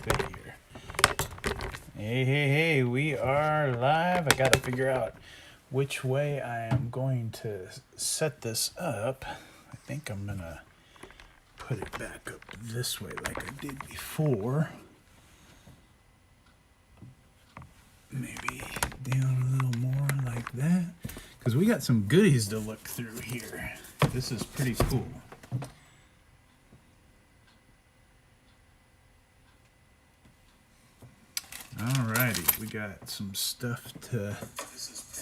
good here. Hey, we are live. I gotta figure out which way I am going to set this up. I think I'm gonna put it back up this way like I did before. Maybe down a little more like that, because we got some goodies to look through here. This is pretty cool. Alrighty, we got some stuff to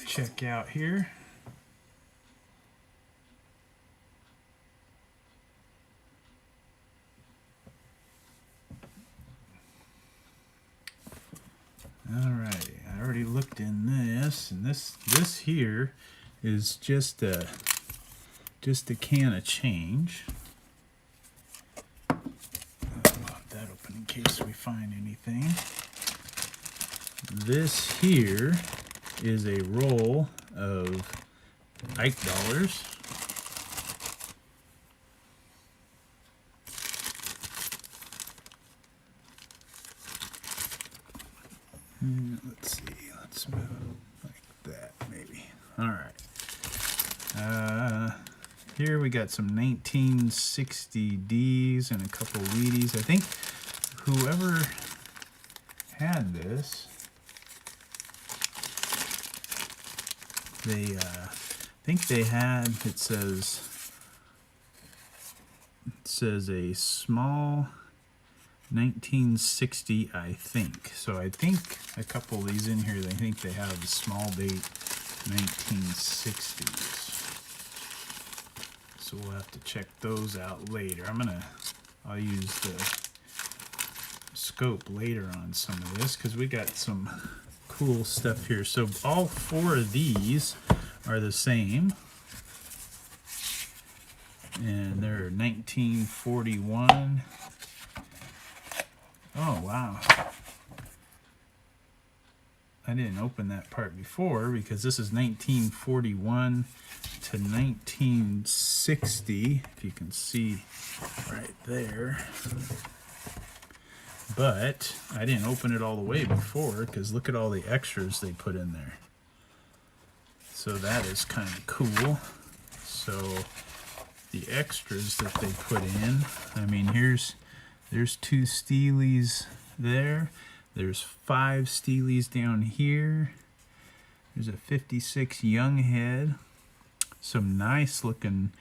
check out here. Alrighty, I already looked in this, and this here is just a can of change. I'll pop that open in case we find anything. This here is a roll of Ike dollars. Let's see, let's move like that maybe. All right. Here we got some 1960 Ds and a couple wheaties. I think whoever had this, they think they had, it says a small 1960, I think. So I think a couple of these in here, they think they have the small date 1960s. So we'll have to check those out later. I'll use the scope later on some of this, because we got some cool stuff here. So all four of these are the same, and they're 1941. Oh wow, I didn't open that part before, because this is 1941 to 1960, if you can see right there. But I didn't open it all the way before, because look at all the extras they put in there. So that is kind of cool. So the extras that they put in, I mean, there's 2 Steelies there. There's 5 Steelies down here. There's a 56 Young Head. Some nice looking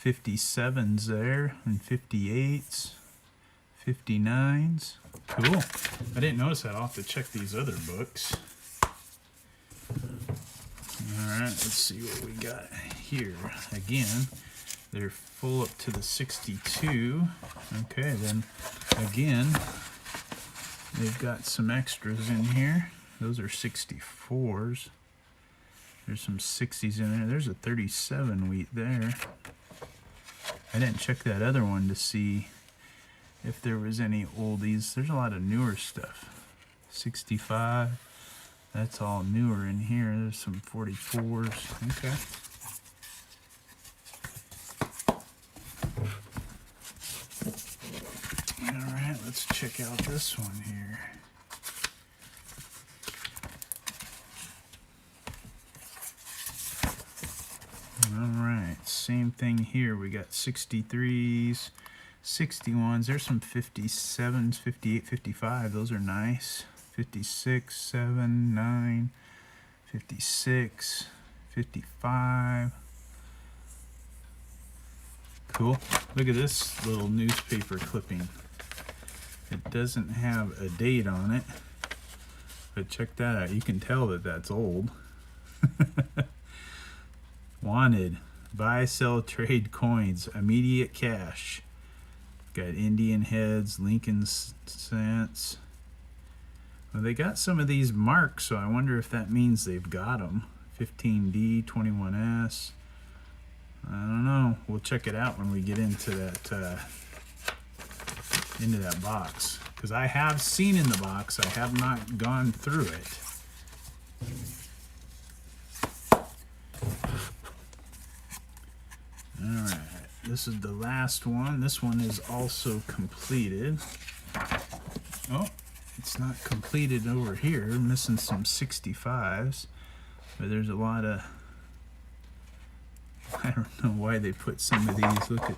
57s there, and 58s, 59s. Cool. I didn't notice that. I'll have to check these other books. Alright, let's see what we got here. Again, they're full up to the 62. Okay, then again, they've got some extras in here. Those are 64s. There's some 60s in there. There's a 37 wheat there. I didn't check that other one to see if there was any oldies. There's a lot of newer stuff. 65. That's all newer in here. There's some 44s. Okay. Alright, let's check out this one here. Alright, same thing here. We got 63s, 61s. There's some 57s, 58, 55. Those are nice. 56, 7, 9, 56, 55. Cool. Look at this little newspaper clipping. It doesn't have a date on it, but check that out. You can tell that that's old. Wanted. Buy, sell, trade coins. Immediate cash. Got Indian heads, Lincoln cents. Well, they got some of these marked, so I wonder if that means they've got them. 15D, 21S. I don't know. We'll check it out when we get into that box, because I have seen in the box. I have not gone through it. Alright, this is the last one. This one is also completed. Oh, it's not completed over here. Missing some 65s, but there's a lot of, I don't know why they put some of these, look at,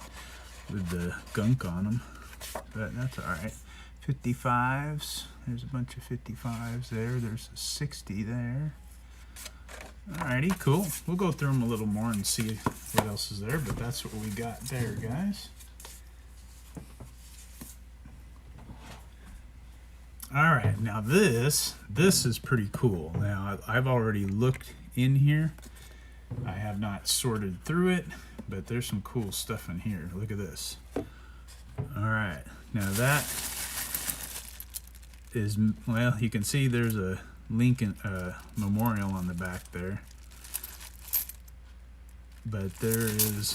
with the gunk on them, but that's alright. 55s, there's a bunch of 55s there, there's a 60 there. Alrighty, cool. We'll go through them a little more and see what else is there, but that's what we got there, guys. Alright, now this is pretty cool. Now, I've already looked in here. I have not sorted through it, but there's some cool stuff in here. Look at this. Alright, now that is, well, you can see there's a Lincoln memorial on the back there, but there is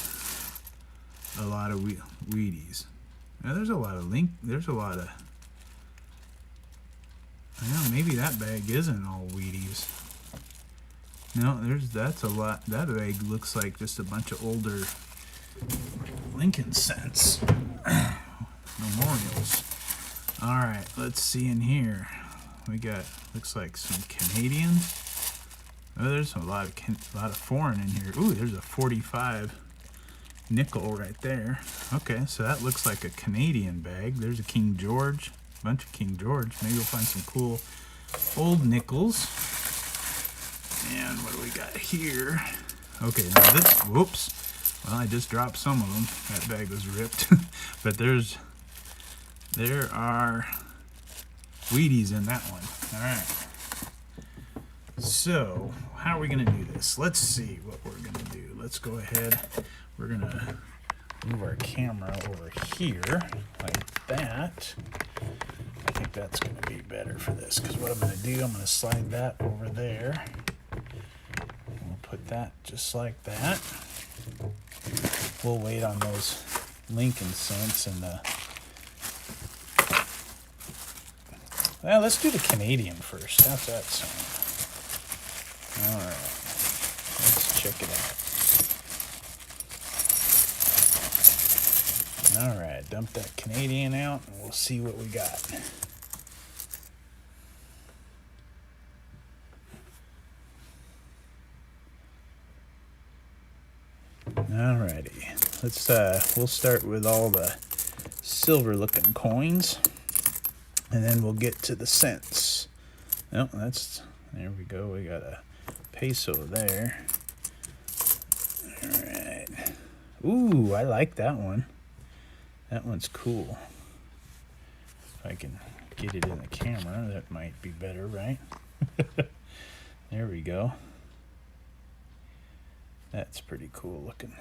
a lot of wheaties. Now there's a lot of I know, maybe that bag isn't all wheaties. No, that's a lot. That bag looks like just a bunch of older Lincoln cents memorials. All right, let's see in here. We got, looks like some Canadian. Oh, there's a lot of foreign in here. Ooh, there's a 45 nickel right there. Okay, so that looks like a Canadian bag. There's a King George, a bunch of King George. Maybe we'll find some cool old nickels. And what do we got here? Okay, now this, whoops. Well, I just dropped some of them. That bag was ripped. But there are wheaties in that one. All right. So, how are we going to do this? Let's see what we're going to do. Let's go ahead. We're going to move our camera over here like that. I think that's going to be better for this, because what I'm going to do, I'm going to slide that over there. We'll put that just like that. We'll wait on those Lincoln cents and the... Well, let's do the Canadian first. How's that sound? All right. Let's check it out. All right. Dump that Canadian out, and we'll see what we got. Alrighty. We'll start with all the silver-looking coins. And then we'll get to the cents. Oh, there we go. We got a peso there. All right. Ooh, I like that one. That one's cool. If I can get it in the camera, that might be better, right? There we go. That's pretty cool looking.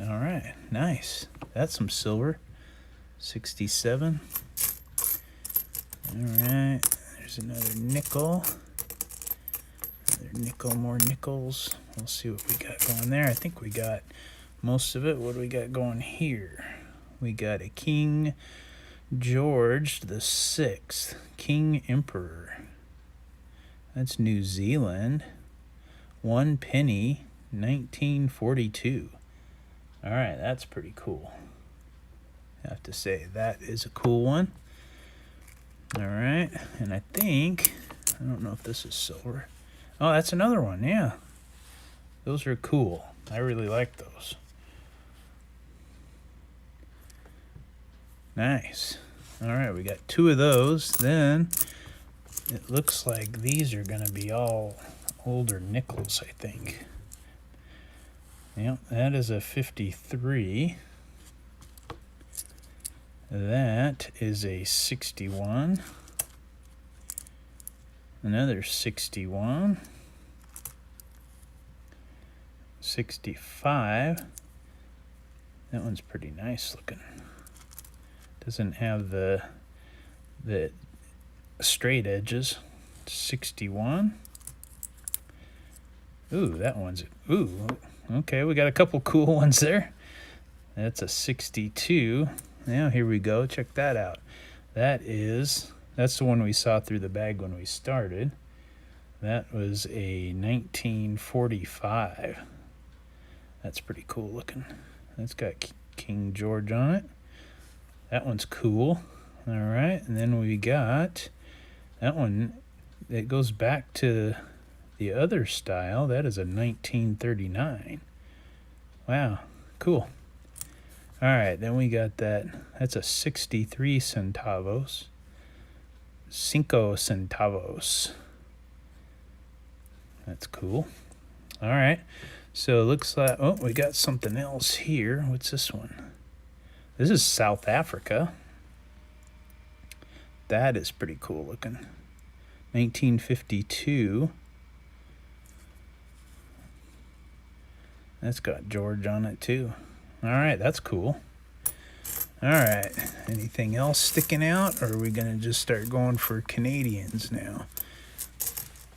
All right, nice. That's some silver. 67. All right, there's another nickel. Another nickel, more nickels. We'll see what we got going there. I think we got most of it. What do we got going here? We got a King George the Sixth, King Emperor. That's New Zealand. 1 penny, 1942. All right, that's pretty cool. I have to say, that is a cool one. All right, and I don't know if this is silver. Oh, that's another one, yeah. Those are cool. I really like those. Nice. All right, we got 2 of those. Then it looks like these are going to be all older nickels, I think. Yep, that is a 53. That is a 61. Another 61. 65. That one's pretty nice looking. Doesn't have the straight edges. 61. Ooh, that one's... Ooh, okay, we got a couple cool ones there. That's a 62. Now here we go. Check that out. That's the one we saw through the bag when we started. That was a 1945. That's pretty cool looking. That's got King George on it. That one's cool. All right, and then we got that one. It goes back to the other style. That is a 1939. Wow, cool. All right, then we got that. That's a 63 centavos. 5 centavos. That's cool. All right, so it looks like, oh, we got something else here. What's this one? This is South Africa. That is pretty cool looking. 1952. That's got George on it too. All right, that's cool. All right, anything else sticking out, or are we gonna just start going for Canadians now?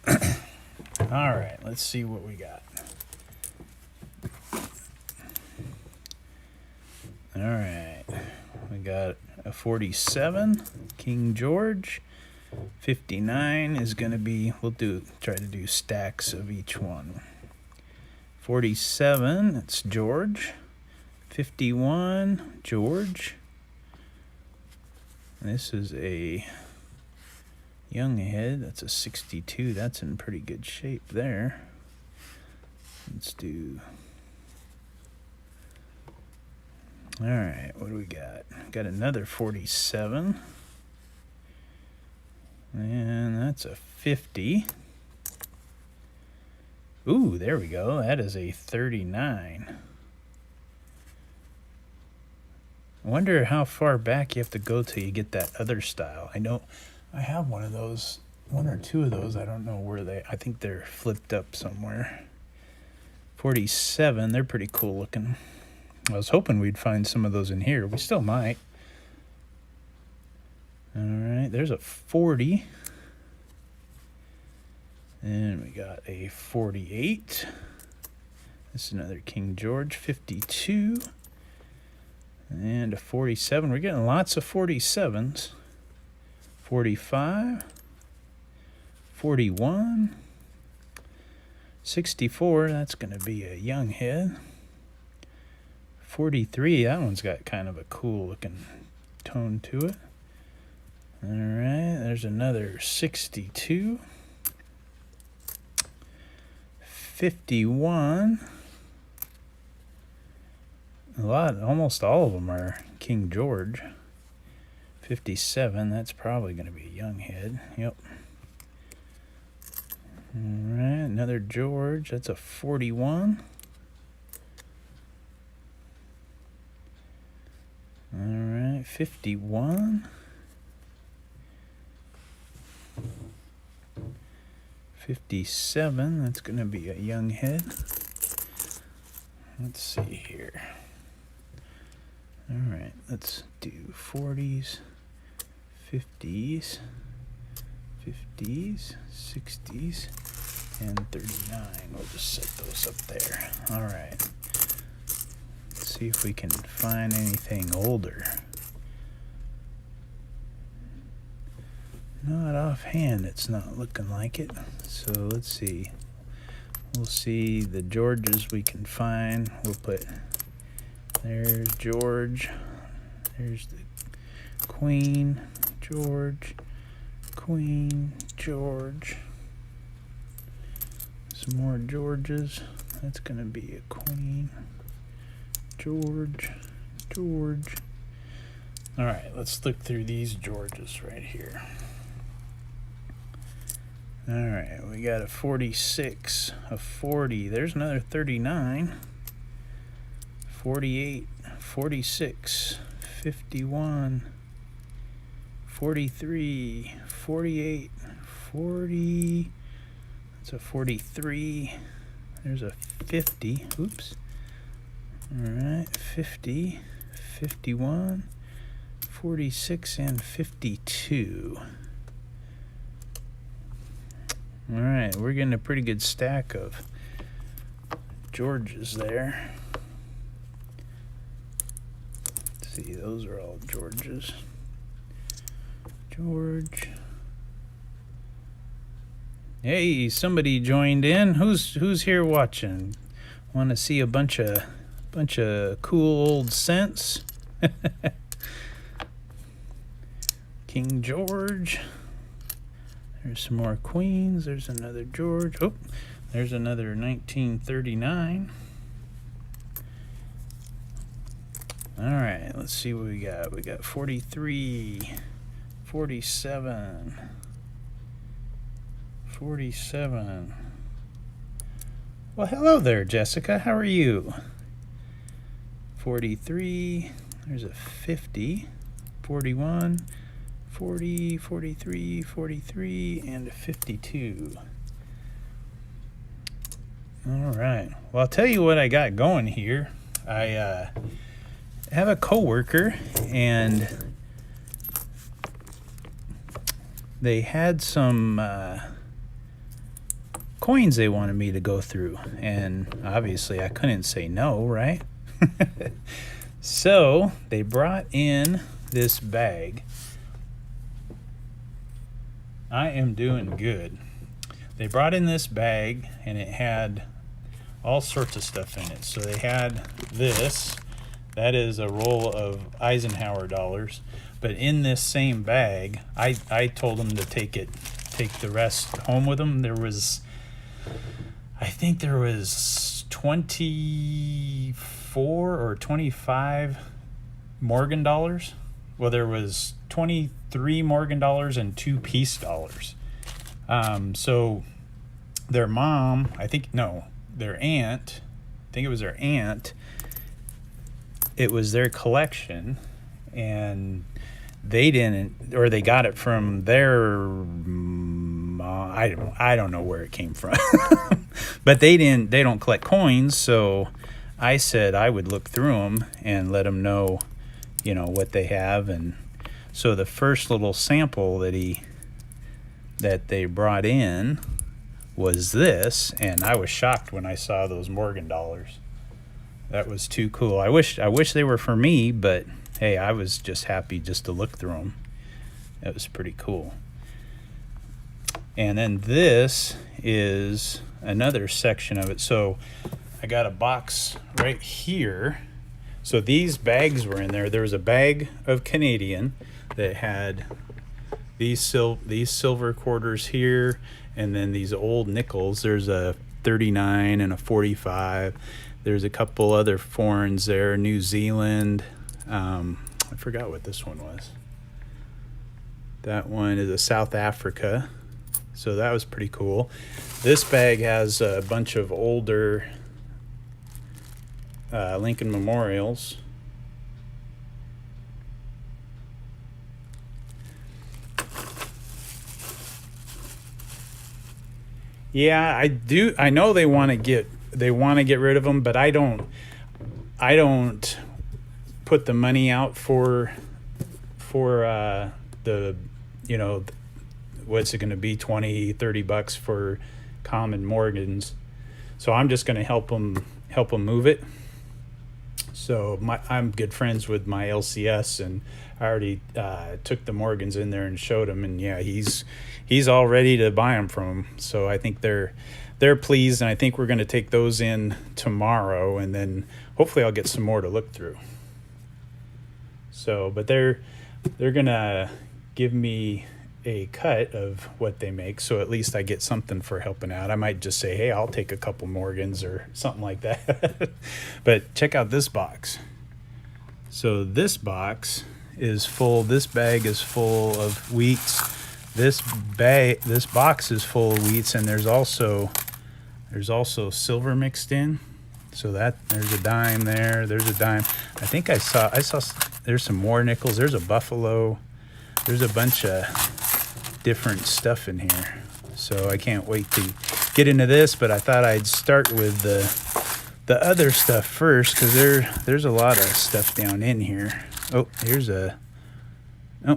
All right, let's see what we got. All right, we got a 47, King George. 59 is gonna be, we'll try to do stacks of each one. 47, it's George. 51, George. This is a young head. That's a 62. That's in pretty good shape there. Let's do. All right, what do we got? Got another 47. And that's a 50. Ooh, there we go. That is a 39. I wonder how far back you have to go till you get that other style. I know I have one of those, one or two of those. I don't know where I think they're flipped up somewhere. 47, they're pretty cool looking. I was hoping we'd find some of those in here. We still might. All right, there's a 40. And we got a 48. This is another King George, 52. And a 47. We're getting lots of 47s. 45. 41. 64. That's going to be a young head. 43. That one's got kind of a cool looking tone to it. All right. There's another 62. 51. Almost all of them are King George. 57, that's probably going to be a young head. Yep. All right, another George. That's a 41. All right, 51. 57, that's going to be a young head. Let's see here. All right, let's do 40s, 50s, 50s, 60s, and 39. We'll just set those up there. All right. Let's see if we can find anything older. Not offhand, it's not looking like it. So let's see. We'll see the Georges we can find. We'll put, there's George. There's the Queen, George, Queen, George. Some more Georges. That's going to be a Queen, George, George. All right, let's look through these Georges right here. All right, we got a 46, a 40. There's another 39. 48, 46, 51, 43, 48, 40. That's a 43. There's a 50. Oops. All right, 50, 51, 46, and 52. All right, we're getting a pretty good stack of Georges there. Let's see, those are all Georges. George. Hey, somebody joined in. Who's here watching? Want to see a bunch of cool old scents? King George. There's some more Queens. There's another George. Oh, there's another 1939. All right, let's see what we got. We got 43, 47, 47. Well, hello there, Jessica. How are you? 43. There's a 50, 41, 40, 43, 43, and a 52. All right. Well, I'll tell you what I got going here. I have a coworker, and they had some coins they wanted me to go through, and obviously I couldn't say no, right? So they brought in this bag. I am doing good. They brought in this bag, and it had all sorts of stuff in it. So they had this. That is a roll of Eisenhower dollars. But in this same bag, I told them to take the rest home with them. I think there was 24 or 25 Morgan dollars. Well, there was 23 Morgan dollars and 2 peace dollars. So their mom, their aunt, I think it was their aunt, it was their collection, and they didn't, or they got it from their mom. I don't know where it came from. But they don't collect coins, so I said I would look through them and let them know, what they have. And so the first little sample that they brought in was this, and I was shocked when I saw those Morgan dollars. That was too cool. I wish they were for me, but hey, I was just happy just to look through them. That was pretty cool. And then this is another section of it. So I got a box right here. So these bags were in there. There was a bag of Canadian that had these silver quarters here, and then these old nickels. There's a 39 and a 45. There's a couple other foreigns there. New Zealand. I forgot what this one was. That one is a South Africa. So that was pretty cool. This bag has a bunch of older Lincoln Memorials. Yeah, I do. I know they want to get rid of them, but I don't put the money out for the what's it going to be, $20-$30 for common Morgans. So I'm just going to help them move it. So I'm good friends with my LCS, and I already took the Morgans in there and showed him, and yeah, he's all ready to buy them from him. So I think they're pleased, and I think we're going to take those in tomorrow, and then hopefully I'll get some more to look through. So, but they're going to give me a cut of what they make, so at least I get something for helping out. I might just say, hey, I'll take a couple Morgans or something like that. But check out this box. So this box is full. This bag is full of wheats. This box is full of wheats, and there's also silver mixed in. So there's a dime there. There's a dime. I think I saw there's some more nickels. There's a buffalo. There's a bunch of different stuff in here. So I can't wait to get into this, but I thought I'd start with the other stuff first, because there's a lot of stuff down in here. Oh,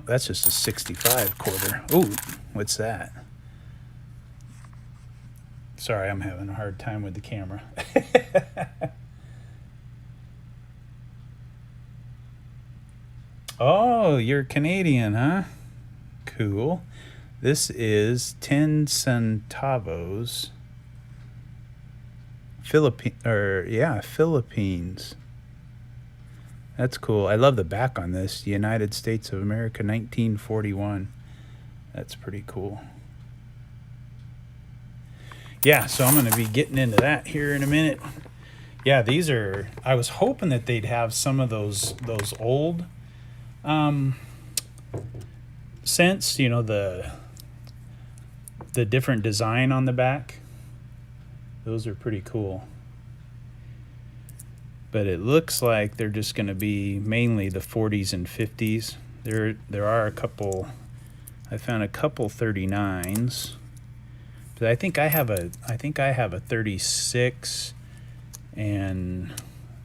that's just a 65 quarter. Oh, what's that? Sorry, I'm having a hard time with the camera. Oh, you're Canadian, huh? Cool. This is 10 centavos. Philippines. That's cool. I love the back on this. United States of America, 1941. That's pretty cool. Yeah, so I'm going to be getting into that here in a minute. Yeah, these are, I was hoping that they'd have some of those old scents, you know, the different design on the back. Those are pretty cool. But it looks like they're just going to be mainly the 40s and 50s. There are a couple, I found a couple 39s. But I think I have a 36 and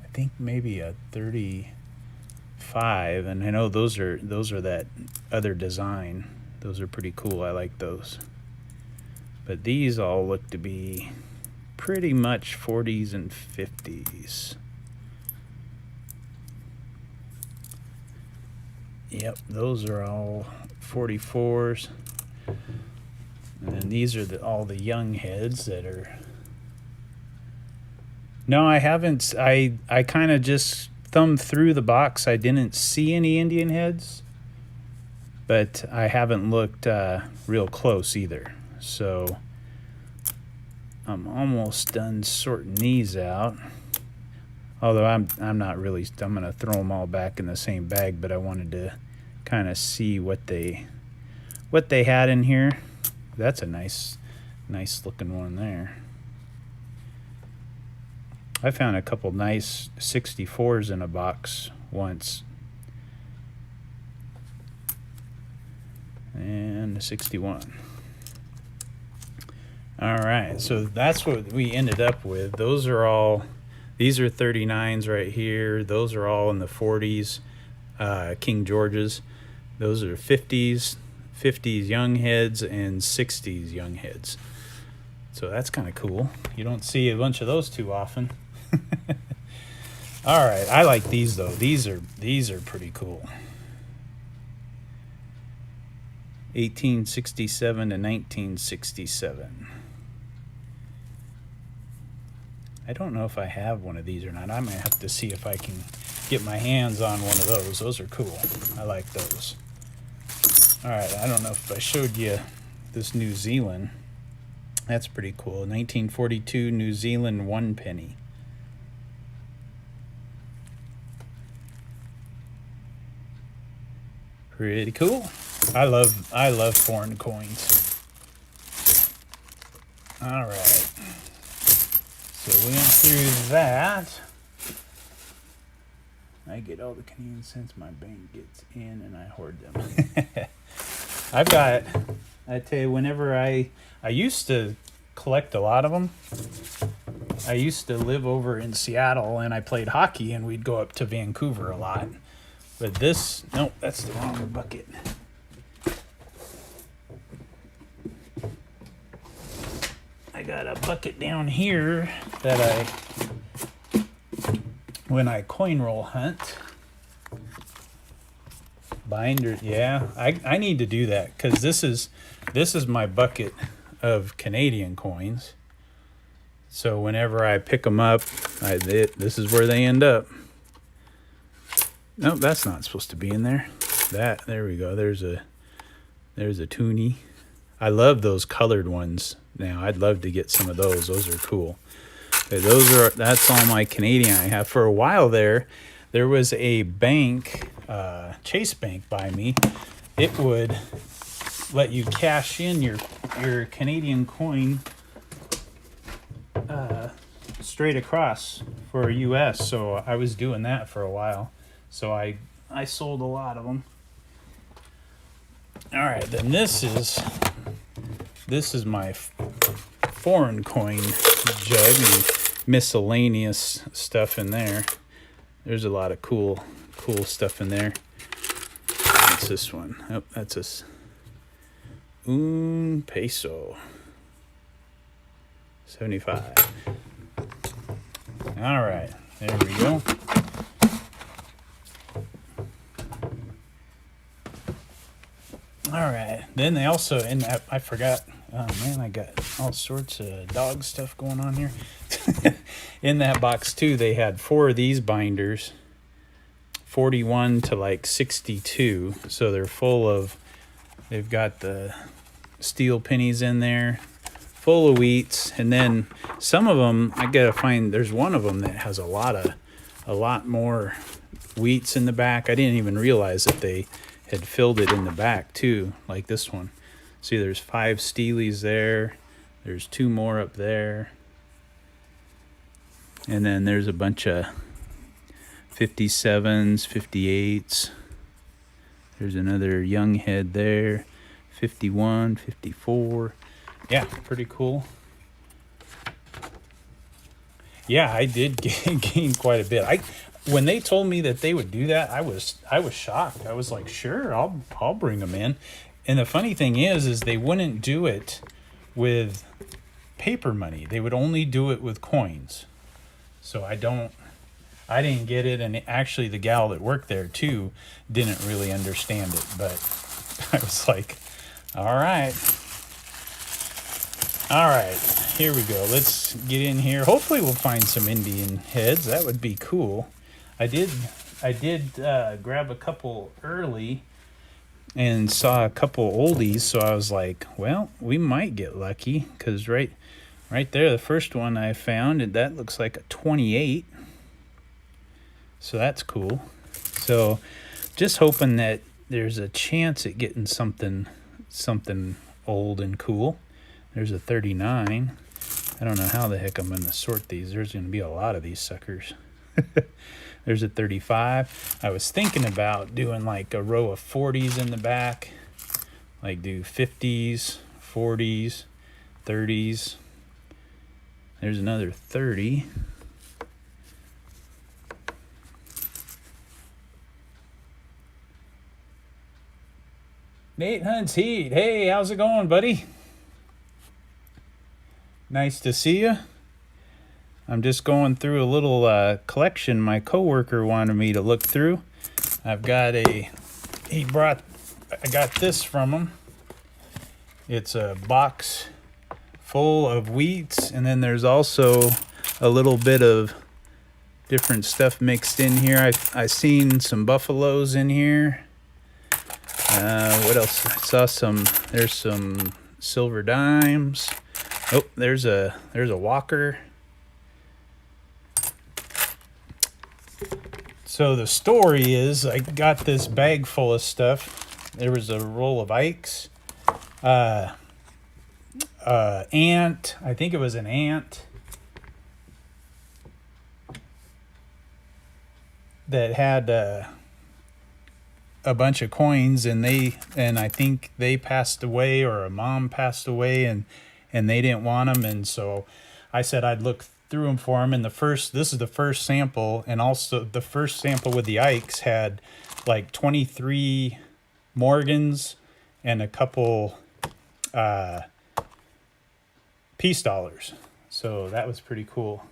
I think maybe a 35, and I know those are that other design. Those are pretty cool. I like those. But these all look to be pretty much 40s and 50s. Yep, those are all 44s. And then these are all the young heads that are... No, I haven't. I kind of just thumbed through the box. I didn't see any Indian heads, but I haven't looked real close either. So I'm almost done sorting these out. Although I'm not really. I'm gonna throw them all back in the same bag, but I wanted to kind of see what they had in here. That's a nice looking one there. I found a couple nice 64s in a box once. And a 61. All right, so that's what we ended up with. These are 39s right here. Those are all in the 40s, King George's. Those are 50s young heads and 60s young heads. So that's kind of cool. You don't see a bunch of those too often. All right, I like these though. These are pretty cool. 1867 to 1967. I don't know if I have one of these or not. I might have to see if I can get my hands on one of those. Those are cool. I like those. All right, I don't know if I showed you this New Zealand. That's pretty cool. 1942 New Zealand 1 penny. Pretty cool. I love foreign coins. All right. So we went through that. I get all the Canadian cents my bank gets in, and I hoard them. I tell you, whenever I used to collect a lot of them. I used to live over in Seattle, and I played hockey, and we'd go up to Vancouver a lot. But nope, that's the wrong bucket. I got a bucket down here that when I coin roll hunt. Binder, yeah, I need to do that because this is my bucket of Canadian coins. So whenever I pick them up, this is where they end up. Nope, that's not supposed to be in there. There we go. There's a toonie. I love those colored ones. Now I'd love to get some of those. Those are cool. But that's all my Canadian I have. For a while there was a bank, Chase Bank by me. It would let you cash in your Canadian coin straight across for US. So I was doing that for a while. So I sold a lot of them. All right, then this is my foreign coin jug and miscellaneous stuff in there. There's a lot of cool stuff in there. What's this one? Oh, that's un peso. 75. All right, there we go. All right, then they also, I forgot, oh man, I got all sorts of dog stuff going on here. In that box too, they had 4 of these binders, 41 to like 62. So they're full of, they've got the steel pennies in there, full of wheats. And then some of them, I gotta find, there's one of them that has a lot more wheats in the back. I didn't even realize that they had filled it in the back too, like this one. See, there's 5 steelies there. There's 2 more up there. And then there's a bunch of 57s, 58s. There's another young head there. 51, 54. Yeah, pretty cool. Yeah, I did gain quite a bit. When they told me that they would do that, I was shocked. I was like, sure, I'll bring them in. And the funny thing is they wouldn't do it with paper money. They would only do it with coins. So I didn't get it, and actually the gal that worked there too didn't really understand it, but I was like, all right, here we go. Let's get in here. Hopefully we'll find some Indian heads. That would be cool. I did grab a couple early and saw a couple oldies, so I was like, well, we might get lucky, because right there, the first one I found, and that looks like a 28. So that's cool. So just hoping that there's a chance at getting something old and cool. There's a 39. I don't know how the heck I'm going to sort these. There's going to be a lot of these suckers. There's a 35. I was thinking about doing like a row of 40s in the back. Like do 50s, 40s, 30s. There's another 30. Nate Hunt's Heat. Hey, how's it going, buddy? Nice to see you. I'm just going through a little collection my coworker wanted me to look through. I got this from him. It's a box full of wheats, and then there's also a little bit of different stuff mixed in here. I seen some buffaloes in here. What else? I saw there's some silver dimes. Oh, there's a walker. So the story is, I got this bag full of stuff. There was a roll of Ikes, ant. I think it was an ant that had a bunch of coins, and I think they passed away, or a mom passed away, and they didn't want them, and so I said I'd look through them for them. And this is the first sample, and also the first sample with the Ikes had like 23 Morgans and a couple peace dollars. So that was pretty cool.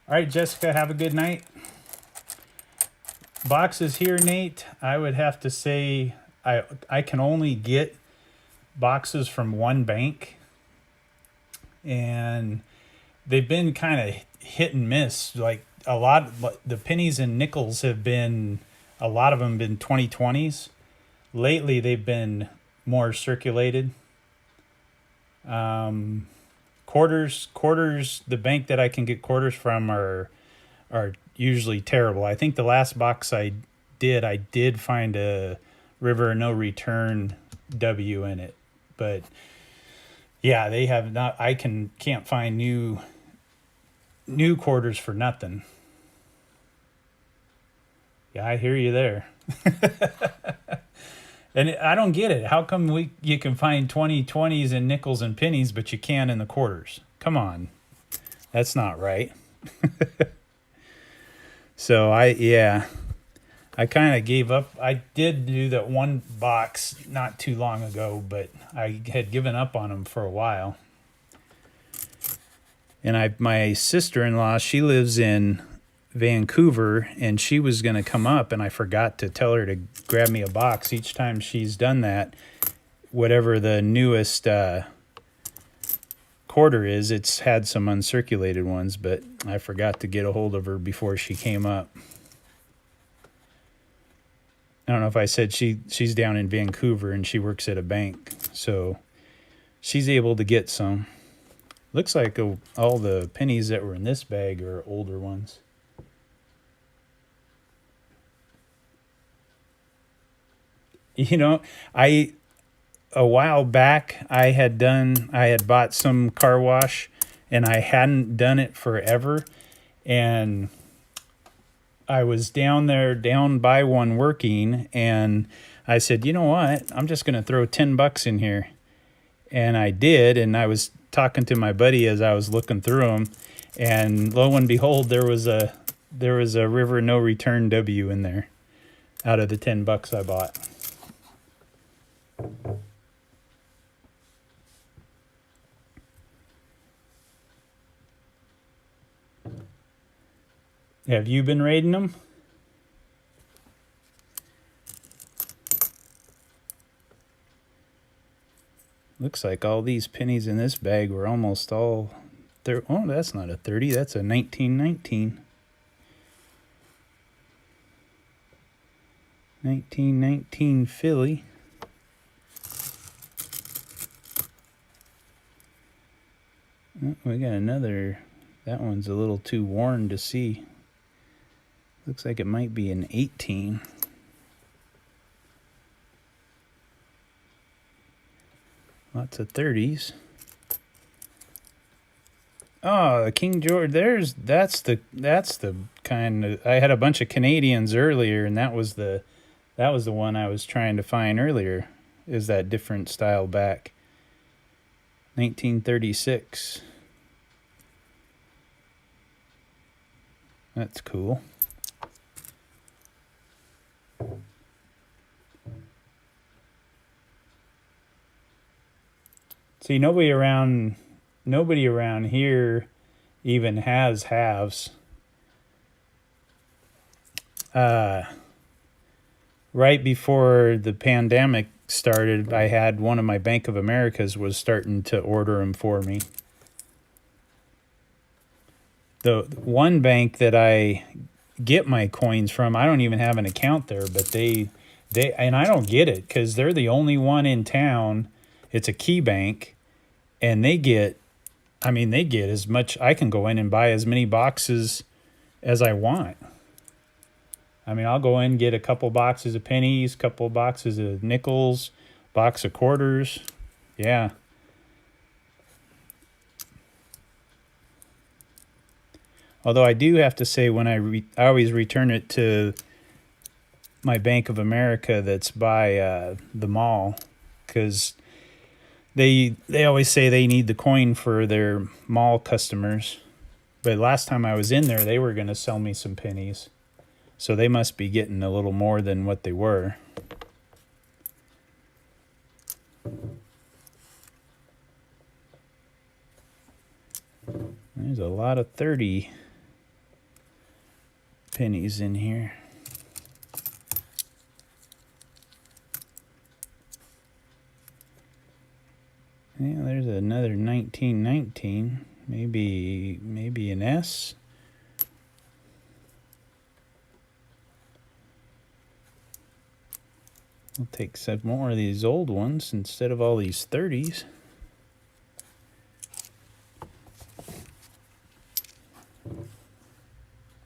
All right, Jessica, have a good night. Boxes here, Nate. I would have to say I can only get boxes from one bank, and they've been kind of hit and miss. Like the pennies and nickels have been, a lot of them been 2020s. Lately, they've been more circulated. Quarters. The bank that I can get quarters from are usually terrible. I think the last box I did find a River No Return W in it, but yeah, they have not. I can't find new quarters for nothing. Yeah, I hear you there. And I don't get it. How come you can find 2020s and nickels and pennies, but you can't in the quarters? Come on. That's not right. So I kind of gave up. I did do that one box not too long ago, but I had given up on them for a while. And my sister-in-law, she lives in Vancouver, and she was going to come up, and I forgot to tell her to grab me a box. Each time she's done that, whatever the newest quarter is, it's had some uncirculated ones, but I forgot to get a hold of her before she came up. I don't know if I said she's down in Vancouver and she works at a bank, so she's able to get some. Looks like all the pennies that were in this bag are older ones. You know, a while back I had bought some car wash and I hadn't done it forever, and I was down by one working, and I said, you know what? I'm just going to throw $10 in here. And I did, and I was talking to my buddy as I was looking through them, and lo and behold, there was a River No Return W in there out of the $10 I bought. Have you been raiding them? Looks like all these pennies in this bag were almost all there. Oh, that's not a 30. That's a 1919. 1919 Philly. Oh, we got another. That one's a little too worn to see. Looks like it might be an 18. Lots of 30s. Oh, King George. That's the kind of. I had a bunch of Canadians earlier, and that was the one I was trying to find earlier. Is that different style back? 1936. That's cool. See, nobody around here even has halves. Right before the pandemic started, I had one of my Bank of Americas was starting to order them for me. The one bank that I get my coins from, I don't even have an account there, but they and I don't get it because they're the only one in town. It's a key bank, and they get as much. I can go in and buy as many boxes as I want. I mean, I'll go in and get a couple boxes of pennies, couple boxes of nickels, box of quarters. Yeah. Although I do have to say, when I always return it to my Bank of America that's by the mall, because they always say they need the coin for their mall customers. But last time I was in there, they were going to sell me some pennies. So they must be getting a little more than what they were. There's a lot of 30 pennies in here. Yeah, there's another 1919. Maybe an S. We'll take some more of these old ones instead of all these 30s.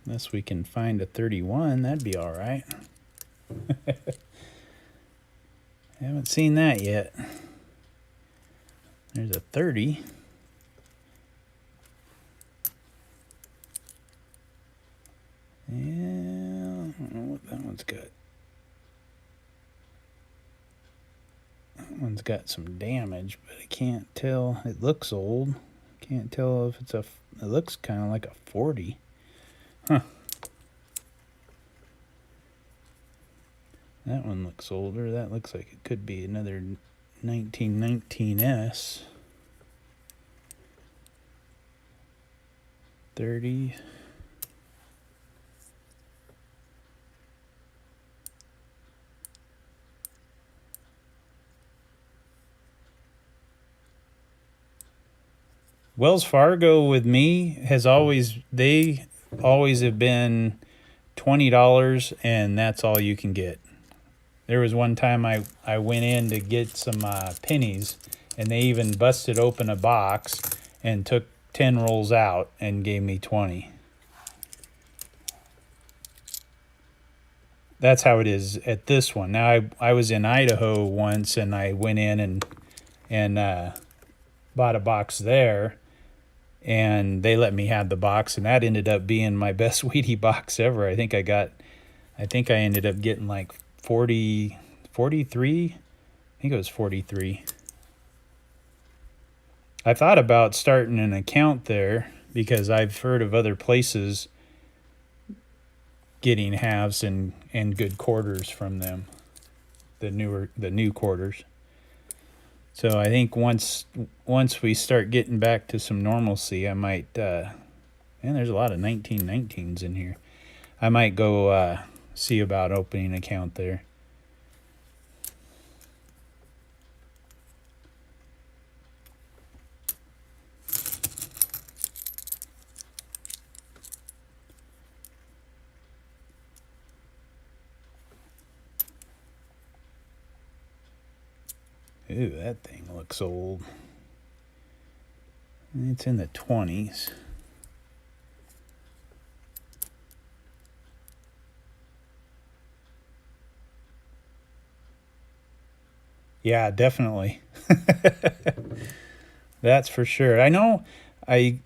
Unless we can find a 31, that'd be all right. Haven't seen that yet. There's a 30. Yeah, I don't know what that one's got. That one's got some damage, but I can't tell. It looks old. Can't tell if it's it looks kind of like a 40. Huh. That one looks older. That looks like it could be another 1919S. 30. Wells Fargo with me has always have been $20, and that's all you can get. There was one time I went in to get some pennies, and they even busted open a box and took 10 rolls out and gave me 20. That's how it is at this one. Now I was in Idaho once, and I went in and bought a box there, and they let me have the box, and that ended up being my best Wheatie box ever. I think I ended up getting like 43. I think it was 43. I thought about starting an account there because I've heard of other places getting halves and good quarters from them, the new quarters. So I think once we start getting back to some normalcy, I might. And there's a lot of 1919s in here. I might go see about opening an account there. Ooh, that thing looks old. It's in the 20s. Yeah, definitely. That's for sure. I know I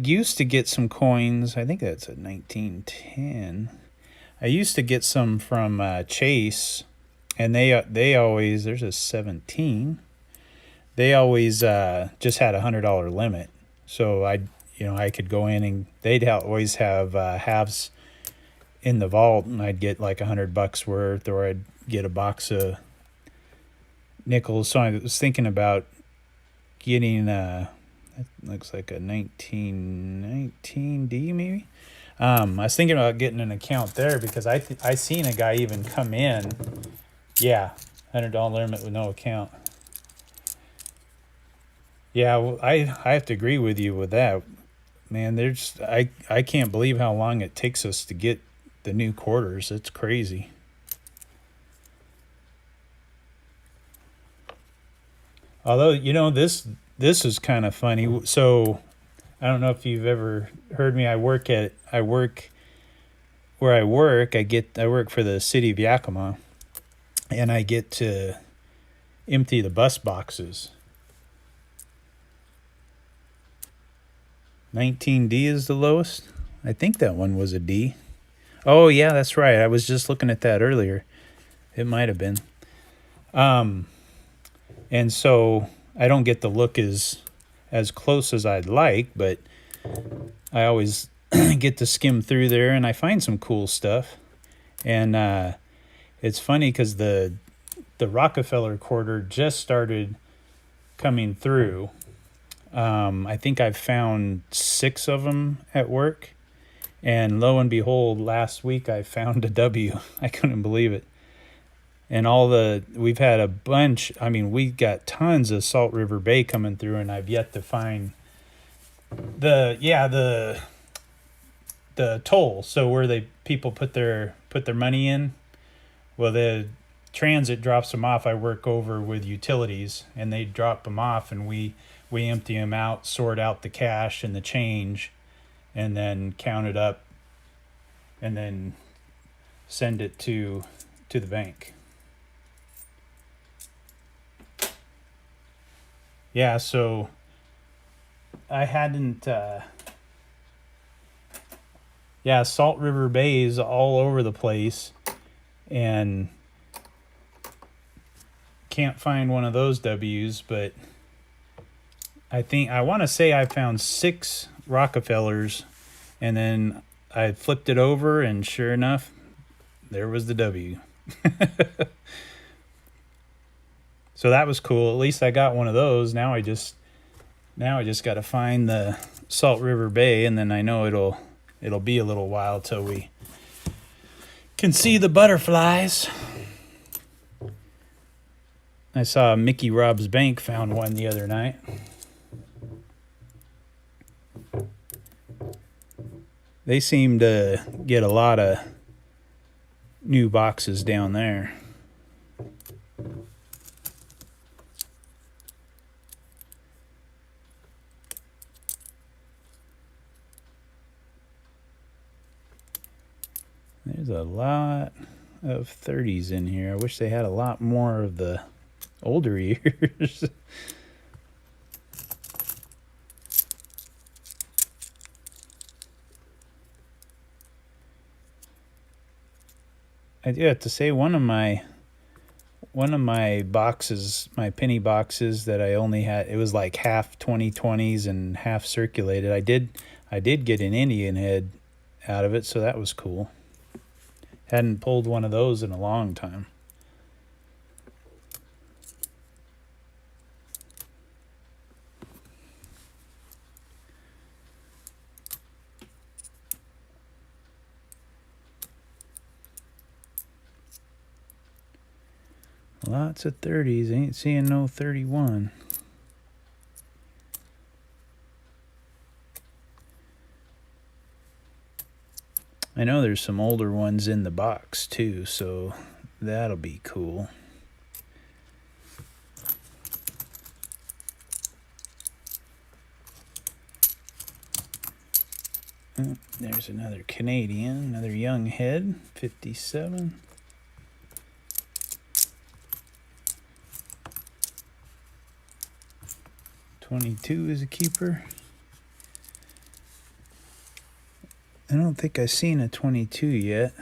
used to get some coins. I think that's a 1910. I used to get some from Chase, and they always, there's a 17. They always just had $100 limit. So I could go in and they'd always have halves in the vault, and I'd get like $100 worth, or I'd get a box of nickels. So I was thinking about getting it looks like a 1919D maybe. I was thinking about getting an account there because I seen a guy even come in. Yeah, $100 limit with no account. Yeah, well, I have to agree with you with that, man. I can't believe how long it takes us to get the new quarters. It's crazy. Although this is kind of funny. So I don't know if you've ever heard me. I work where I work. I work for the city of Yakima, and I get to empty the bus boxes. 19D is the lowest. I think that one was a D. Oh yeah, that's right. I was just looking at that earlier. It might have been. And so I don't get to look as close as I'd like, but I always get to skim through there, and I find some cool stuff. And it's funny because the Rockefeller quarter just started coming through. I think I've found 6 of them at work, and lo and behold, last week I found a W. I couldn't believe it. And we've had a bunch. I mean, we got tons of Salt River Bay coming through, and I've yet to find the toll. So where people put their money in. Well, the transit drops them off. I work over with utilities, and they drop them off, and we empty them out, sort out the cash and the change, and then count it up, and then send it to the bank. Yeah, so I hadn't. Salt River Bay is all over the place, and can't find one of those W's, but I want to say I found 6 Rockefellers, and then I flipped it over, and sure enough, there was the W. So that was cool. At least I got one of those. Now I just got to find the Salt River Bay, and then I know it'll be a little while till we can see the butterflies. I saw Mickey Rob's Bank found one the other night. They seem to get a lot of new boxes down there. a lot of 30s in here. I wish they had a lot more of the older years. I do have to say one of my boxes, my penny boxes that I only had, it was like half 2020s and half circulated. I did get an Indian head out of it, so that was cool. Hadn't pulled one of those in a long time. Lots of 30s. Ain't seeing no 31. I know there's some older ones in the box too, so that'll be cool. Oh, there's another Canadian, another young head, 57. .22 is a keeper. I don't think I've seen a 22 yet.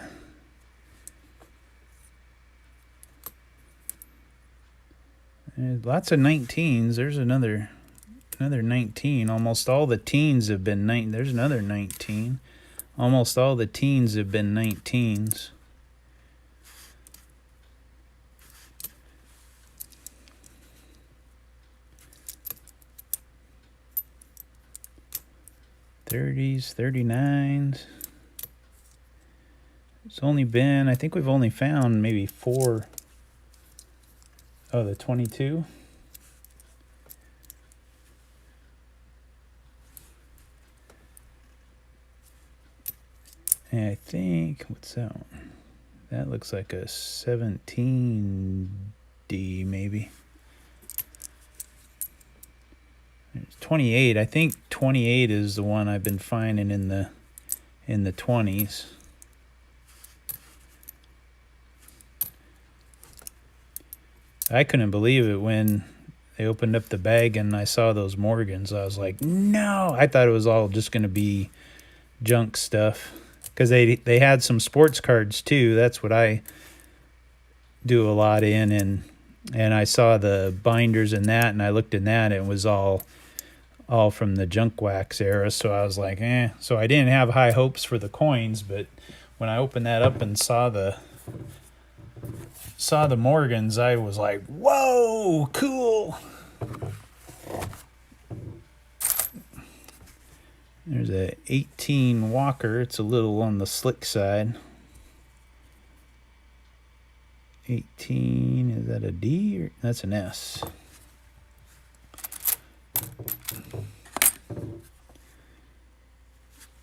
There's lots of 19s. There's another 19. Almost all the teens have been 19. There's another 19. Almost all the teens have been 19s. .30s, .39s. It's only been, I think we've only found maybe 4. Oh, the 22. And I think, what's that one? That looks like a 17D maybe. There's 28. I think 28 is the one I've been finding in the 20s. I couldn't believe it when they opened up the bag and I saw those Morgans. I was like, no! I thought it was all just going to be junk stuff. Because they had some sports cards too. That's what I do a lot in. And I saw the binders in that, and I looked in that, and it was all from the junk wax era. So I was like, eh. So I didn't have high hopes for the coins, but when I opened that up and saw the Morgans, I was like, whoa, cool. There's a 18 Walker. It's a little on the slick side. 18, is that a D or that's an S?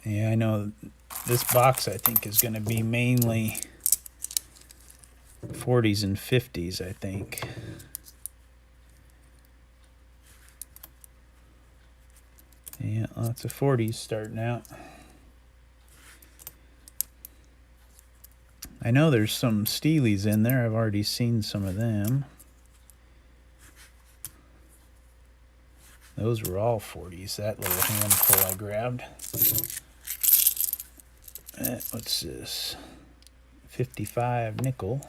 Yeah, I know this box I think is going to be mainly 40s and 50s, I think. Yeah, lots of 40s starting out. I know there's some Steelies in there. I've already seen some of them. Those were all 40s, that little handful I grabbed. What's this? 55 nickel.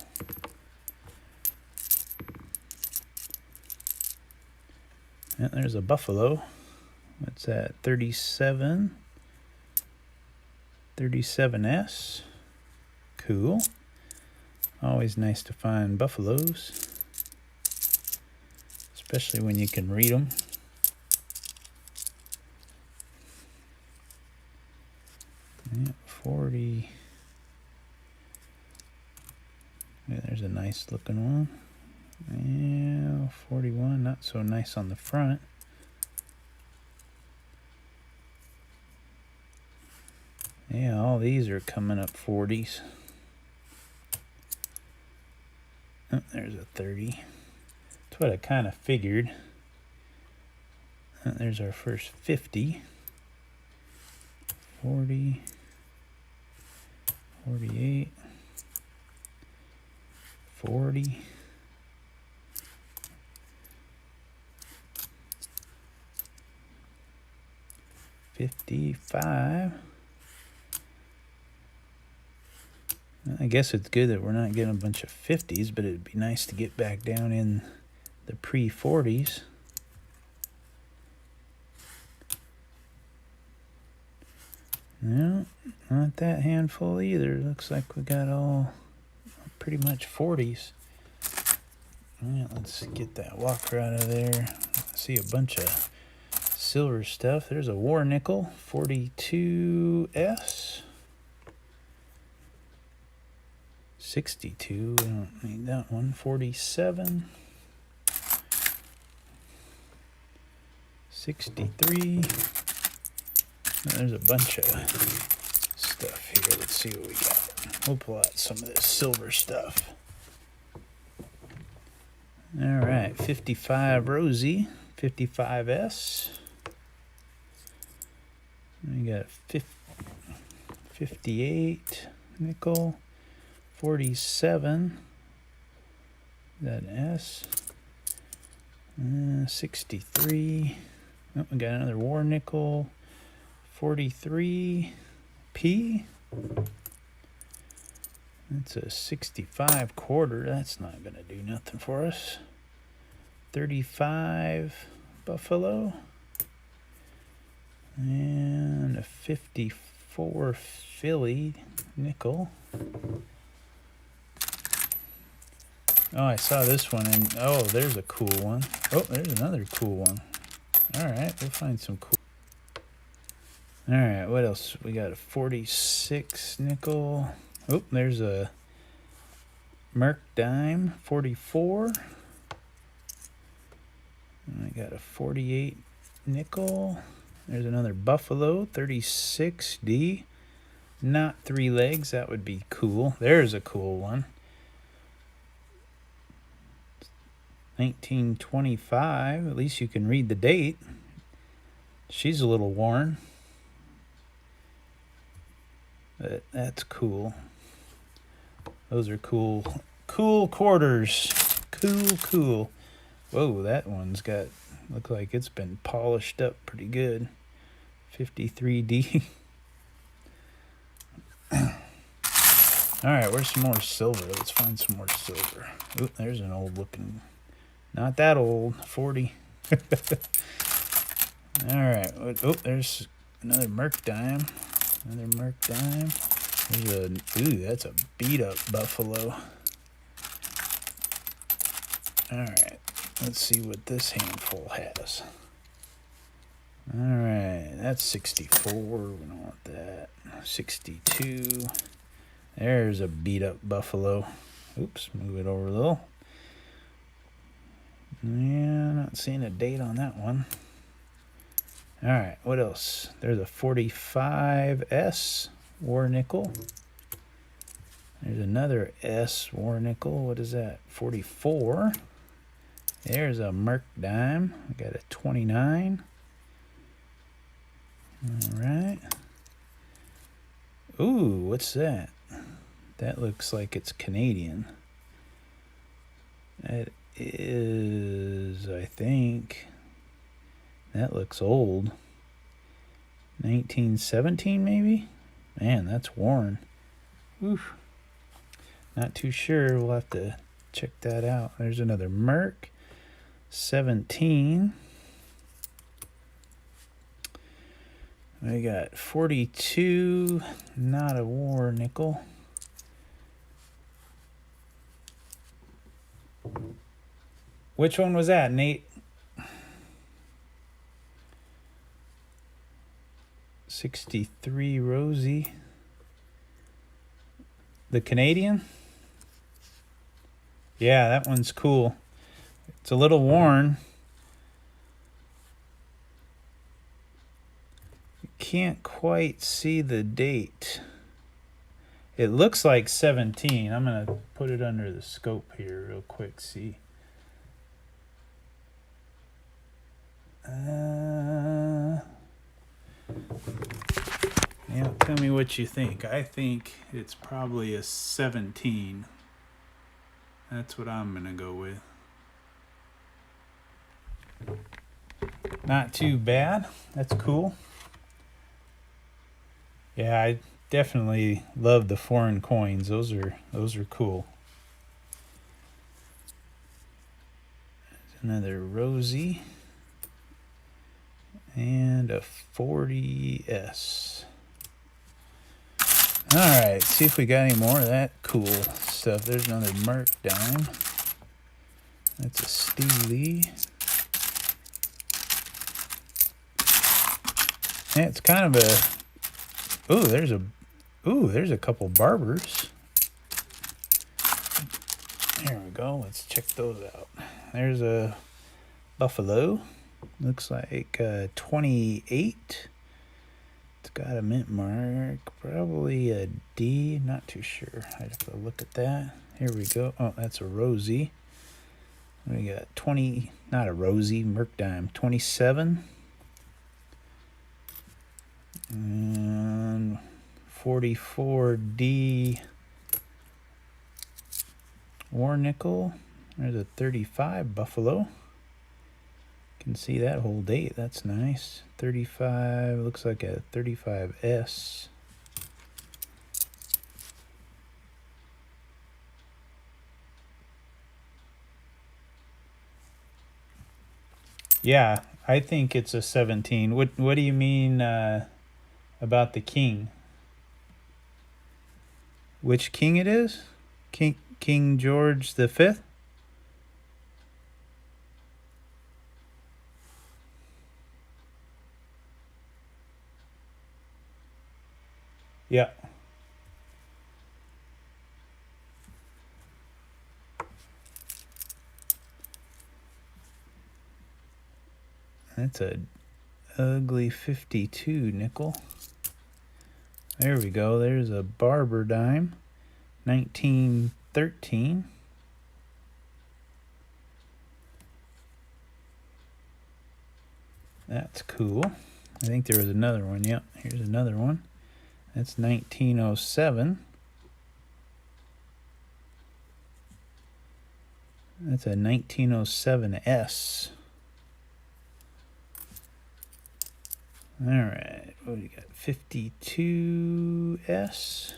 And there's a Buffalo. What's that? 37. 37S. Cool. Always nice to find Buffaloes. Especially when you can read them. Yeah, 40. Yeah, there's a nice looking one. Yeah, 41. Not so nice on the front. Yeah, all these are coming up 40s. Oh, there's a 30. That's what I kind of figured. There's our first 50. 40. 48. 40. 55. I guess it's good that we're not getting a bunch of 50s, but it'd be nice to get back down in the pre-40s. No, not that handful either. Looks like we got all pretty much 40s. Yeah, let's get that walker out of there. I see a bunch of silver stuff. There's a war nickel, 42S. 62, we don't need that one. 47. 63. There's a bunch of stuff here. Let's see what we got. We'll pull out some of this silver stuff. All right, 55 Rosie, 55S. We got 58 nickel, 47. That S. 63. Oh, we got another war nickel. 43 P. That's a 65 quarter. That's not going to do nothing for us. 35 Buffalo. And a 54 Philly nickel. Oh, I saw this one, and oh, there's a cool one. Oh, there's another cool one. All right, we'll find some cool. All right, what else? We got a 46 nickel. Oh, there's a Merc dime, 44. And I got a 48 nickel. There's another Buffalo, 36D. Not 3 legs, that would be cool. There's a cool one. 1925, at least you can read the date. She's a little worn. But that's cool. Those are cool. Cool quarters. Cool. Whoa, that one's got, look like it's been polished up pretty good. 53D. Alright, where's some more silver? Let's find some more silver. Oop, there's an old looking, not that old, 40. Alright, oh, there's another Merc dime. Another Merc dime. There's a, ooh, that's a beat up Buffalo. Alright, let's see what this handful has. Alright, that's 64. We don't want that. 62. There's a beat up Buffalo. Oops, move it over a little. Yeah, not seeing a date on that one. Alright, what else? There's a 45S war nickel. There's another S war nickel. What is that? 44. There's a Merc dime. I got a 29. Alright. Ooh, what's that? That looks like it's Canadian. That is, I think, that looks old. 1917 maybe? Man, that's worn. Oof. Not too sure. We'll have to check that out. There's another Merc. 17. We got 42. Not a war nickel. Which one was that, Nate? 63 Rosie. The Canadian? Yeah, that one's cool. It's a little worn. You can't quite see the date. It looks like 17. I'm going to put it under the scope here real quick, see. Yeah, tell me what you think. I think it's probably a 17. That's what I'm gonna go with. Not too bad. That's cool. Yeah, I definitely love the foreign coins. Those are cool. Another Rosie and a 40S. All right, see if we got any more of that cool stuff. There's another Merc dime. That's a Steely. Yeah, it's kind of a. There's a couple Barbers. There we go. Let's check those out. There's a Buffalo. Looks like 28. It's got a mint mark. Probably a D. Not too sure. I'd have to look at that. Here we go. Oh, that's a Rosie. We got 20. Not a Rosie. Merc dime. 27. And 44D War Nickel. There's a 35 Buffalo. Can see that whole date. That's nice. 35. Looks like a 35S. Yeah, I think it's a 17. What do you mean about the king? Which king it is? King George the Fifth? Yeah. That's a ugly 52 nickel. There we go. There's a Barber dime. 1913. That's cool. I think there was another one. Yep, here's another one. That's 1907. That's a 1907S. All right, what do you got? 52S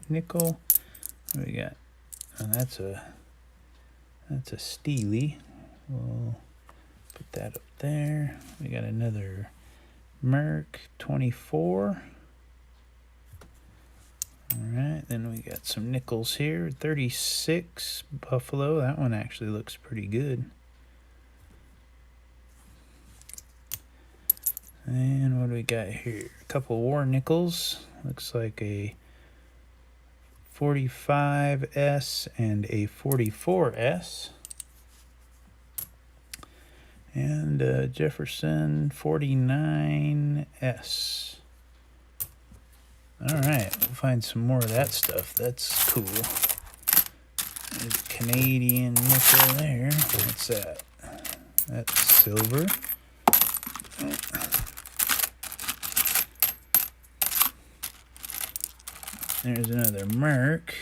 nickel. What do we got? Oh, that's a Steely. We'll put that up there. We got another Merc 24. All right, then we got some nickels here. 36 Buffalo. That one actually looks pretty good. And what do we got here? A couple war nickels. Looks like a 45S and a 44S. And Jefferson 49S. All right, we'll find some more of that stuff. That's cool. There's a Canadian nickel there. What's that? That's silver. There's another Merc.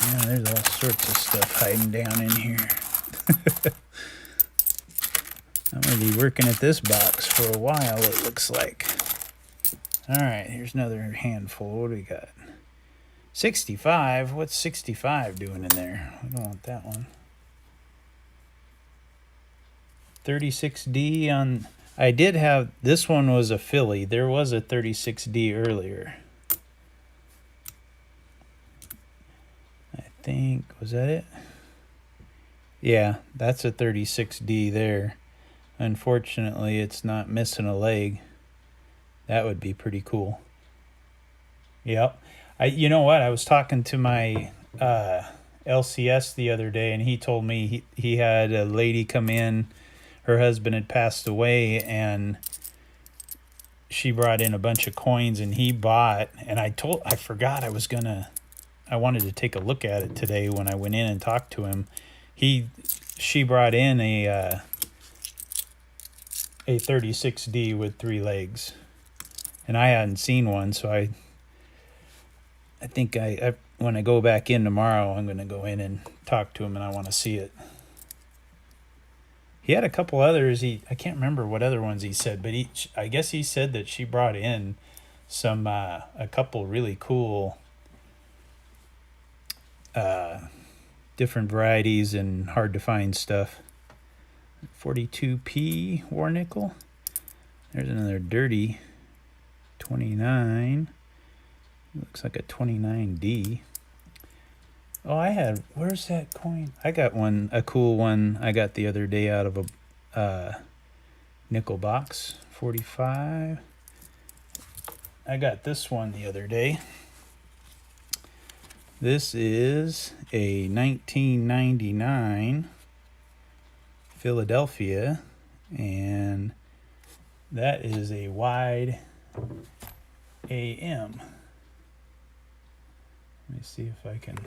Yeah, there's all sorts of stuff hiding down in here. I'm going to be working at this box for a while, it looks like. All right, here's another handful. What do we got? 65? What's 65 doing in there? I don't want that one. 36D on... I did have... This one was a Philly. There was a 36D earlier. I think... Was that it? Yeah, that's a 36D there. Unfortunately, it's not missing a leg. That would be pretty cool. Yep. You know what? I was talking to my LCS the other day, and he told me he had a lady come in. Her husband had passed away, and she brought in a bunch of coins, and he bought. And I forgot I wanted to take a look at it today when I went in and talked to him. She brought in a 36D with 3 legs, and I hadn't seen one, so I think when I go back in tomorrow, I'm going to go in and talk to him, and I want to see it. He had a couple others. I can't remember what other ones he said, but I guess he said that she brought in some a couple really cool different varieties and hard to find stuff. 42p war nickel. There's another dirty 29. Looks like a 29D. Oh, where's that coin? I got one, a cool one I got the other day out of a nickel box. 45. I got this one the other day. This is a 1999 Philadelphia, and that is a wide AM. Let me see if I can.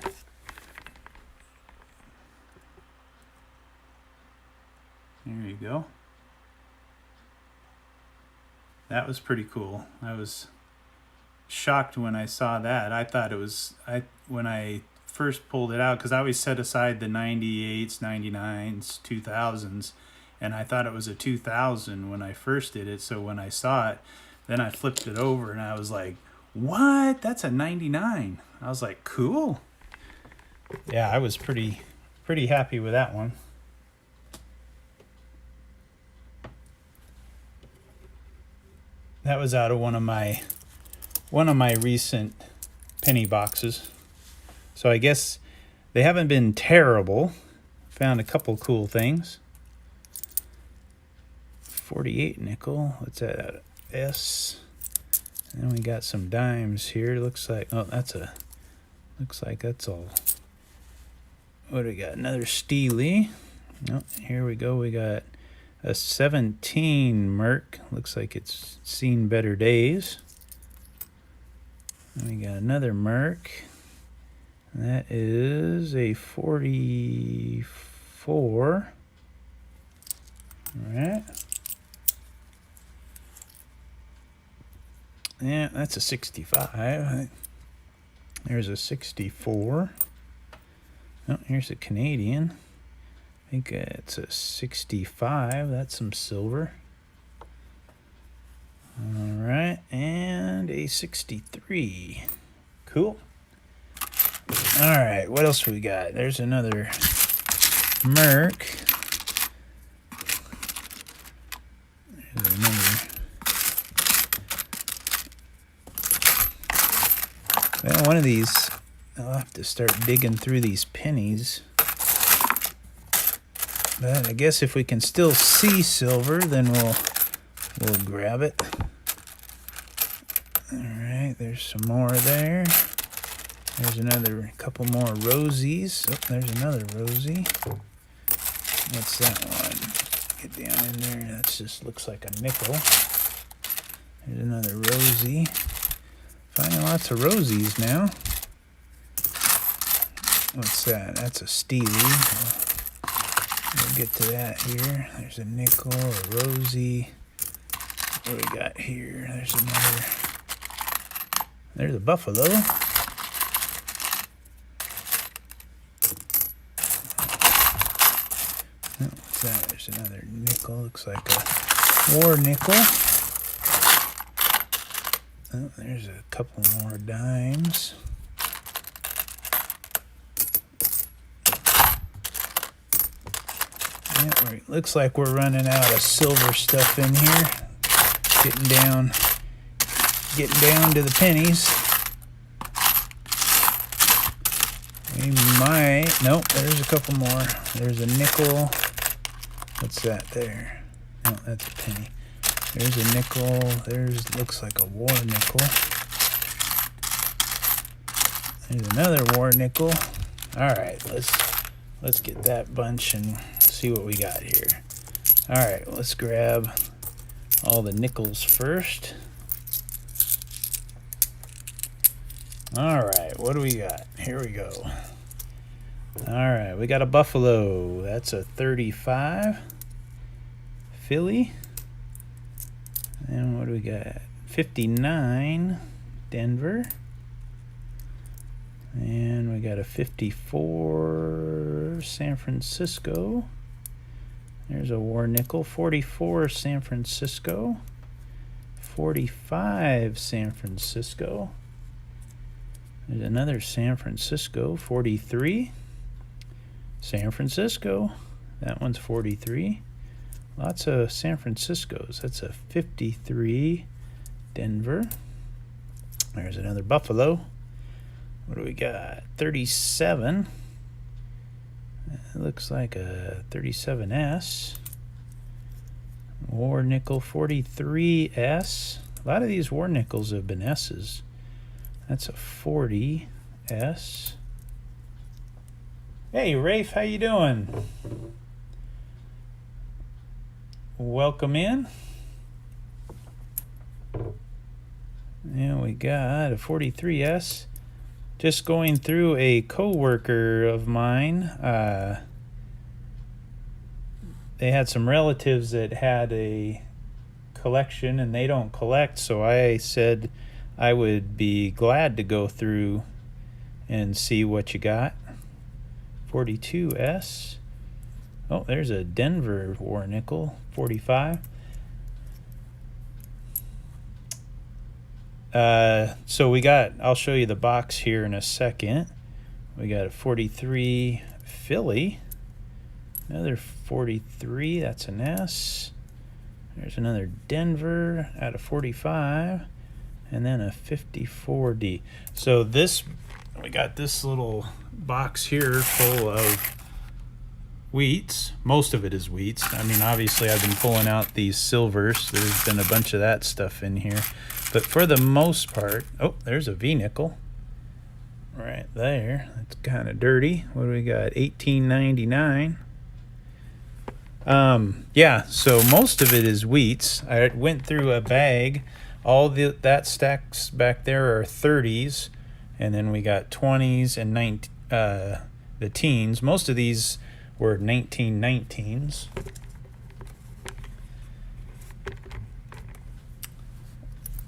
There you go. That was pretty cool. I was shocked when I saw that. I thought it was, when I first pulled it out, because I always set aside the 98s, 99s, 2000s, and I thought it was a 2000 when I first did it. So when I saw it, then I flipped it over and I was like, what? That's a 99. I was like, cool. Yeah, I was pretty happy with that one. That was out of one of my recent penny boxes. So I guess they haven't been terrible. Found a couple cool things. 48 nickel. What's that? S. And then we got some dimes here. Looks like that's all. What do we got? Another Steely. Oh, here we go. We got a 17 Merc. Looks like it's seen better days. And we got another Merc. That is a 44. All right. Yeah, that's a 65. There's a 64. Oh, here's a Canadian. I think it's a 65. That's some silver. All right, and a 63. Cool. All right, what else we got? There's another Merc. There's another. Well, one of these, I'll have to start digging through these pennies. But I guess if we can still see silver, then we'll grab it. All right, there's some more there. There's another couple more rosies. Oh, there's another rosy. What's that one? Get down in there. That just looks like a nickel. There's another rosy. Finding lots of rosies now. What's that? That's a Steely. We'll get to that here. There's a nickel, a rosy. What do we got here? There's another. There's a buffalo. Oh, what's that? There's another nickel. Looks like a war nickel. Oh, there's a couple more dimes. Yeah, looks like we're running out of silver stuff in here. Getting down to the pennies. We might. Nope, there's a couple more. There's a nickel. What's that there? No, that's a penny. There's a nickel. Looks like a war nickel. There's another war nickel. All right, let's get that bunch and see what we got here. All right, let's grab all the nickels first. All right, what do we got? Here we go. All right, we got a buffalo. That's a 35. Philly. And what do we got? 59. Denver. And we got a 54 San Francisco. There's a war nickel. 44 San Francisco. 45 San Francisco. There's another San Francisco. 43 San Francisco. That one's 43. Lots of San Franciscos. That's a 53 Denver. There's another Buffalo. What do we got? 37. It looks like a 37S. War nickel 43S. A lot of these war nickels have been S's. That's a 40S. Hey, Rafe, how you doing? Welcome in. And we got a 43S. Just going through a coworker of mine. They had some relatives that had a collection and they don't collect, so I said I would be glad to go through and see what you got. 42S. Oh, there's a Denver war nickel. 45. So we got, I'll show you the box here in a second. We got a 43 Philly. Another 43, that's an S. There's another Denver out of 45. And then a 54D. So this, we got this little box here full of wheats. Most of it is wheats. I mean, obviously I've been pulling out these silvers. There's been a bunch of that stuff in here. But for the most part, oh, there's a V nickel right there. That's kind of dirty. What do we got? 18.99. Yeah, so most of it is wheats. I went through a bag. All that stacks back there are 30s, and then we got 20s and the teens. Most of these were 1919s.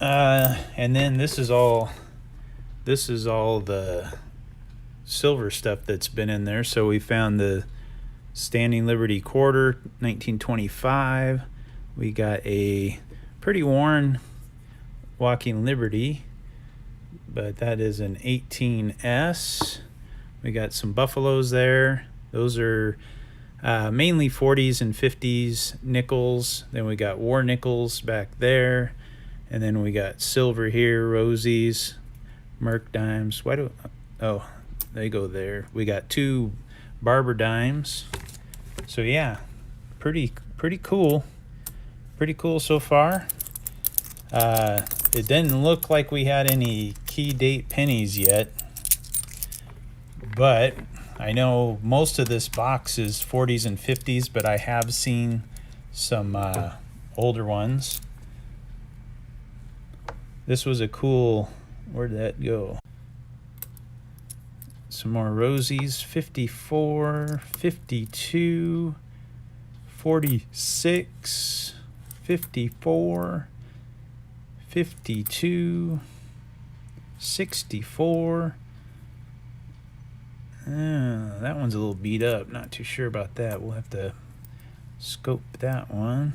And then this is all the silver stuff that's been in there. So we found the Standing Liberty quarter, 1925. We got a pretty worn Walking Liberty, but that is an 18S. We got some Buffaloes there. Those are mainly 40s and 50s nickels. Then we got war nickels back there. And then we got silver here, Rosies, Merc dimes. Oh, they go there. We got 2 Barber dimes. So yeah, pretty cool. Pretty cool so far. It didn't look like we had any key date pennies yet, but I know most of this box is 40s and 50s, but I have seen some older ones. This was a cool, where'd that go? Some more Rosies, 54, 52, 46, 54, 52, 64. That one's a little beat up. Not too sure about that. We'll have to scope that one.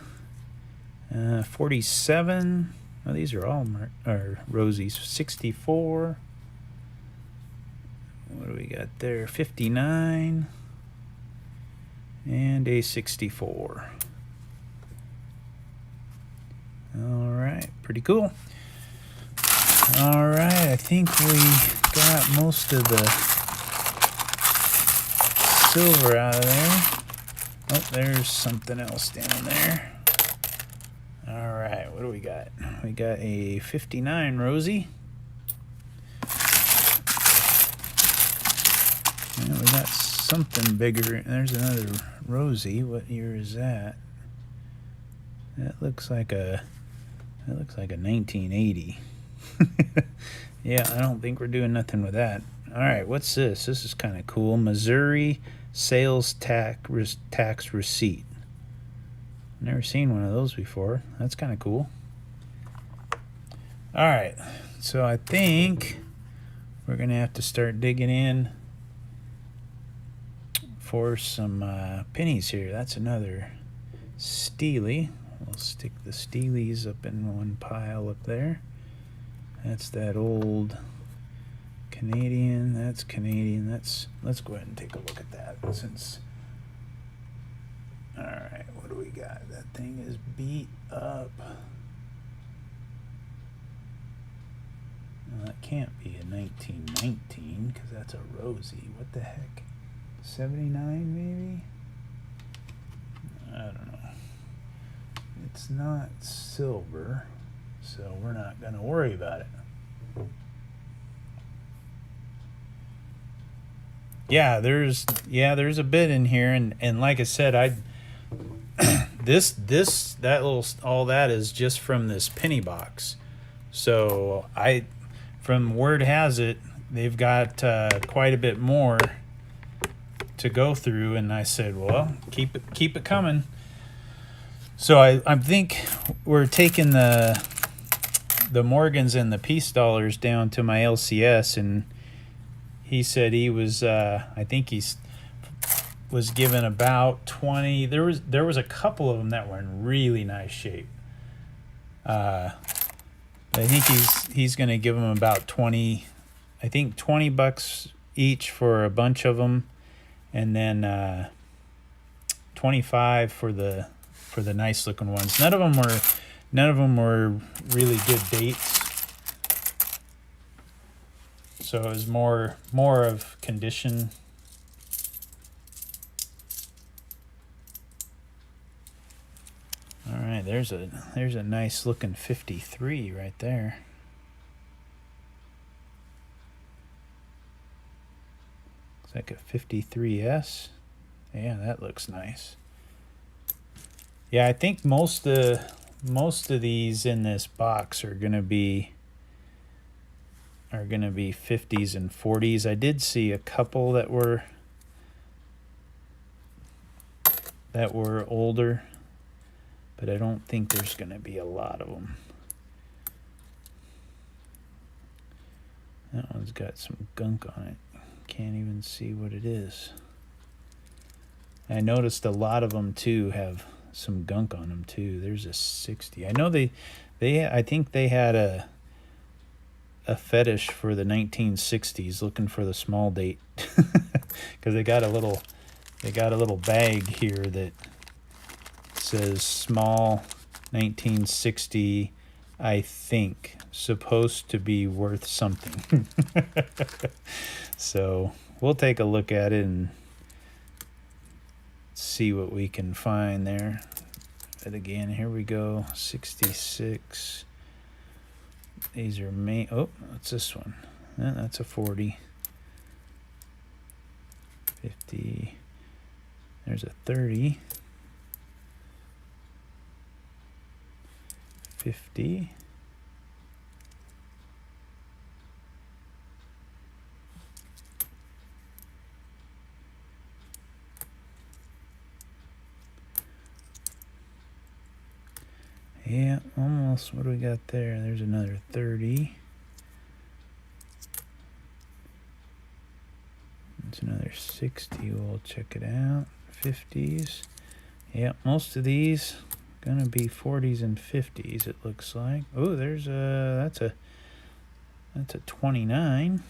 47. Oh, these are all Rosies. 64. What do we got there? 59. And a 64. All right, pretty cool. All right, I think we got most of the silver out of there. Oh, there's something else down there. All right, what do we got? We got a 59 Rosie. And we got something bigger. There's another Rosie. What year is that? That looks like a 1980. Yeah, I don't think we're doing nothing with that. All right, what's this? This is kind of cool. Missouri sales tax receipt. Never seen one of those before. That's kind of cool. All right, so I think we're going to have to start digging in for some pennies here. That's another Steely. We'll stick the Steelies up in one pile up there. That's that old Canadian. That's Canadian. Let's go ahead and take a look at that since. All right, what do we got? That thing is beat up. Well, that can't be a 1919 because that's a Rosie. What the heck? 79 maybe? I don't know. It's not silver, so we're not going to worry about it. Yeah, there's a bit in here, and like I said, all that is just from this penny box. So from word has it, they've got quite a bit more to go through, and I said, well, keep it coming. So I think we're taking the Morgans and the Peace dollars down to my LCS, and he said he was I think was given about 20. There was a couple of them that were in really nice shape. I think he's going to give them about 20. I think $20 each for a bunch of them, and then 25 for the nice looking ones. None of them were really good dates. So it was more of condition. All right, there's a nice looking 53 right there. Looks like a 53S. Yeah, that looks nice. Yeah, I think most of these in this box are gonna be 50s and 40s. I did see a couple that were older, but I don't think there's gonna be a lot of them. That one's got some gunk on it. Can't even see what it is. I noticed a lot of them too have some gunk on them too. There's a 60. I know I think they had a fetish for the 1960s, looking for the small date, because they got a little bag here that says small 1960. I think supposed to be worth something. So we'll take a look at it and see what we can find there. But again, here we go. 66. These are oh, what's this one? That's a 40. 50. There's a 30. 50. Yeah, almost. What do we got there? There's another 30. That's another 60. We'll check it out. 50s. Yeah, most of these gonna be 40s and 50s. It looks like. Oh, there's that's a 29.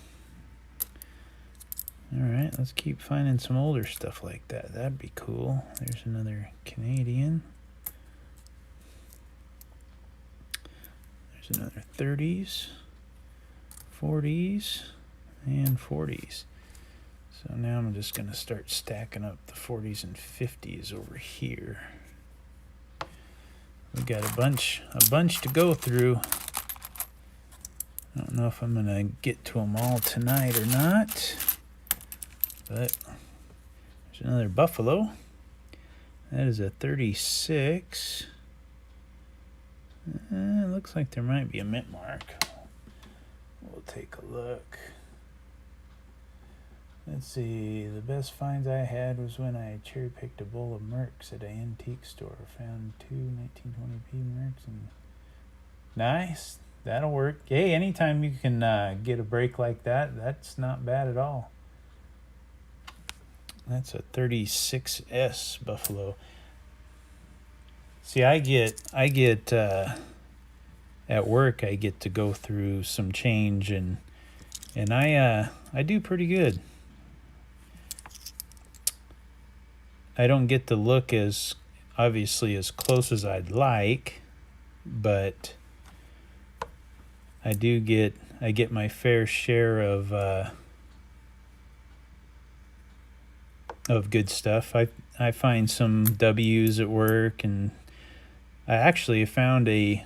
All right, let's keep finding some older stuff like that. That'd be cool. There's another Canadian. There's another 30s, 40s, and 40s. So now I'm just going to start stacking up the 40s and 50s over here. We got a bunch to go through. I don't know if I'm going to get to them all tonight or not. But there's another Buffalo. That is a 36. It looks like there might be a mint mark. We'll take a look. Let's see. The best finds I had was when I cherry picked a bowl of Mercs at an antique store. Found two 1920p Mercs and nice. That'll work. Hey, anytime you can get a break like that, that's not bad at all. That's a 36S Buffalo. See, I get at work, I get to go through some change, and I do pretty good. I don't get to look as obviously as close as I'd like, but I get my fair share of good stuff. I find some W's at work, and I actually found a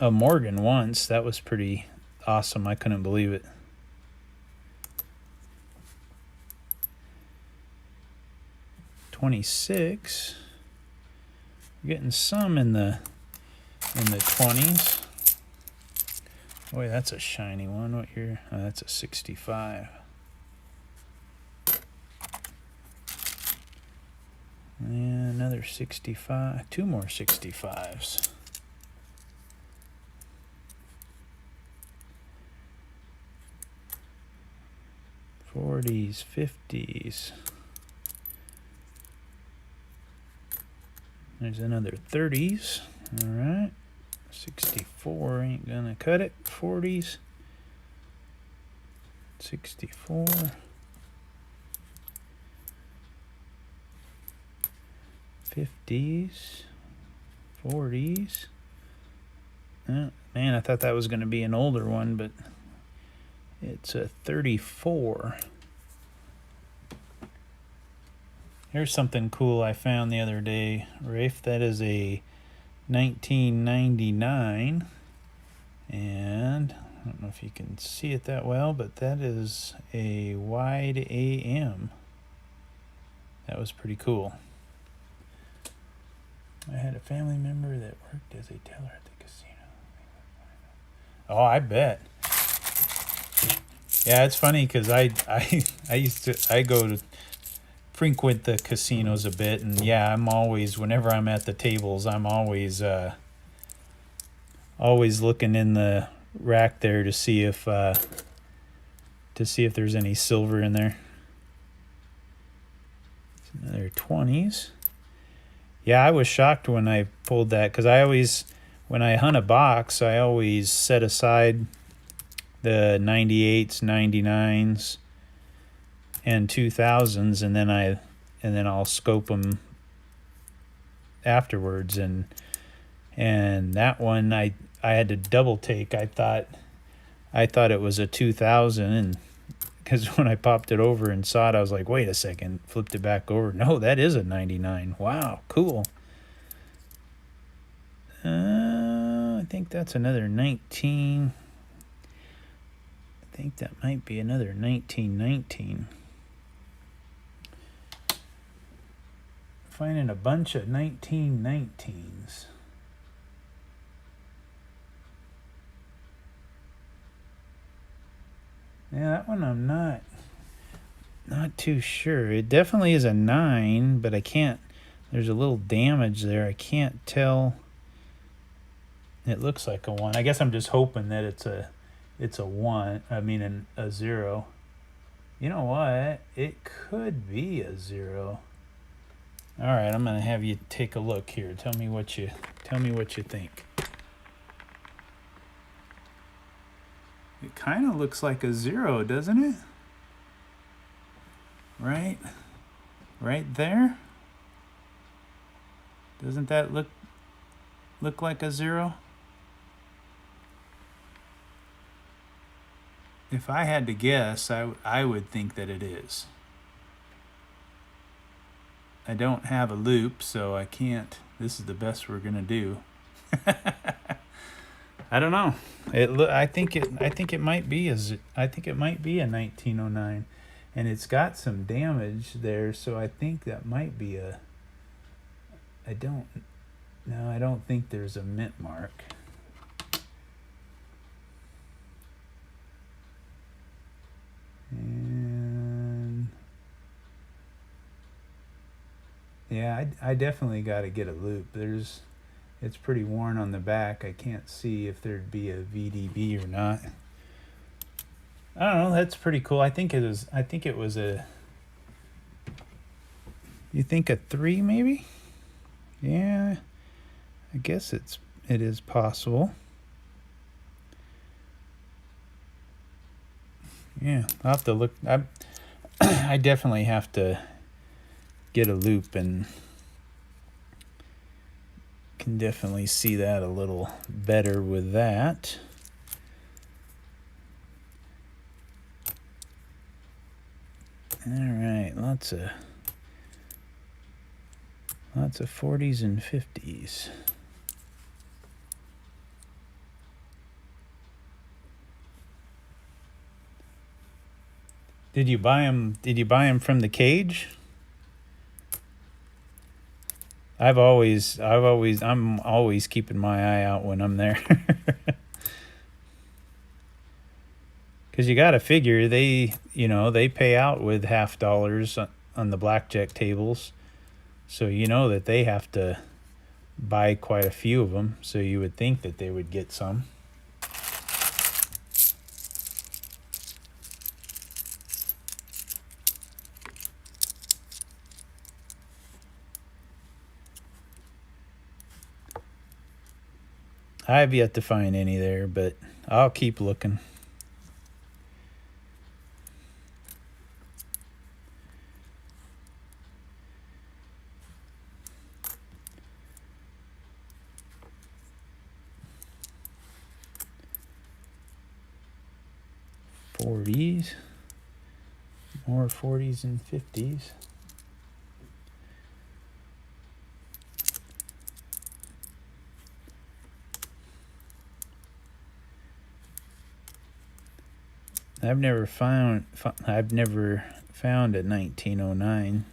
Morgan once. That was pretty awesome. I couldn't believe it. $26. We're getting some in the 20s. Boy, that's a shiny one. What year? Oh, that's a 65. And another 65. Two more 65s. '40s, '50s. There's another 30s. All right. 64 ain't gonna cut it. 40s. 64. 50s. 40s. Man, I thought that was going to be an older one, but it's a 34. Here's something cool I found the other day, Rafe. That is a 1999, and I don't know if you can see it that well, but that is a wide AM. That was pretty cool. I had a family member that worked as a teller at the casino. Oh, I bet. Yeah, it's funny because I go to frequent the casinos a bit, and yeah, I'm always, whenever I'm at the tables, I'm always looking in the rack there to see if there's any silver in there. Another 20s. Yeah, I was shocked when I pulled that, because when I hunt a box, I always set aside the 98s, 99s, and 2000s, and then I'll scope them afterwards. And that one I had to double take. I thought it was a 2000, and because when I popped it over and saw it, I was like, wait a second, flipped it back over. No, that is a 99. Wow, cool. I think that's another 19. I think that might be another 1919. Finding a bunch of 1919s. Yeah, that one I'm not too sure. It definitely is a 9, but I can't. There's a little damage there. I can't tell. It looks like a 1. I guess I'm just hoping that it's a 1. I mean a 0. You know what? It could be a 0. All right, I'm gonna have you take a look here. Tell me what you think. It kind of looks like a 0, doesn't it? Right there. Doesn't that look like a 0? If I had to guess, I would think that it is. I don't have a loop, so I can't. This is the best we're gonna do. I don't know. I think it might be a 1909, and it's got some damage there, so I think that might be a. I don't think there's a mint mark. And yeah, I definitely got to get a loop. There's It's pretty worn on the back. I can't see if there'd be a VDB or not. I don't know. That's pretty cool. I think it was a. You think a 3 maybe? Yeah. I guess it is possible. Yeah, I'll have to look. I definitely have to get a loop and can definitely see that a little better with that. All right, lots of 40s and 50s. Did you buy them from the cage? I'm always keeping my eye out when I'm there. Cuz you got to figure they pay out with $half on the blackjack tables. So you know that they have to buy quite a few of them, so you would think that they would get some. I have yet to find any there, but I'll keep looking. '40s, more '40s and '50s. I've never found a 1909,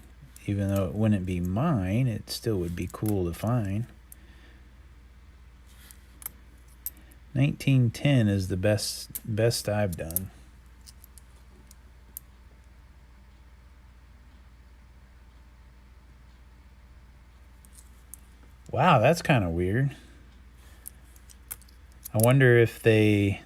even though it wouldn't be mine. It still would be cool to find. 1910 is the best I've done. Wow, that's kind of weird. I wonder if they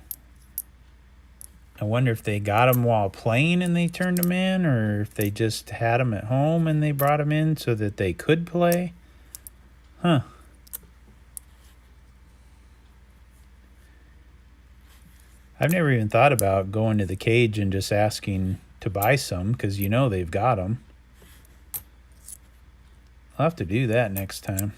got them while playing and they turned them in, or if they just had them at home and they brought them in so that they could play. Huh. I've never even thought about going to the cage and just asking to buy some, because they've got them. I'll have to do that next time.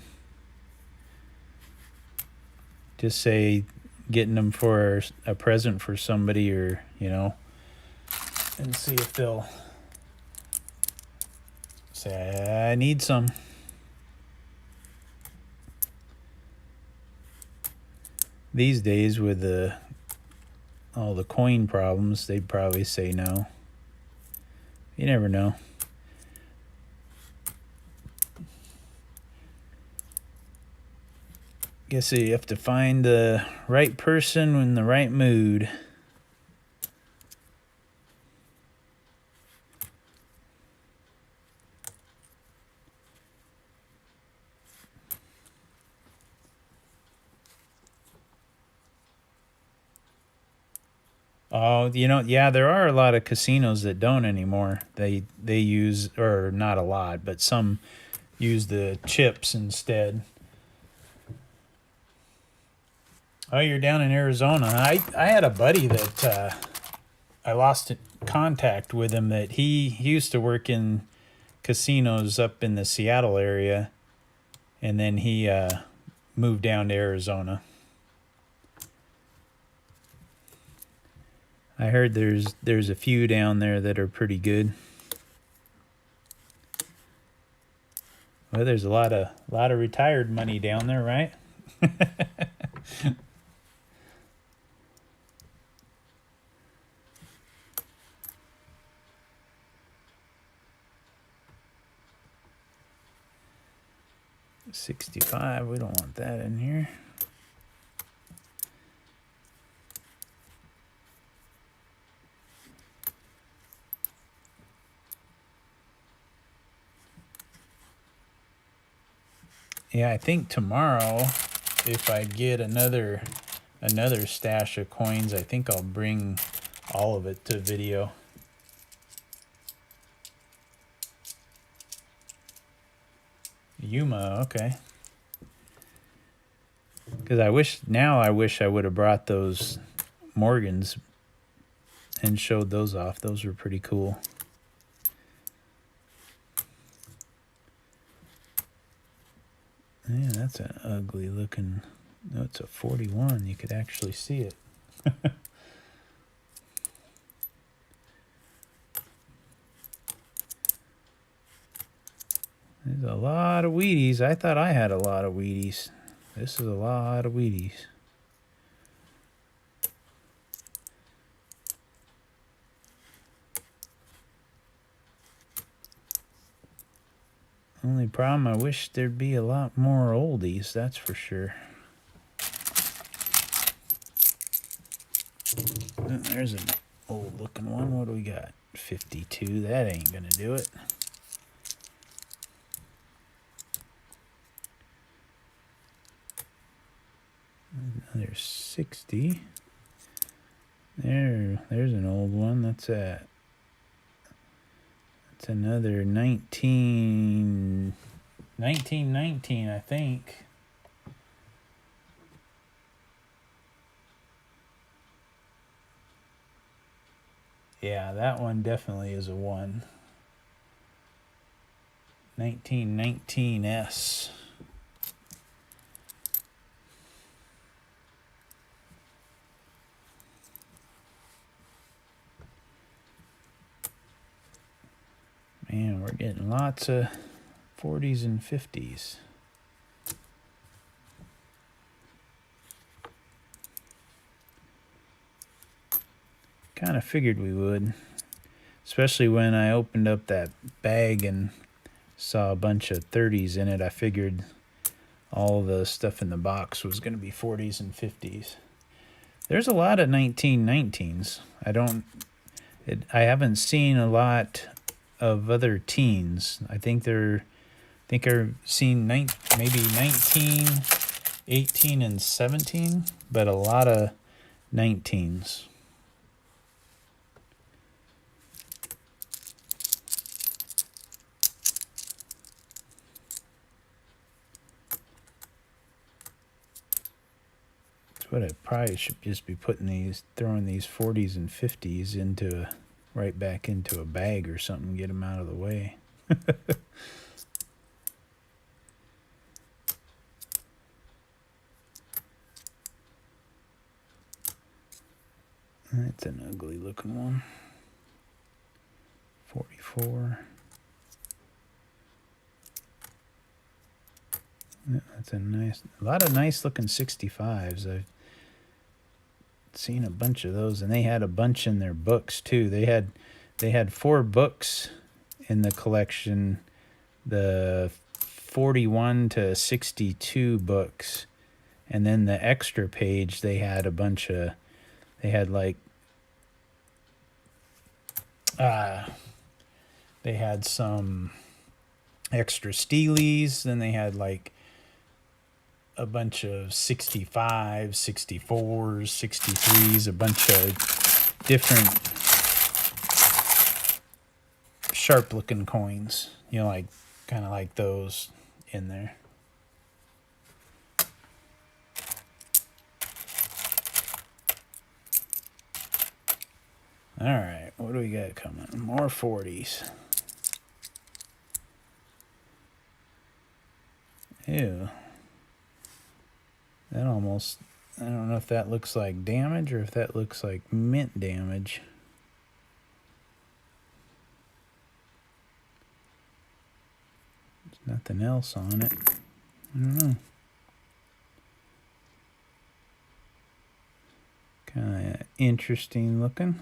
Just say getting them for a present for somebody, or and see if they'll say, I need some. These days with all the coin problems, they'd probably say no. You never know. Guess you have to find the right person in the right mood. Oh, yeah, there are a lot of casinos that don't anymore. They use, or not a lot, but some use the chips instead. Oh, you're down in Arizona. I had a buddy that I lost contact with him, that he used to work in casinos up in the Seattle area, and then he moved down to Arizona. I heard there's a few down there that are pretty good. Well, there's a lot of retired money down there, right? $65. We don't want that in here. Yeah, I think tomorrow if I get another stash of coins, I think I'll bring all of it to video. Yuma, okay. Because I wish I would have brought those Morgans and showed those off. Those were pretty cool. Yeah, that's an ugly looking. No, it's a 41. You could actually see it. There's a lot of Wheaties. I thought I had a lot of Wheaties. This is a lot of Wheaties. Only problem, I wish there'd be a lot more oldies, that's for sure. There's an old looking one. What do we got? 52. That ain't gonna do it. Another 60. There's an old one. That's another 1919, I think. Yeah, that one definitely is a 1. 1919S. Man, we're getting lots of 40s and 50s. Kind of figured we would. Especially when I opened up that bag and saw a bunch of 30s in it. I figured all the stuff in the box was going to be 40s and 50s. There's a lot of 1919s. I haven't seen a lot of other teens. I think I've seen maybe 19, 18, and 17, but a lot of 19s. That's what I probably should just be throwing these 40s and 50s right back into a bag or something, get them out of the way. That's an ugly looking one. 44. Yeah, that's a lot of nice looking 65s. I've seen a bunch of those, and they had a bunch in their books too. They had 4 books in the collection, the 41 to 62 books, and then the extra page they had a bunch of. They had like they had some extra Steelies, then they had like a bunch of 65s, 64s, 63s, a bunch of different sharp looking coins, like kind of like those in there. All right, what do we got coming? More 40s. Ew. That almost, I don't know if that looks like damage or if that looks like mint damage. There's nothing else on it. I don't know. Kind of interesting looking.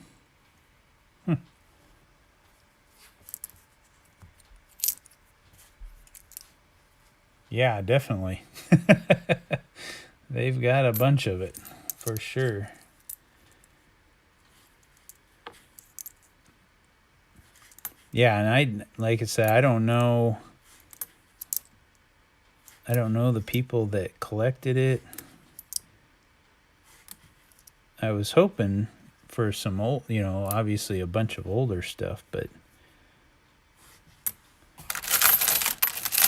Yeah, definitely. They've got a bunch of it, for sure. Yeah, and like I said, I don't know I don't know the people that collected it. I was hoping for some old, obviously a bunch of older stuff, but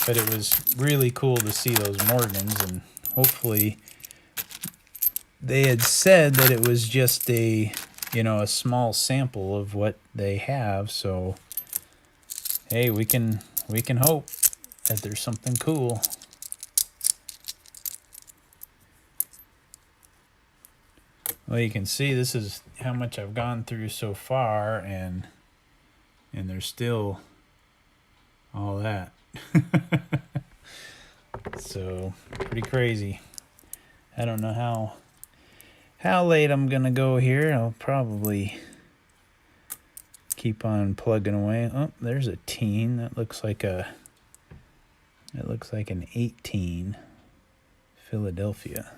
it was really cool to see those Morgans, and hopefully they had said that it was just a small sample of what they have, so hey, we can hope that there's something cool. Well, you can see this is how much I've gone through so far, and there's still all that. So pretty crazy. I don't know how late I'm gonna go here. I'll probably keep on plugging away. Oh, there's a teen. That looks like an 18 Philadelphia.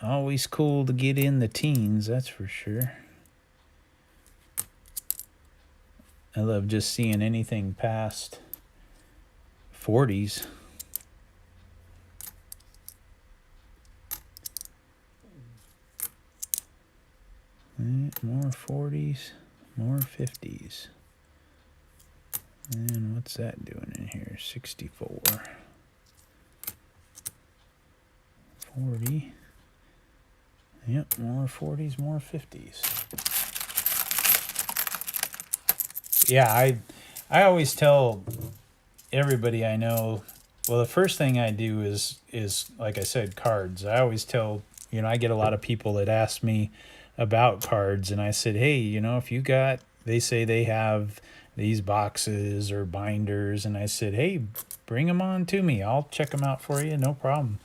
Always cool to get in the teens, that's for sure. I love just seeing anything past 40s. More 40s, more 50s. And what's that doing in here? 64. 40. Yep, more 40s, more 50s. Yeah, I always tell everybody I know, well, the first thing I do is like I said, cards. I always tell, I get a lot of people that ask me about cards, and I said, hey, if you got, they say they have these boxes or binders, and I said, hey, bring them on to me. I'll check them out for you, no problem.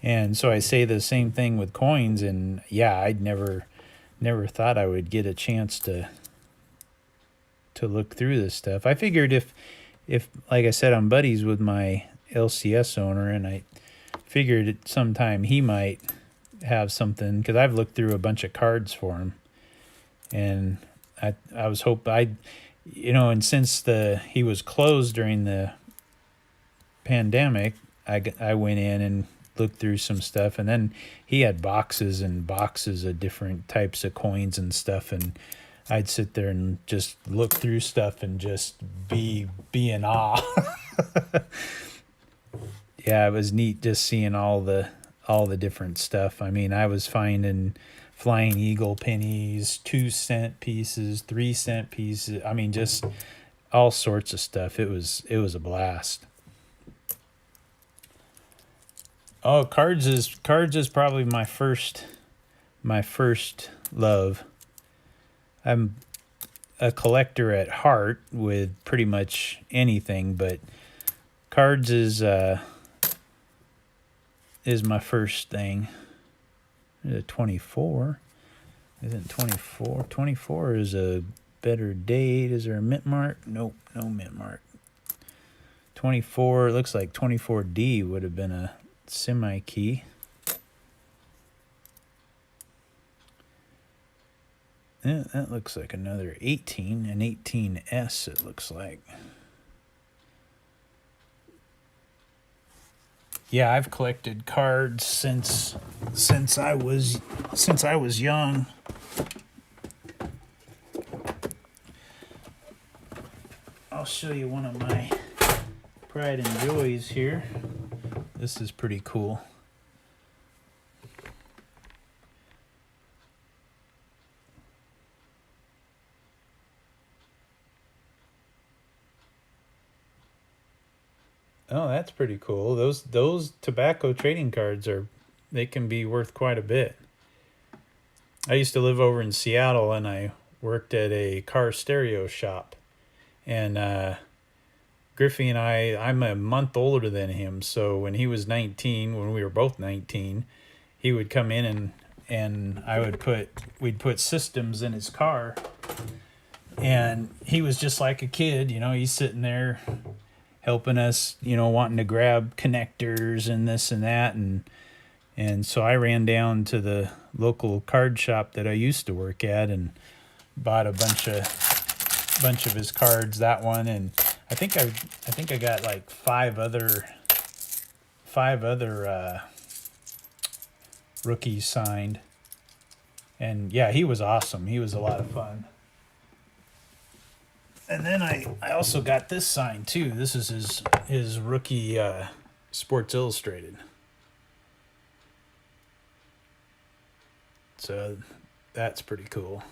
And so I say the same thing with coins, and yeah, I'd never thought I would get a chance to look through this stuff. I figured if like I said, I'm buddies with my LCS owner, and I figured sometime he might have something, because I've looked through a bunch of cards for him, and I was hoping and since he was closed during the pandemic, I went in and looked through some stuff, and then he had boxes and boxes of different types of coins and stuff, and I'd sit there and just look through stuff and just be in awe. Yeah, it was neat just seeing all the different stuff. I mean, I was finding Flying Eagle pennies, 2-cent pieces, 3-cent pieces. I mean, just all sorts of stuff. It was a blast. Oh, cards is probably my first love. I'm a collector at heart with pretty much anything, but cards is my first thing. There's a 24. Isn't 24? 24 is a better date. Is there a mint mark? Nope, no mint mark. 24, looks like 24D would have been a semi-key. Yeah, that looks like another 18, an 18S it looks like. Yeah, I've collected cards since I was young. I'll show you one of my pride and joys here. This is pretty cool. Oh, that's pretty cool. Those tobacco trading cards they can be worth quite a bit. I used to live over in Seattle, and I worked at a car stereo shop. And Griffey and I'm a month older than him, so when he was 19, when we were both 19, he would come in and we'd put systems in his car, and he was just like a kid, he's sitting there helping us, wanting to grab connectors and this and that, and so I ran down to the local card shop that I used to work at and bought a bunch of his cards, that one, and I got like five other rookies signed. And yeah, he was awesome. He was a lot of fun. And then I also got this signed too. This is his rookie Sports Illustrated. So that's pretty cool.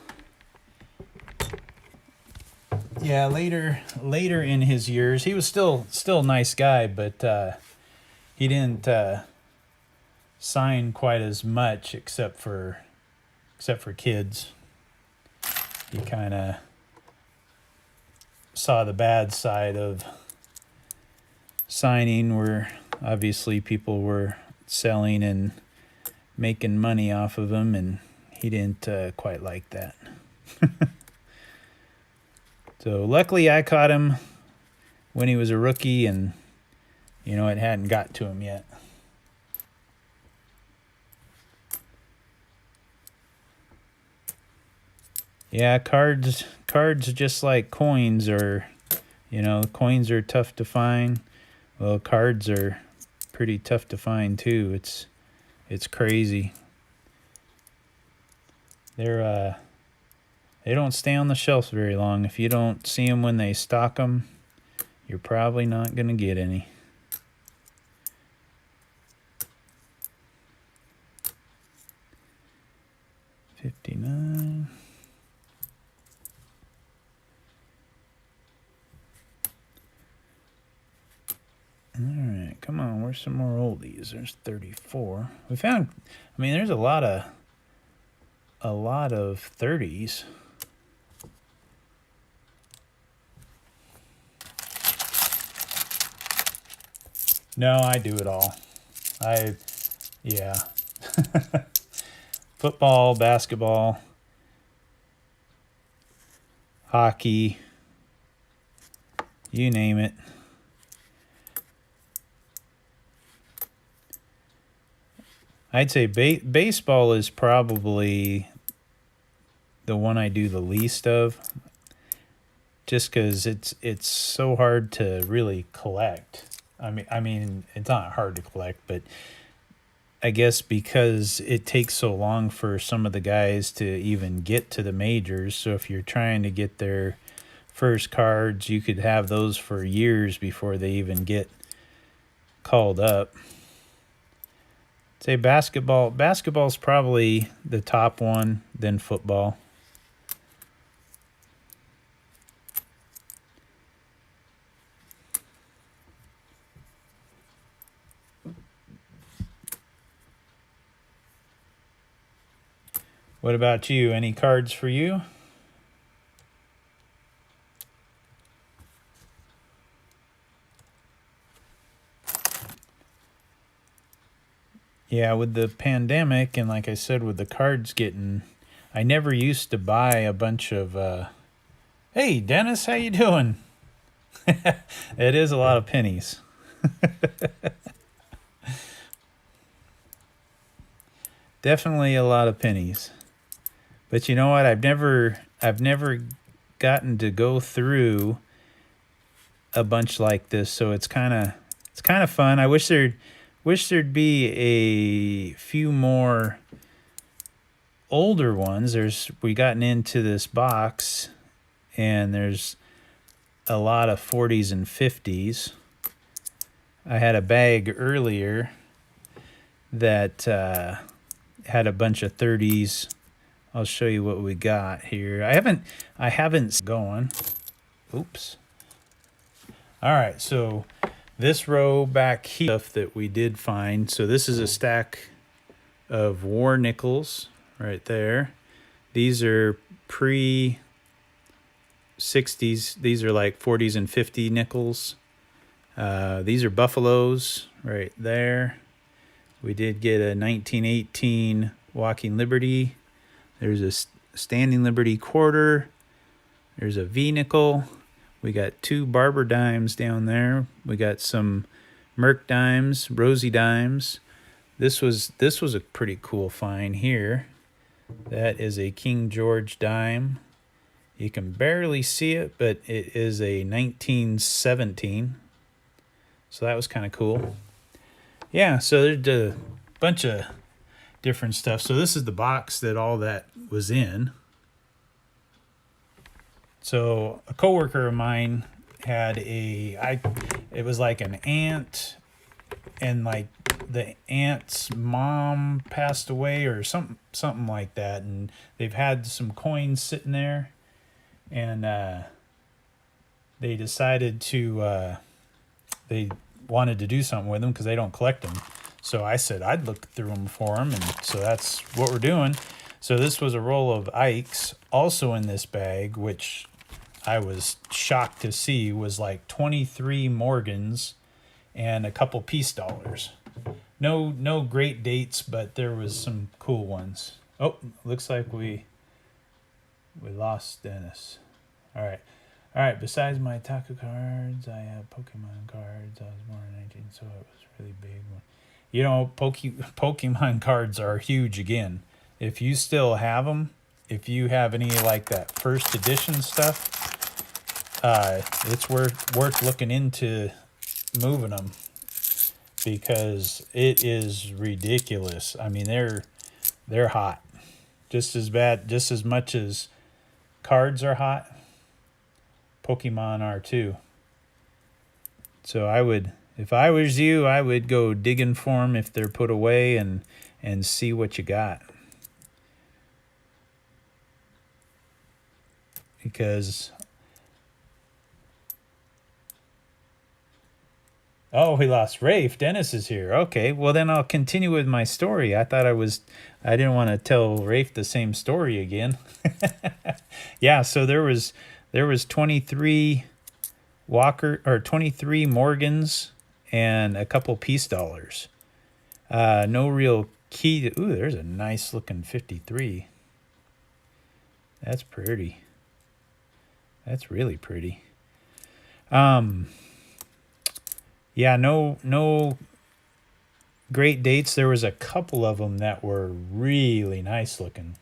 Yeah, later in his years, he was still a nice guy, but he didn't sign quite as much except for kids. He kind of saw the bad side of signing, where obviously people were selling and making money off of him, and he didn't quite like that. So luckily I caught him when he was a rookie, and it hadn't got to him yet. Yeah, cards just like coins are, coins are tough to find. Well, cards are pretty tough to find too. It's crazy. They don't stay on the shelves very long. If you don't see them when they stock them, you're probably not going to get any. $59. All right, come on. Where's some more oldies? There's 34. We found. There's a lot of 30s. No, I do it all. Yeah. Football, basketball, hockey, you name it. I'd say baseball is probably the one I do the least of, just because it's so hard to really collect. I mean, it's not hard to collect, but I guess because it takes so long for some of the guys to even get to the majors. So if you're trying to get their first cards, you could have those for years before they even get called up. Say basketball. Basketball's probably the top one, then football. What about you? Any cards for you? Yeah, with the pandemic, and like I said, with the cards getting, I never used to buy a bunch of, hey, Dennis, how you doing? It is a lot of pennies. Definitely a lot of pennies. But you know what? I've never gotten to go through a bunch like this, so it's kind of fun. I wish there'd be a few more older ones. We gotten into this box, and there's a lot of 40s and 50s. I had a bag earlier that had a bunch of 30s. I'll show you what we got here. I haven't going. Oops. All right, so this row back here stuff that we did find. So this is a stack of war nickels right there. These are pre-60s. These are like 40s and 50 nickels. These are Buffaloes right there. We did get a 1918 Walking Liberty. There's a Standing Liberty quarter. There's a V nickel. We got 2 Barber dimes down there. We got some Merc dimes, Rosie dimes. This was a pretty cool find here. That is a King George dime. You can barely see it, but it is a 1917. So that was kind of cool. Yeah, so there's a bunch of different stuff. So this is the box that all that was in. So a coworker of mine had it was like an aunt, and like the aunt's mom passed away or something like that, and they've had some coins sitting there, and they decided to they wanted to do something with them because they don't collect them. So I said I'd look through them for them, and so that's what we're doing. So this was a roll of Ikes, also in this bag, which I was shocked to see was like 23 Morgans and a couple peace dollars. No great dates, but there was some cool ones. Oh, looks like we lost Dennis. All right. Besides my taco cards, I have Pokemon cards. I was born in 19, so it was really big. You know, Pokemon cards are huge again. If you still have them, if you have any like that first edition stuff, it's worth looking into moving them, because it is ridiculous. I mean, they're hot, just as much as cards are hot. Pokemon are too. So if I was you, I would go digging for them if they're put away and see what you got. Because oh, we lost Rafe. Dennis is here. Okay, well then I'll continue with my story. I didn't want to tell Rafe the same story again. Yeah, so there was 23 23 Morgans and a couple peace dollars. No real key to, ooh, there's a nice looking 53. That's pretty. That's really pretty. Yeah, no great dates. There was a couple of them that were really nice looking.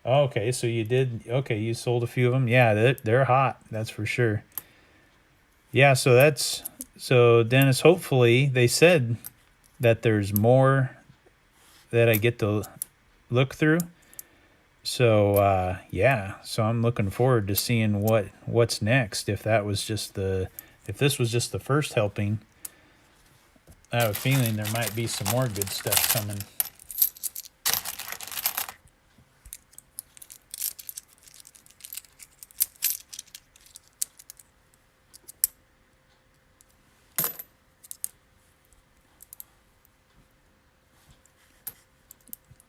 Okay, so you sold a few of them. Yeah, they're hot. That's for sure. Yeah, so Dennis, hopefully they said that there's more that I get to look through. So yeah, so I'm looking forward to seeing what's next. If this was just the first helping, I have a feeling there might be some more good stuff coming.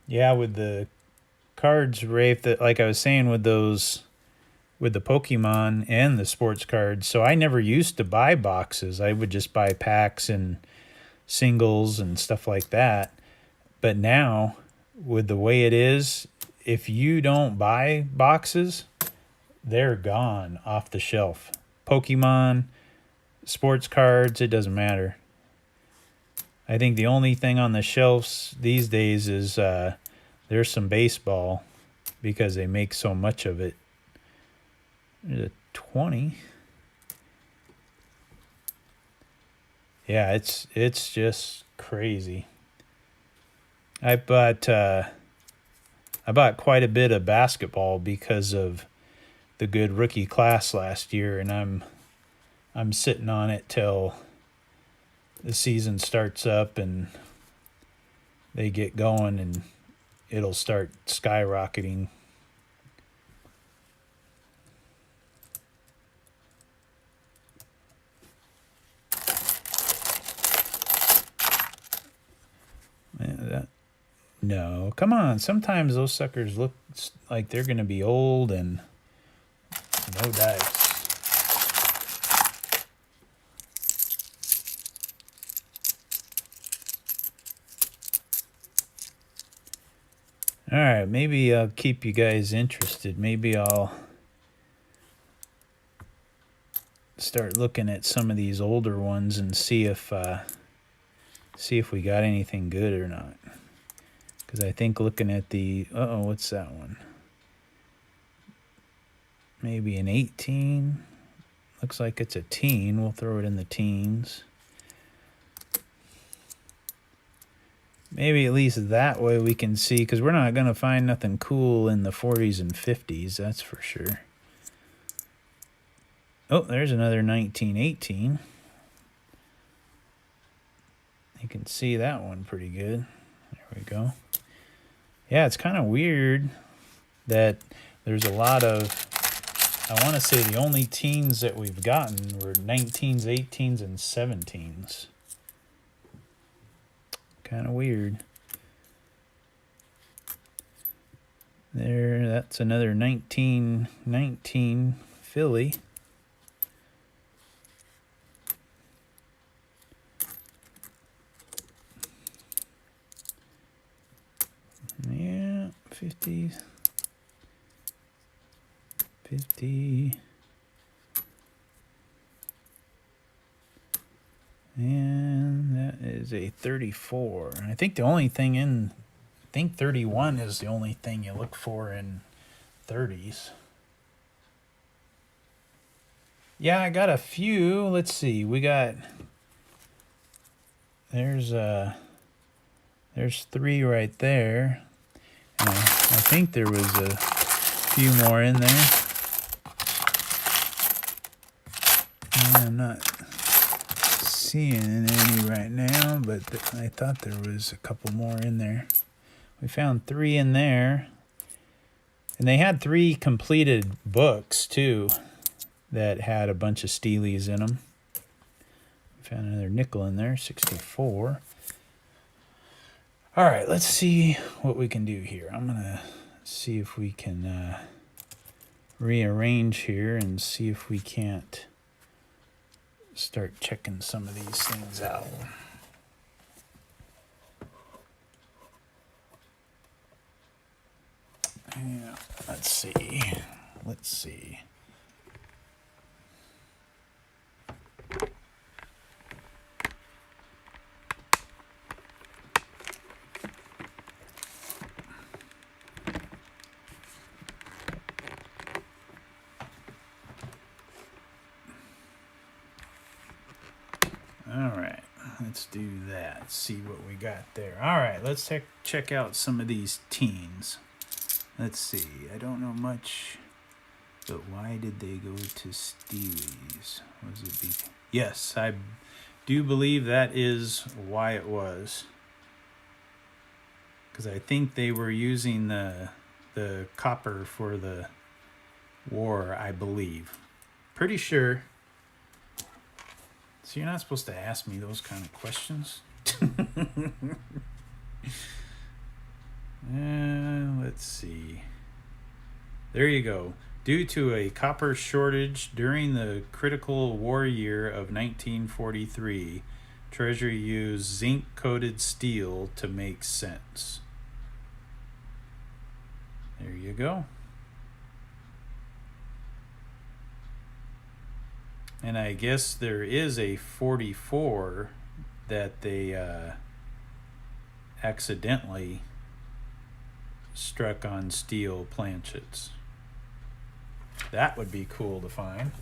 Yeah, with the cards, Rafe, that like I was saying with the Pokemon and the sports cards. So I never used to buy boxes. I would just buy packs and singles and stuff like that. But now, with the way it is, if you don't buy boxes, they're gone off the shelf. Pokemon, sports cards, it doesn't matter. I think the only thing on the shelves these days is there's some baseball, because they make so much of it. There's a 20. Yeah, it's just crazy. I bought quite a bit of basketball because of the good rookie class last year, and I'm sitting on it till the season starts up and they get going, and it'll start skyrocketing. No, come on. Sometimes those suckers look like they're going to be old and no dice. All right, maybe I'll keep you guys interested. Maybe I'll start looking at some of these older ones and see if we got anything good or not. Because I think looking at the, what's that one? Maybe an 18. Looks like it's a teen. We'll throw it in the teens. Maybe at least that way we can see, because we're not going to find nothing cool in the 40s and 50s, that's for sure. Oh, there's another 1918. You can see that one pretty good. There we go. Yeah, it's kind of weird that there's a lot of, I want to say the only teens that we've gotten were 19s, 18s, and 17s. Kind of weird. There, that's another 1919 Philly. Yeah, 50. And that is a 34. I think the only thing in, I think 31 is the only thing you look for in 30s. Yeah, I got a few. Let's see. We got, there's 3 right there. And I think there was a few more in there. Yeah, I'm not seeing any right now, but I thought there was a couple more in there. We found 3 in there. And they had 3 completed books, too, that had a bunch of Steelies in them. We found another nickel in there, 64. All right, let's see what we can do here. I'm going to see if we can rearrange here and see if we can't start checking some of these things out. Yeah, let's see. All right, let's do that. See what we got there. All right, let's check out some of these teens. Let's see. I don't know much, but why did they go to Steelies? Was it yes, I do believe that is why it was. Because I think they were using the copper for the war, I believe. Pretty sure. So you're not supposed to ask me those kind of questions. Let's see. There you go. Due to a copper shortage during the critical war year of 1943, Treasury used zinc-coated steel to make sense. There you go. And I guess there is a 44 that they accidentally struck on steel planchets. That would be cool to find.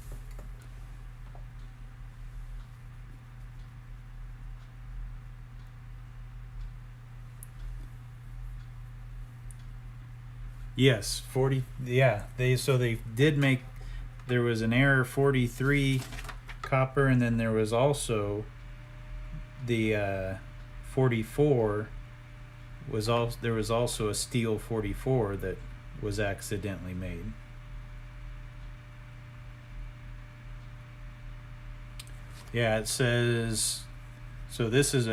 Yes, 40. Yeah, they did make. There was an error 43 copper, and then there was also the 44 was also there was also a steel 44 that was accidentally made. Yeah, it says. So this is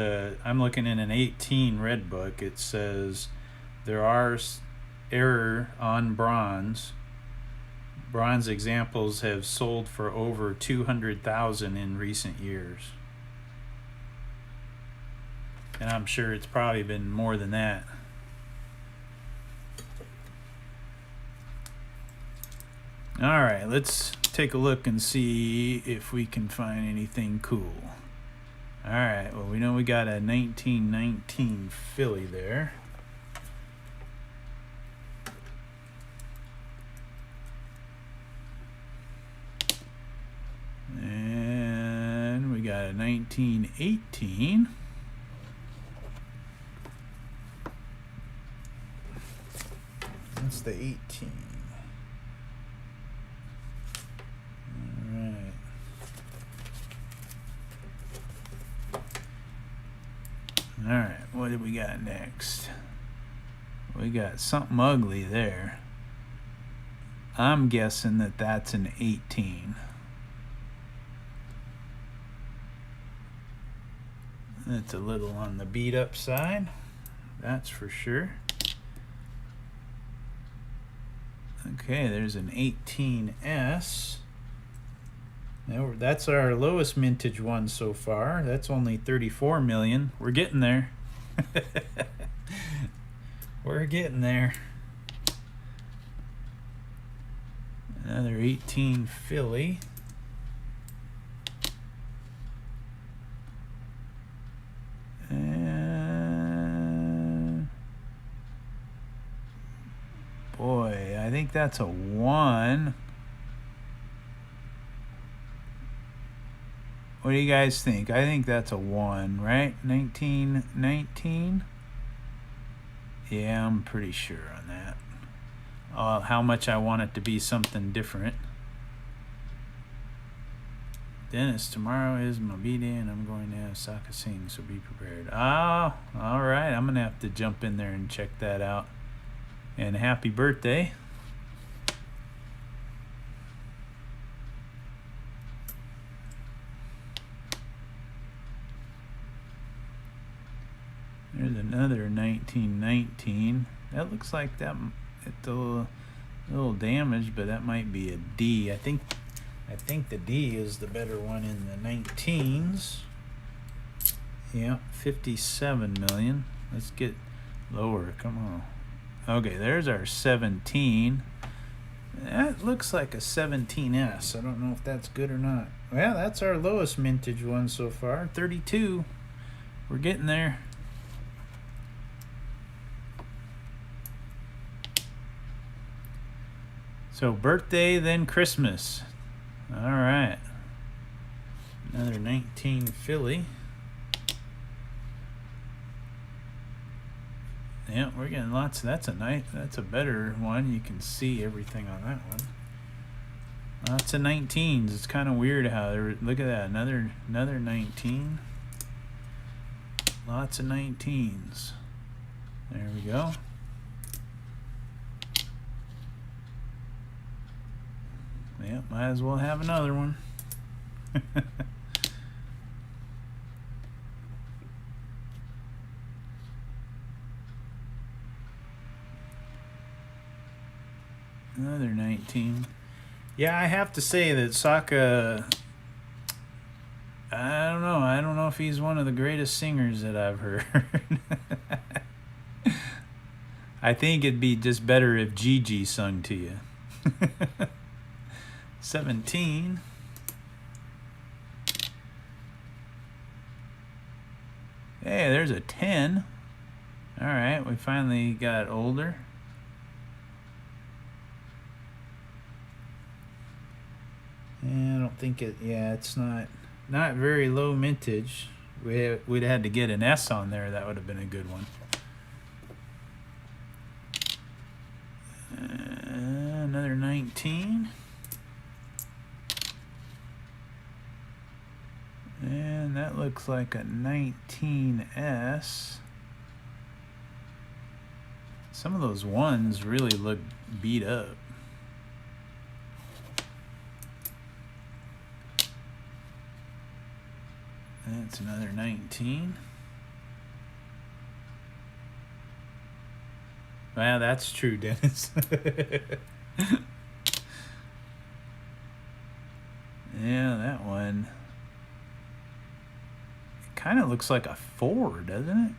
I'm looking in an 18 red book. It says there are error on bronze. Bronze examples have sold for over 200,000 in recent years. And I'm sure it's probably been more than that. All right, let's take a look and see if we can find anything cool. All right, well, we know we got a 1919 Philly there. 1918. That's the 18. All right. All right, what do we got next? We got something ugly there. I'm guessing that that's an 18. That's a little on the beat up side, that's for sure. Okay, there's an 18S. Now that's our lowest mintage one so far. That's only 34 million. We're getting there. We're getting there. Another 18 Philly. And boy, I think that's a 1. What do you guys think? I think that's a 1, right? 1919? Yeah, I'm pretty sure on that. How much I want it to be something different. Dennis, tomorrow is my B-day and I'm going to have soccer sing, so be prepared. Ah, all right. I'm going to have to jump in there and check that out. And happy birthday. There's another 1919. That looks like that it's a little damaged, but that might be a D. I think the D is the better one in the 19s. Yeah, 57 million. Let's get lower. Come on. Okay, there's our 17. That looks like a 17S. I don't know if that's good or not. Well, that's our lowest mintage one so far. 32. We're getting there. So birthday, then Christmas. All right. Another 19 Philly. Yeah, we're getting lots. That's a better one. You can see everything on that one. Lots of 19s. It's kind of weird how look at that. Another 19. Lots of 19s. There we go. Yeah, might as well have another one. Another 19. Yeah, I have to say that Saka, I don't know. I don't know if he's one of the greatest singers that I've heard. I think it'd be just better if Gigi sung to you. 17. Hey, there's a 10. All right, we finally got older. And I don't think it. Yeah, it's not very low mintage. We'd had to get an S on there. That would have been a good one. Another 19. And that looks like a 19S. Some of those ones really look beat up. That's another 19. Wow, that's true, Dennis. Yeah, that one. It kind of looks like a 4, doesn't it?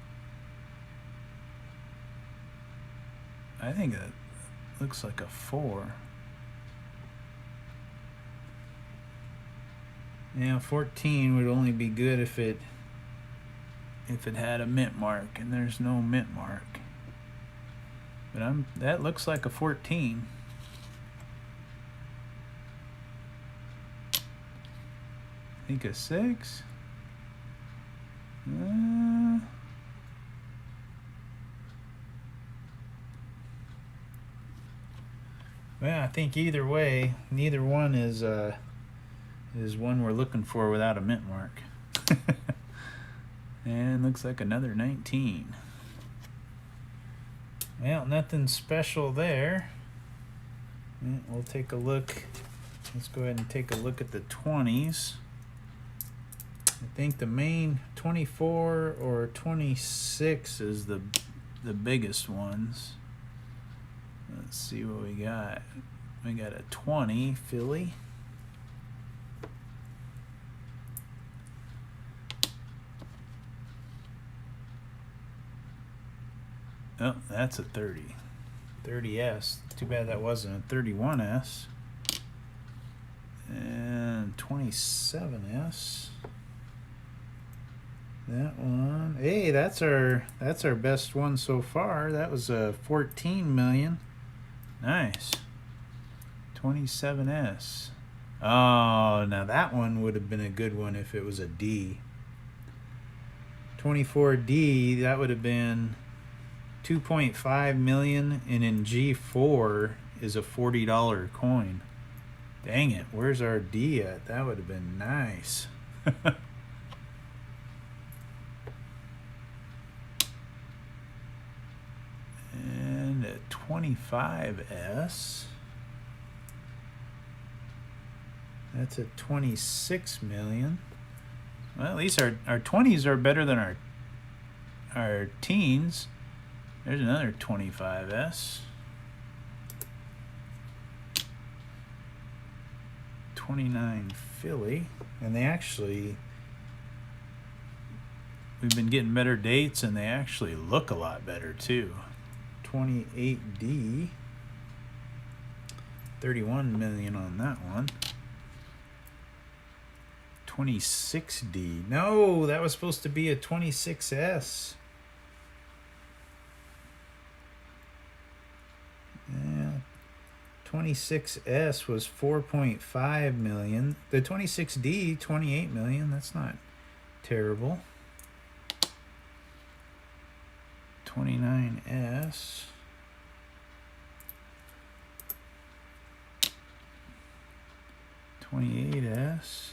I think that looks like a 4. Yeah, 14 would only be good if it had a mint mark, and there's no mint mark. But that looks like a 14. I think a 6. Well, I think either way, neither one is one we're looking for without a mint mark. And looks like another 19. Well, nothing special there. We'll take a look. Let's go ahead and take a look at the 20s. I think the main 24 or 26 is the biggest ones. Let's see what we got. We got a 20 Philly. Oh, that's a 30. 30S. Too bad that wasn't a 31S. And 27S. That one. Hey, that's our best one so far. That was a 14 million. Nice. 27S. Oh, now that one would have been a good one if it was a D. 24D, that would have been 2.5 million, and in G4 is a $40 coin. Dang it, where's our D at? That would have been nice. And a 25S. That's at 26 million. Well, at least our 20s are better than our teens. There's another 25S. 29 Philly. And we've been getting better dates, and they actually look a lot better too. 28D. 31 million on that one. 26D. No, that was supposed to be a 26S. Yeah. 26S was 4.5 million. The 26D, 28 million. That's not terrible. 29S. 28S.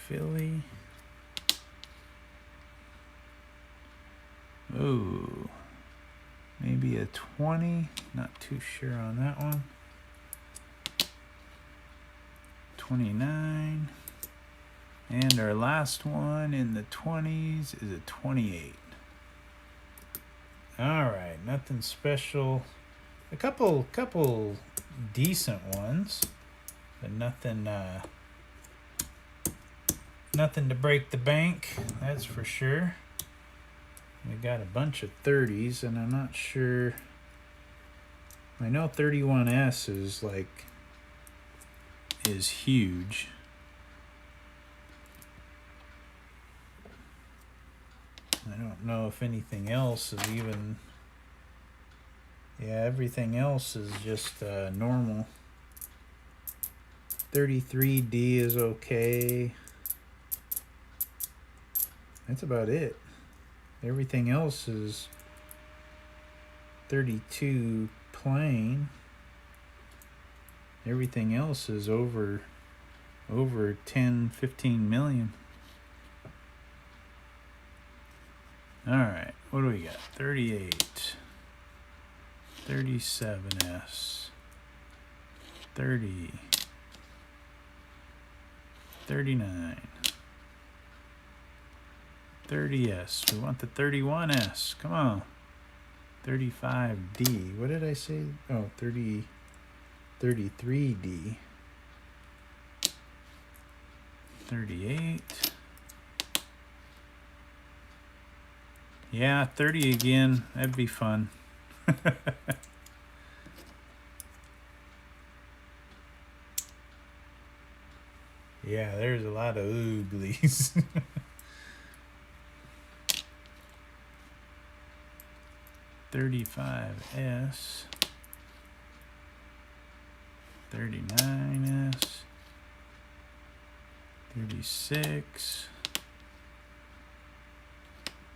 Philly. Oh, maybe a 20. Not too sure on that one. 29. And our last one in the 20s is a 28. All right, nothing special. A couple decent ones, but nothing to break the bank, that's for sure. We got a bunch of 30s, and I'm not sure. I know 31S is huge. I don't know if anything else is even. Yeah, everything else is just normal. 33D is okay. That's about it. Everything else is 32 plain. Everything else is over 10, 15 million. All right, what do we got? 38, 37S, 30, 39. 30S. We want the 31S. Come on. 35D. What did I say? Oh, 33D. 38. Yeah, 30 again. That'd be fun. Yeah, there's a lot of ooglies. 35S, 39S, 36,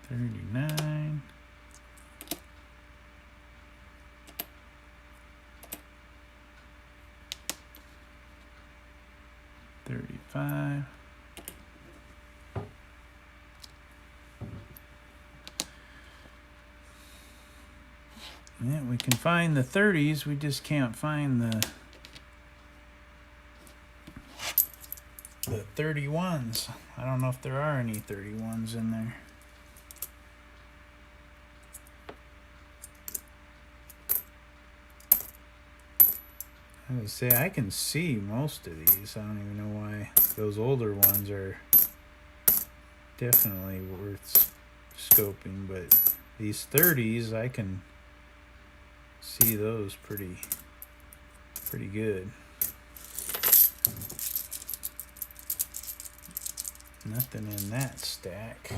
39, 35. Yeah, we can find the 30s, we just can't find the 31s. I don't know if there are any 31s in there. I would say I can see most of these. I don't even know why those older ones are definitely worth scoping, but these 30s I can see those pretty good. Nothing in that stack.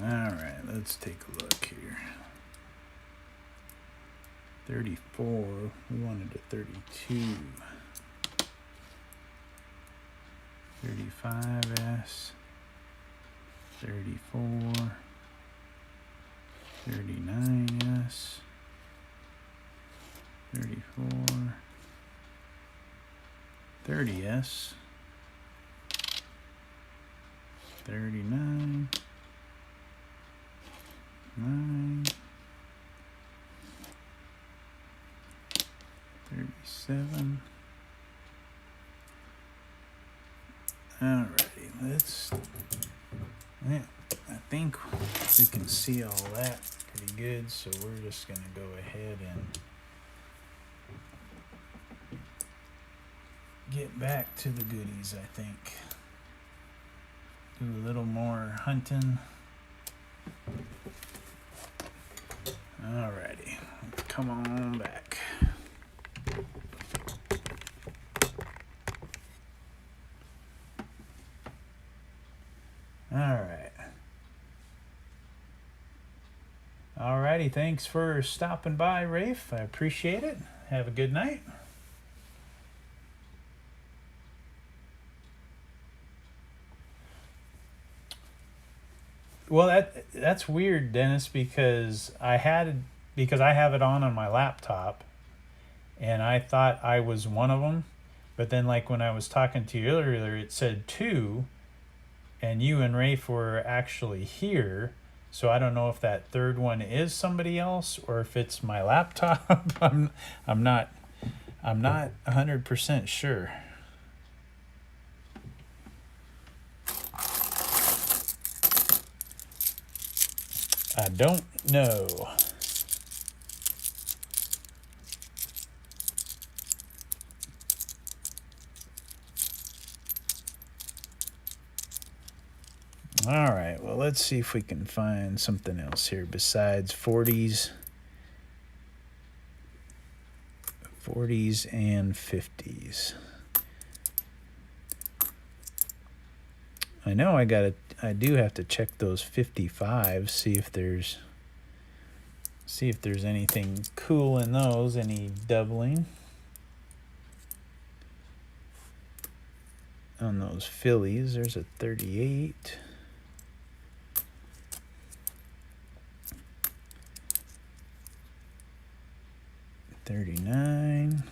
All right, let's take a look here. 34, we wanted a 32. 35S, 34, 39S, 34, 30S, 39, 9, 37. Alrighty, yeah, I think we can see all that pretty good, so we're just gonna go ahead and get back to the goodies, I think. Do a little more hunting. Alrighty, come on back. Alright. Alrighty, thanks for stopping by, Rafe. I appreciate it. Have a good night. Well, that's weird, Dennis, because I have it on my laptop, and I thought I was one of them, but then like when I was talking to you earlier, it said 2, and you and Rafe were actually here, so I don't know if that third one is somebody else or if it's my laptop. I'm not 100% sure. I don't know. All right, well, let's see if we can find something else here besides 40s and 50s. I know I do have to check those 55s, see if there's anything cool in those, any doubling on those Phillies. There's a 38. $39.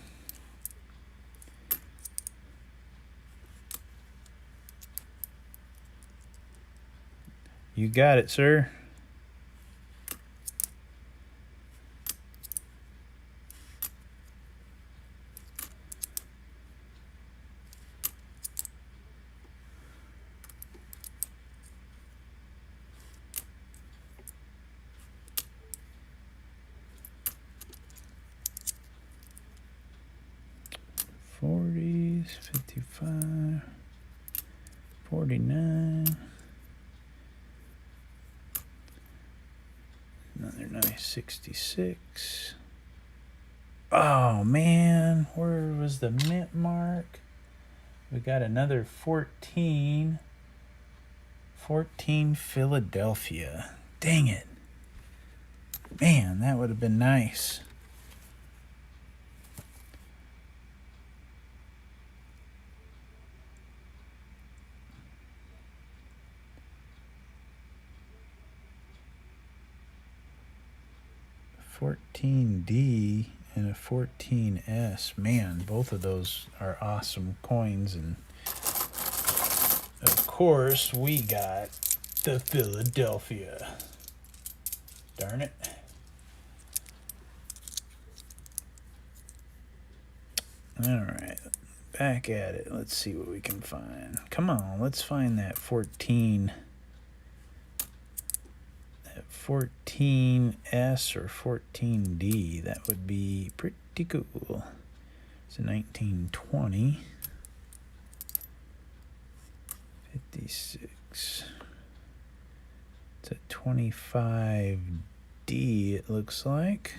You got it, sir. '40s, 55, 49. Another nice 66. Oh man, where was the mint mark? We got another 14. 14 Philadelphia. Dang it. Man, that would have been nice. $14D and a 14S. Man, both of those are awesome coins. And of course, we got the Philadelphia. Darn it. All right, back at it. Let's see what we can find. Come on, let's find that 14. That 14S or 14D. That would be pretty cool. It's a 1920. 56. It's a 25D, it looks like.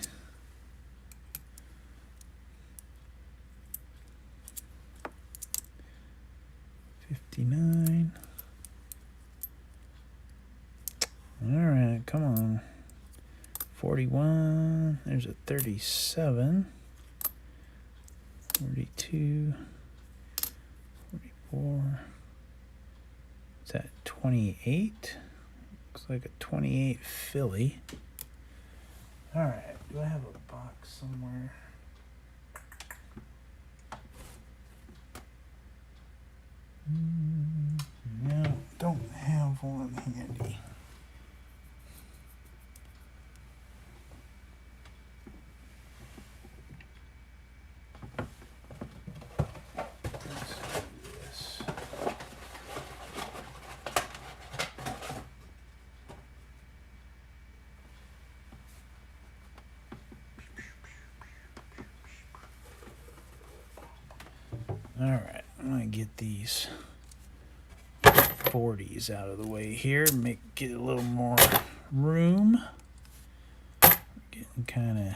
$59. All right, come on. 41. There's a 37. 42. 44. Is that 28? Looks like a 28 Philly. All right, do I have a box somewhere? No, don't have one handy. Let's do this. All right, I'm gonna get these 40s out of the way here, get a little more room. Getting kind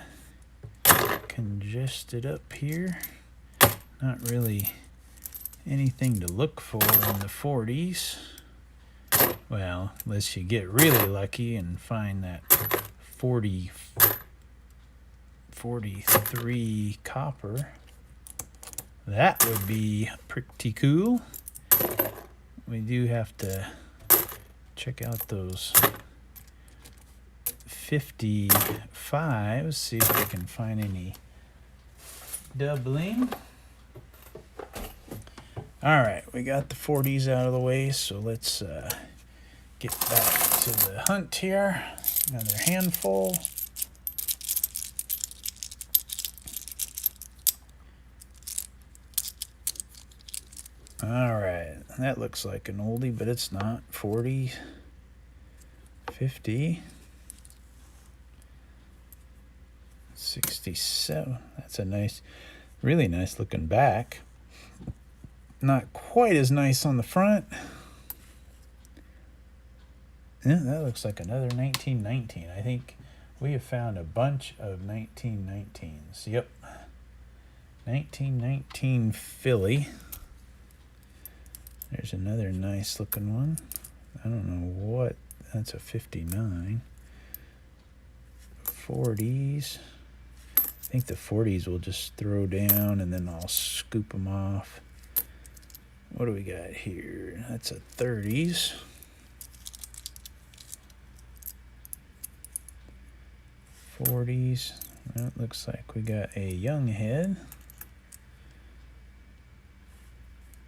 of congested up here. Not really anything to look for in the 40s. Well, unless you get really lucky and find that 43 copper. That would be pretty cool. We do have to check out those 55s, see if we can find any doubling. All right, we got the 40s out of the way, so let's get back to the hunt here. Another handful. All right, that looks like an oldie, but it's not. 40, 50, 67. That's a nice, really nice looking back. Not quite as nice on the front. Yeah, that looks like another 1919. I think we have found a bunch of 1919s. Yep. 1919 Philly. There's another nice looking one. I don't know what. That's a 59. 40s. I think the 40s will just throw down and then I'll scoop them off. What do we got here? That's a 30s. 40s. That looks like we got a young head.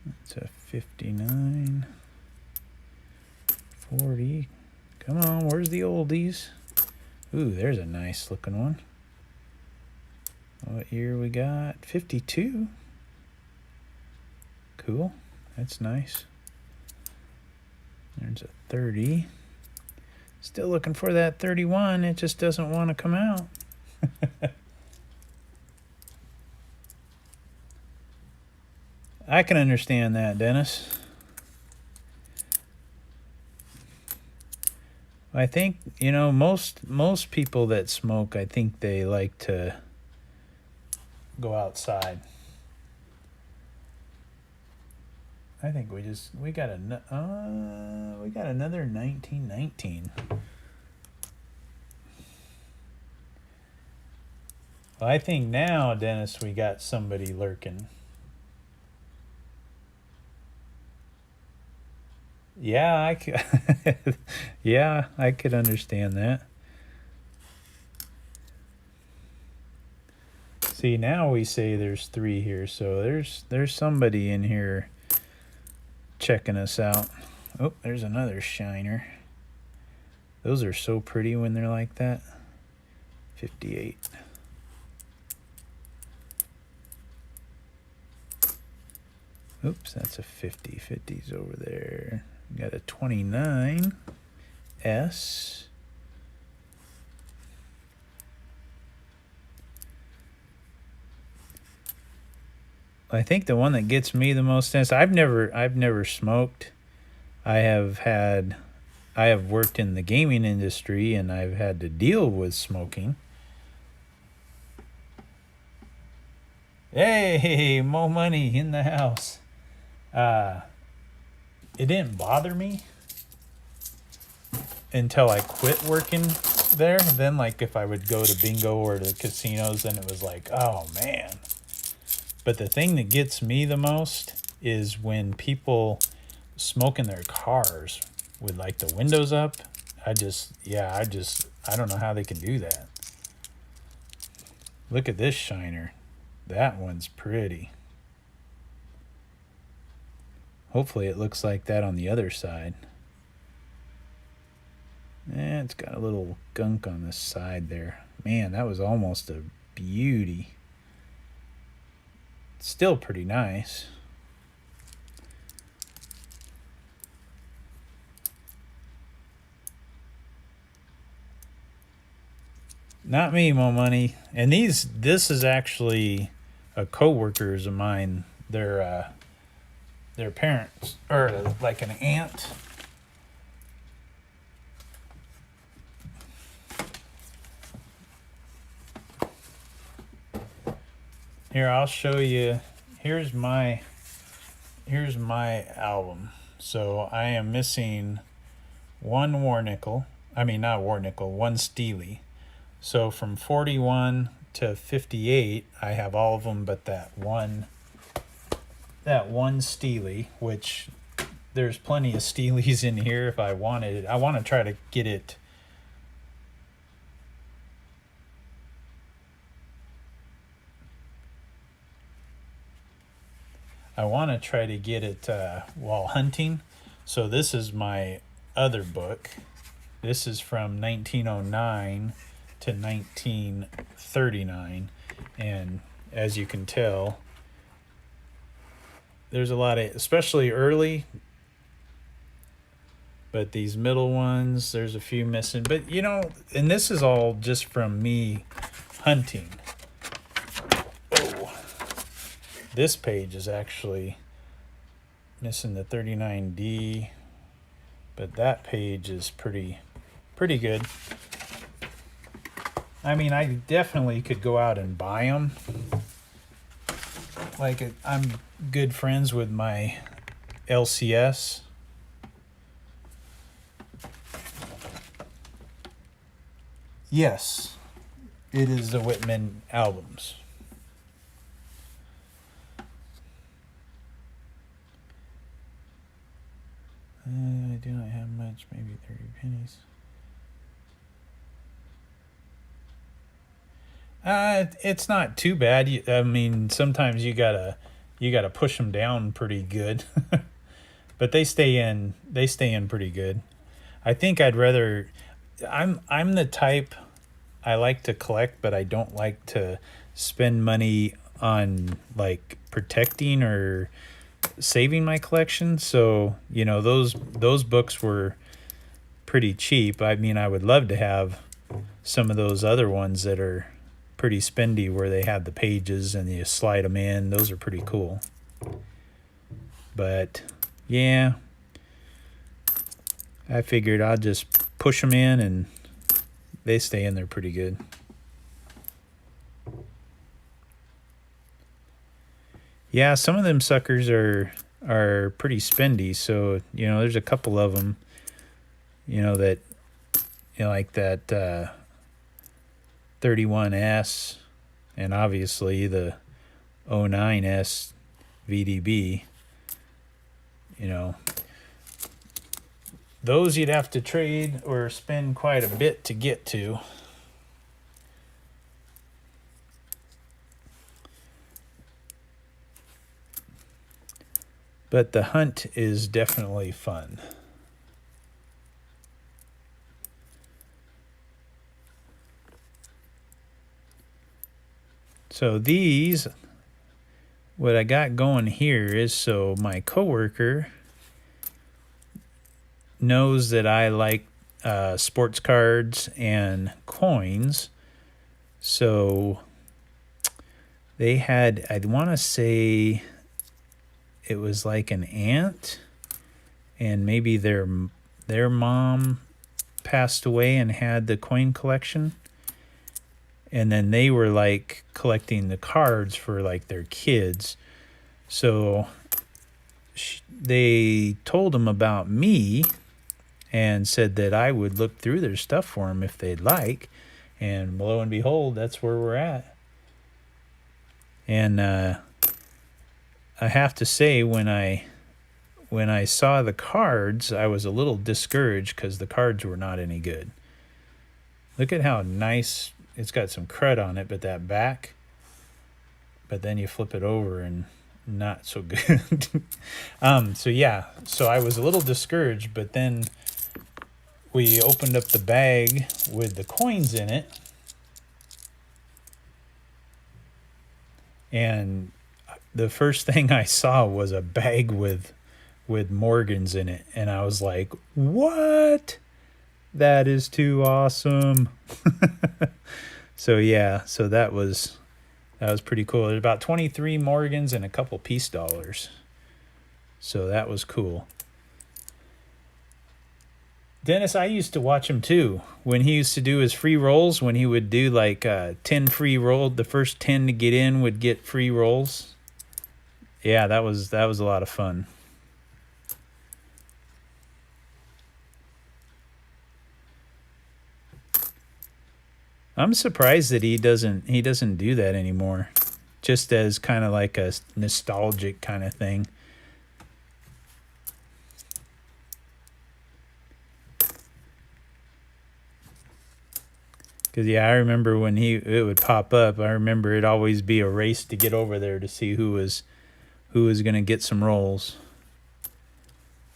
That's a 59. 40. Come on, where's the oldies? Ooh, there's a nice looking one. What year we got? 52. Cool. That's nice. There's a 30. Still looking for that 31. It just doesn't want to come out. I can understand that, Dennis. I think, you know, most people that smoke, I think they like to go outside. I think we got another 1919. Well, I think now, Dennis, we got somebody lurking. Yeah, I could. Yeah, I could understand that. See, now we say there's 3 here, so there's somebody in here checking us out. Oh, there's another shiner. Those are so pretty when they're like that. 58. Oops, that's a 50. 50's over there. We got a 29 S. I think the one that gets me the most sense. I've never smoked. I have worked in the gaming industry and I've had to deal with smoking. Hey, more money in the house. It didn't bother me until I quit working there. Then, like, if I would go to bingo or the casinos, then it was like, oh man. But the thing that gets me the most is when people smoke in their cars with like the windows up. I don't know how they can do that. Look at this shiner. That one's pretty. Hopefully it looks like that on the other side. It's got a little gunk on this side there. Man, that was almost a beauty. Still pretty nice. Not me, Mo Money. And this is actually a coworkers of mine. Their parents, or like an aunt. Here, I'll show you. Here's my album. So I am missing one war nickel. I mean, not war nickel, one Steely. So from 41 to 58, I have all of them but that one Steely, which there's plenty of Steelies in here if I wanted it. I want to try to get it. While hunting. So this is my other book. This is from 1909 to 1939. And as you can tell, there's a lot of, especially early, but these middle ones, there's a few missing. But, you know, and this is all just from me hunting. Oh, this page is actually missing the 39D, but that page is pretty good. I mean, I definitely could go out and buy them. Like, I'm good friends with my LCS. Yes, it is the Whitman albums. I do not have much, maybe 30 pennies. It's not too bad. I mean, sometimes you gotta push them down pretty good, but they stay in pretty good. I think I'd rather. I'm the type, I like to collect, but I don't like to spend money on like protecting or saving my collection. So, you know, those books were pretty cheap. I mean, I would love to have some of those other ones that are pretty spendy where they have the pages and you slide them in. Those are pretty cool. But yeah, I figured I'll just push them in, and they stay in there pretty good. Yeah, some of them suckers are pretty spendy. So there's a couple of them, that like that 31S, and obviously the 09S VDB. Those you'd have to trade or spend quite a bit to get to. But the hunt is definitely fun. So these, what I got going here is so my coworker knows that I like sports cards and coins. So they had, I'd want to say it was like an aunt, and maybe their mom passed away and had the coin collection. And then they were like collecting the cards for like their kids. So they told them about me and said that I would look through their stuff for them if they'd like. And lo and behold, that's where we're at. And I have to say, when I saw the cards, I was a little discouraged because the cards were not any good. Look at how nice. It's got some crud on it, but that back, but then you flip it over and not so good. So I was a little discouraged, but then we opened up the bag with the coins in it, and the first thing I saw was a bag with Morgans in it, and I was like, what? That is too awesome. So that was pretty cool. There's about 23 Morgans and a couple peace dollars. So that was cool. Dennis, I used to watch him too. When he used to do his free rolls, when he would do like 10 free rolls, the first 10 to get in would get free rolls. Yeah, that was a lot of fun. I'm surprised that he doesn't do that anymore, just as kind of like a nostalgic kind of thing. Because I remember when it would pop up, I remember it'd always be a race to get over there to see who was going to get some rolls.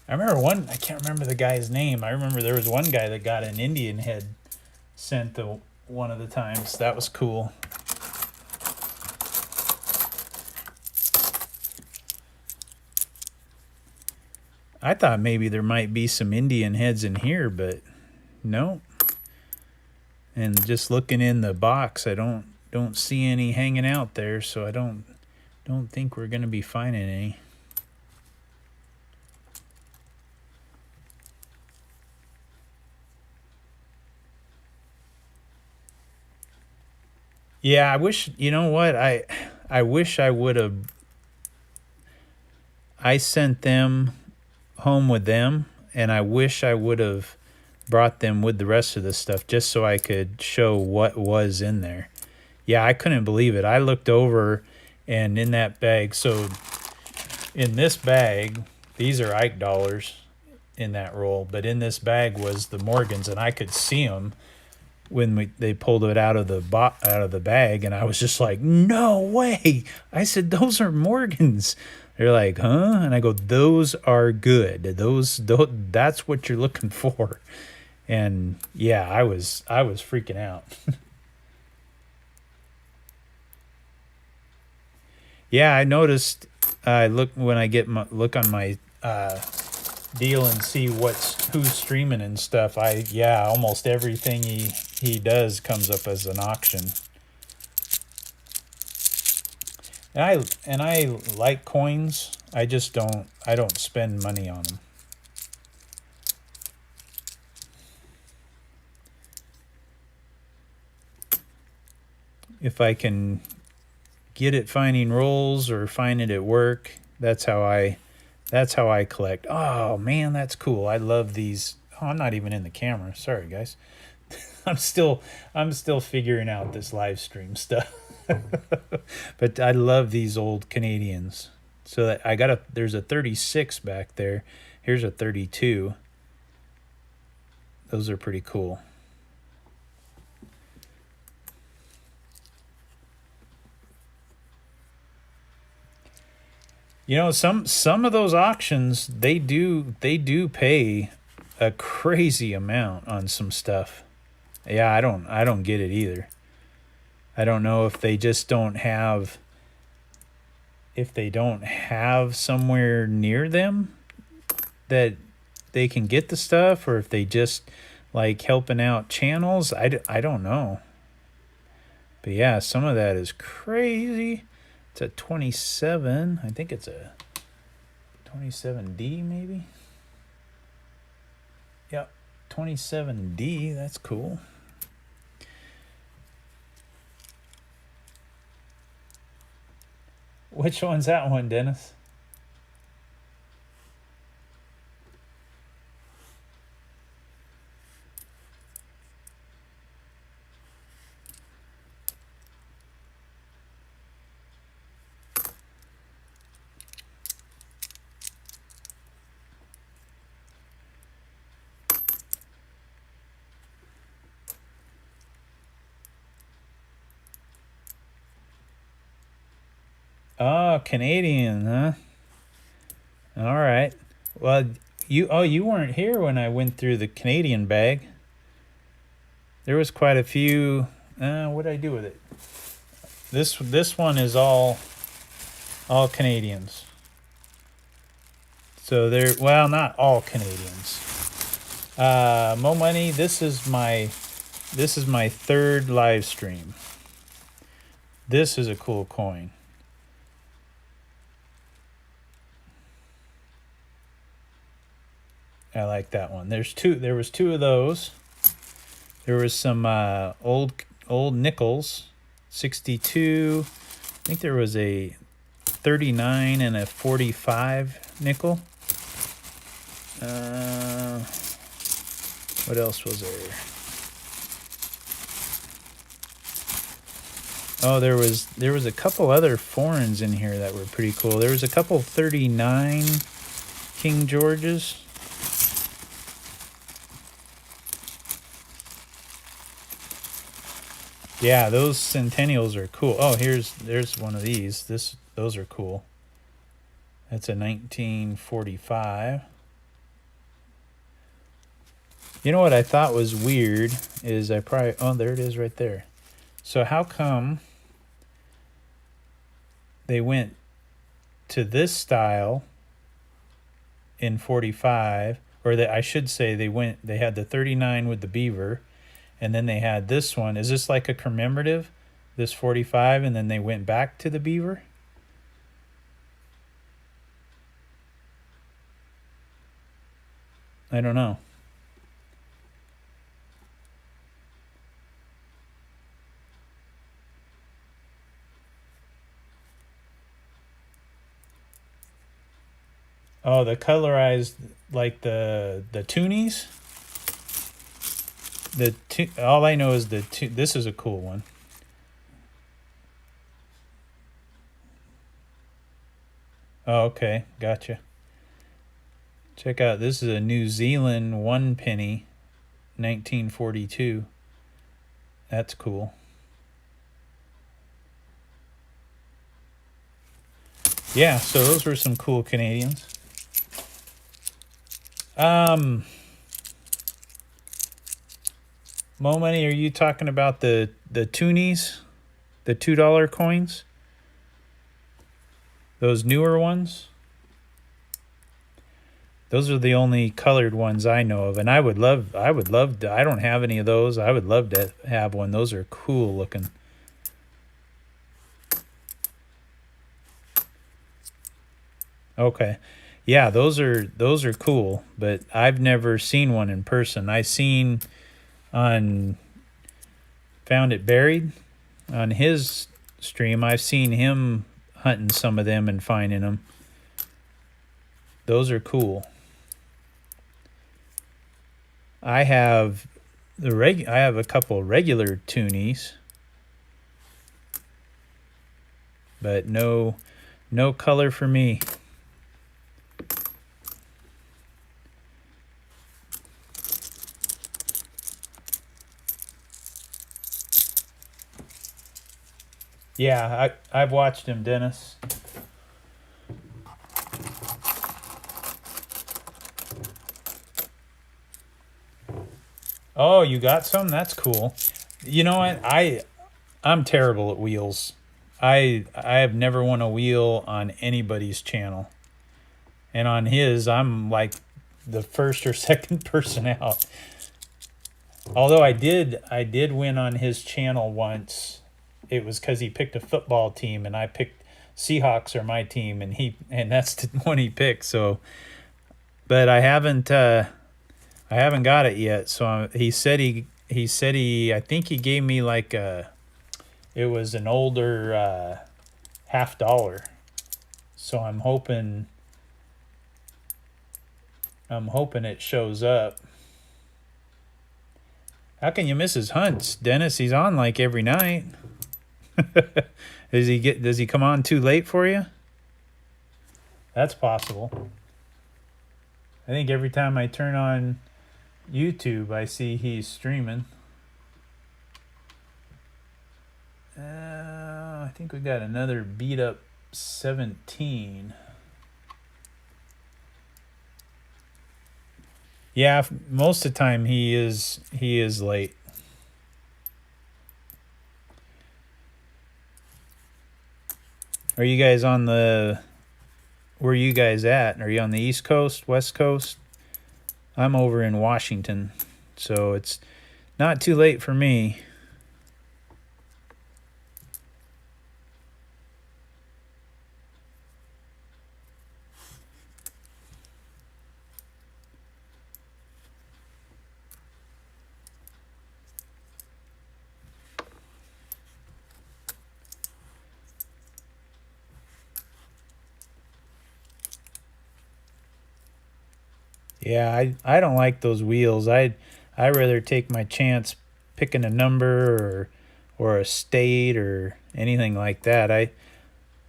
I remember I can't remember the guy's name. I remember there was one guy that got an Indian head sent to one of the times. That was cool. I thought maybe there might be some Indian heads in here, but no. And just looking in the box, I don't see any hanging out there, so I don't think we're going to be finding any. Yeah, I wish, you know what? I wish I would have. I sent them home with them, and I wish I would have brought them with the rest of the stuff just so I could show what was in there. Yeah, I couldn't believe it. I looked over, and in that bag, so in this bag, these are Ike dollars in that roll, but in this bag was the Morgans, and I could see them when they pulled it out of the bag, and I was just like, no way. I said, those are Morgans. They're like, huh? And I go, those are good. That's what you're looking for. And yeah, I was freaking out. Yeah, I noticed. I look when I look on my deal and see who's streaming and stuff. Almost everything he does comes up as an auction. And I like coins. I just don't spend money on them. if I can get it finding rolls or find it at work, that's how I collect. Oh man, that's cool. I love these. Oh, I'm not even in the camera. Sorry guys. I'm still figuring out this live stream stuff. But I love these old Canadians. So that there's a 36 back there. Here's a 32. Those are pretty cool. You know, some of those auctions, they do pay a crazy amount on some stuff. Yeah, I don't get it either. I don't know if they just don't have somewhere near them that they can get the stuff, or if they just like helping out channels. I don't know. But yeah, some of that is crazy. It's a 27. I think it's a 27D maybe. Yep, 27D. That's cool. Which one's that one, Dennis? Oh, Canadian, huh? All right. Well, you weren't here when I went through the Canadian bag. There was quite a few. What did I do with it? This one is all Canadians. So well, not all Canadians. Mo Money. This is my third live stream. This is a cool coin. I like that one. There was two of those. There was some old nickels, 62. I think there was a 39 and a 45 nickel. What else was there? Oh, there was a couple other foreigns in here that were pretty cool. There was a couple 39 King Georges. Yeah, those Centennials are cool. Oh, there's one of these. Those are cool. That's a 1945. You know what I thought was weird is oh, there it is right there. So how come they went to this style in 45, or I should say they had the 39 with the beaver, and then they had this one. Is this like a commemorative, this 45, and then they went back to the beaver? I don't know. Oh, the colorized, like the toonies? All I know is this is a cool one. Oh, okay, gotcha. Check out, this is a New Zealand 1 penny, 1942. That's cool. Yeah, so those were some cool Canadians. Mo Money, are you talking about the toonies? The $2 coins? Those newer ones? Those are the only colored ones I know of, and I would love to, I don't have any of those. I would love to have one. Those are cool looking. Okay. Yeah, those are cool, but I've never seen one in person. Found it buried on his stream. I've seen him hunting some of them and finding them. Those are cool. I have I have a couple regular toonies, but no color for me. Yeah, I've watched him, Dennis. Oh, you got some? That's cool. You know what? I'm terrible at wheels. I have never won a wheel on anybody's channel. And on his, I'm like the first or second person out. Although I did win on his channel once. It was because he picked a football team and I picked Seahawks are my team, and that's the one he picked. So, but I haven't got it yet. So he said he I think he gave me like it was an older $50. So I'm hoping it shows up. How can you miss his hunts, Dennis? He's on like every night. Does he come on too late for you? That's possible. I think every time I turn on YouTube, I see he's streaming. I think we got another beat up 17. Yeah, most of the time he is late. Are you guys on the... Where are you guys at? Are you on the East Coast, West Coast? I'm over in Washington, so it's not too late for me. Yeah, I don't like those wheels. I rather take my chance picking a number or a state or anything like that.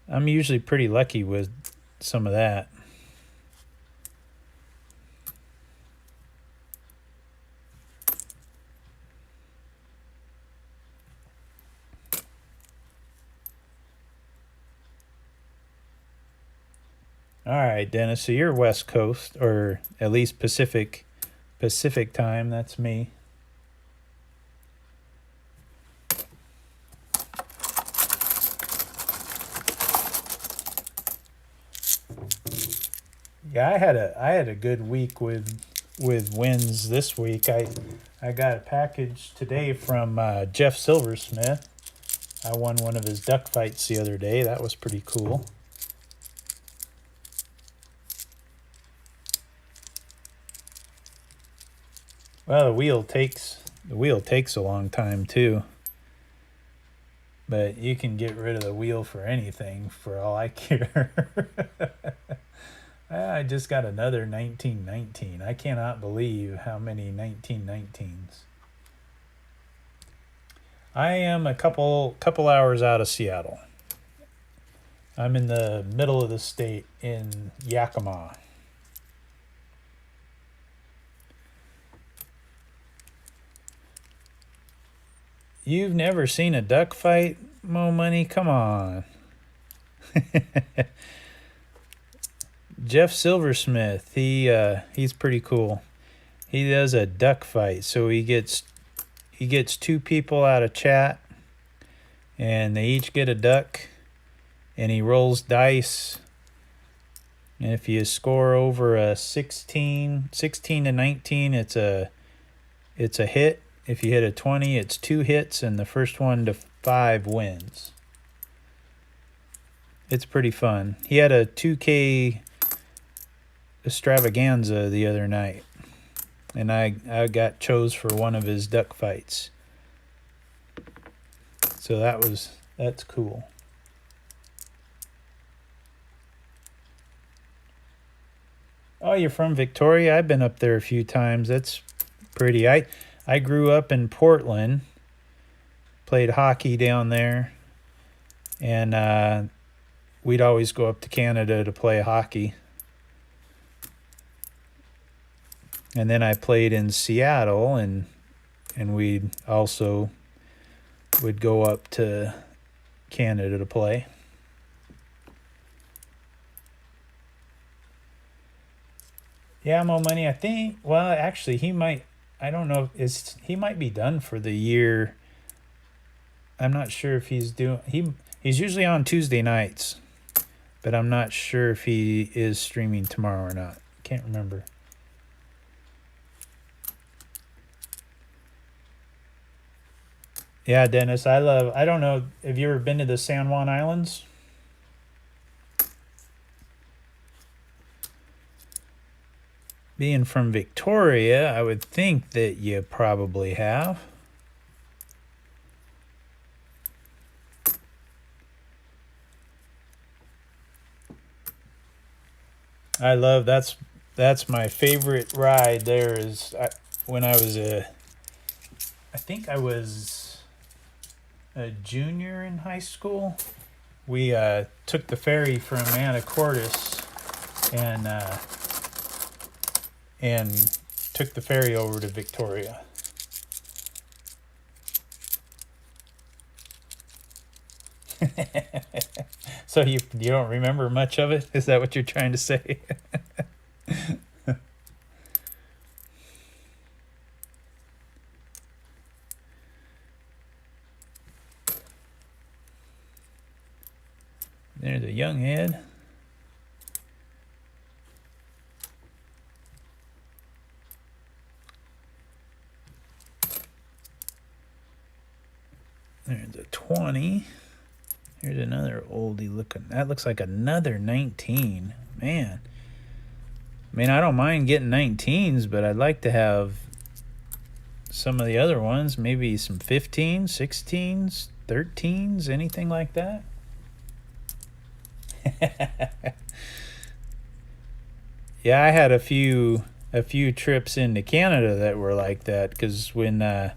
I'm usually pretty lucky with some of that. All right, Dennis. So you're West Coast, or at least Pacific time. That's me. Yeah, I had a good week with wins this week. I got a package today from Jeff Silversmith. I won one of his duck fights the other day. That was pretty cool. Well, the wheel takes a long time too. But you can get rid of the wheel for anything for all I care. I just got another 1919. I cannot believe how many 1919s. I am a couple hours out of Seattle. I'm in the middle of the state in Yakima. You've never seen a duck fight, Mo Money? Come on. Jeff Silversmith, he's pretty cool. He does a duck fight, so he gets two people out of chat, and they each get a duck, and he rolls dice. And if you score over a 16 to 19, it's a hit. If you hit a 20, it's 2 hits, and the first one to 5 wins. It's pretty fun. He had a 2K extravaganza the other night, and I got chose for one of his duck fights. So that's cool. Oh, you're from Victoria? I've been up there a few times. That's pretty. I grew up in Portland, played hockey down there, and we'd always go up to Canada to play hockey. And then I played in Seattle, and we'd also would go up to Canada to play. Yeah, Mo Money, I think. Well, actually, he might. I don't know. He might be done for the year. I'm not sure if he's doing. He's usually on Tuesday nights, but I'm not sure if he is streaming tomorrow or not. Can't remember. Yeah, Dennis, I don't know. Have you ever been to the San Juan Islands? Being from Victoria, I would think that you probably have. I love that's my favorite ride. There is when I was I think I was a junior in high school. We took the ferry from Anacortes and took the ferry over to Victoria. So you don't remember much of it? Is that what you're trying to say? There's a young head. There's a 20. Here's another oldie looking. That looks like another 19. Man. I mean, I don't mind getting 19s, but I'd like to have some of the other ones. Maybe some 15s, 16s, 13s, anything like that. Yeah, I had a few trips into Canada that were like that, because when I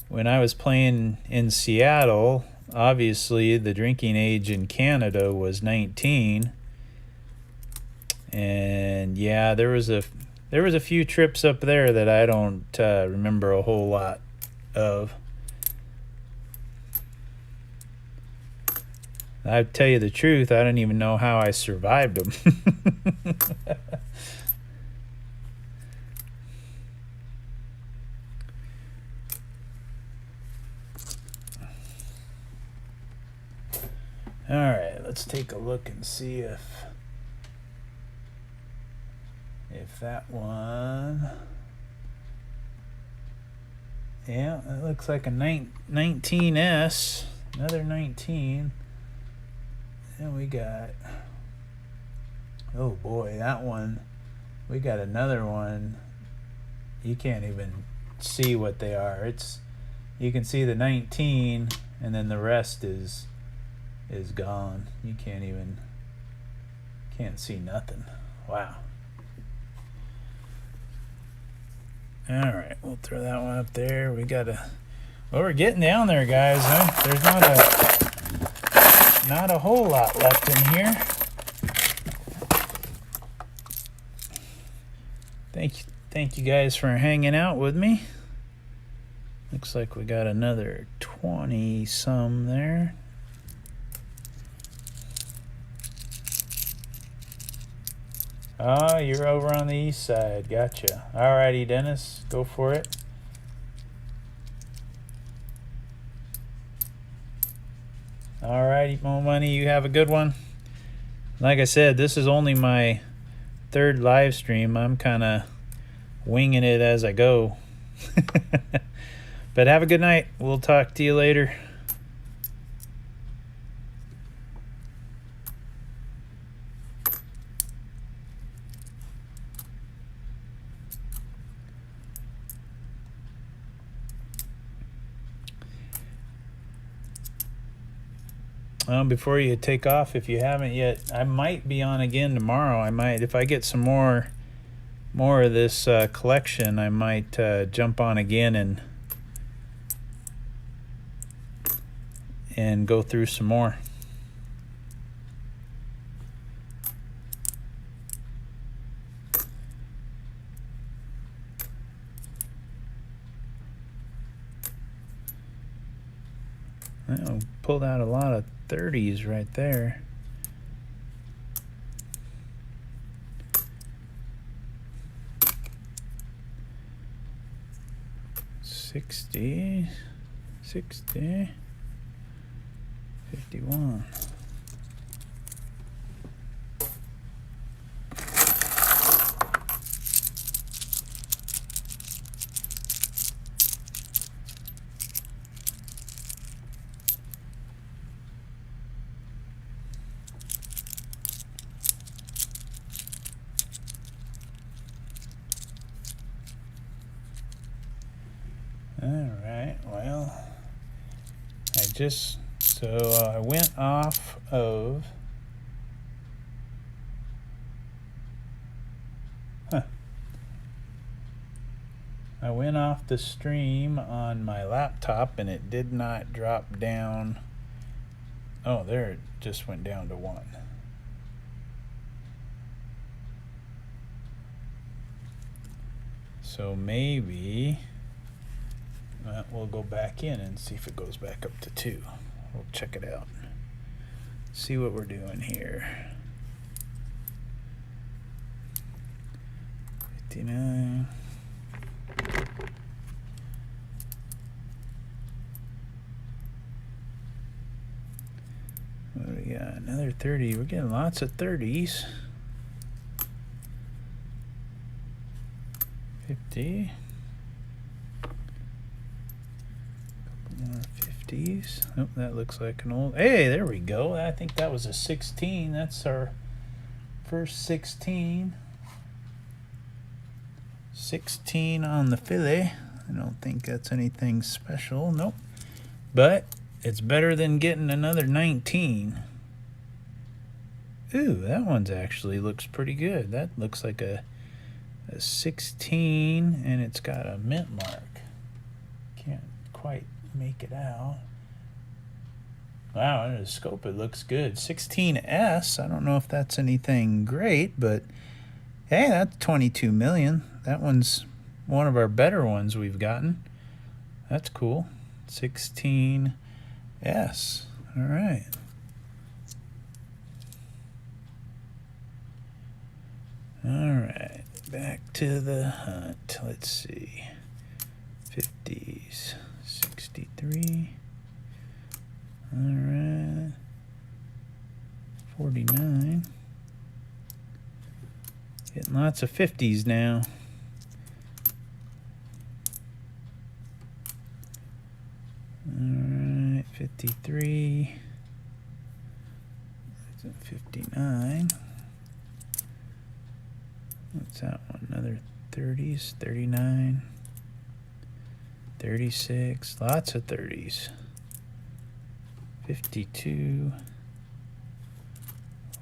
was playing in Seattle, obviously the drinking age in Canada was 19, and yeah, there was a few trips up there that I don't remember a whole lot of. I tell you the truth, I don't even know how I survived them. All right, let's take a look and see if that one. Yeah, it looks like a 19S, another 19. And we got, oh boy, that one. We got another one. You can't even see what they are. You can see the 19, and then the rest is gone. You can't see nothing. Wow. All right, we'll throw that one up there. Well, we're getting down there, guys. Huh? There's not a whole lot left in here. Thank you guys for hanging out with me. Looks like we got another 20 some there. Oh, you're over on the east side. Gotcha. Alrighty, Dennis, go for it. Alrighty, Mo Money, you have a good one. Like I said, this is only my third live stream. I'm kind of winging it as I go. But have a good night. We'll talk to you later. Well, before you take off, if you haven't yet, I might be on again tomorrow. I might, if I get some more of this collection, I might jump on again and go through some more. Well, pulled out a lot of 30s right there. $60, $60, $51. All right, well, I went off of, I went off the stream on my laptop and it did not drop down. Oh, there it just went down to 1. So maybe we'll go back in and see if it goes back up to 2. We'll check it out. See what we're doing here. 59. What do we got? Another 30. We're getting lots of 30s. 50. More 50s. Oh, that looks like an old. Hey, there we go. I think that was a 16. That's our first 16. 16 on the Philly. I don't think that's anything special. Nope. But it's better than getting another 19. Ooh, that one's actually looks pretty good. That looks like a 16, and it's got a mint mark. Can't quite make it out. Wow, under the scope it looks good. 16S, I don't know if that's anything great, but hey, that's 22 million. That one's one of our better ones we've gotten. That's cool. 16S. All right. All right. Back to the hunt. Let's see. 50s. 63. All right. 49. Getting lots of 50s now. All right. 53. 59. What's that one? Another 30s, 39, 36, lots of 30s. 52,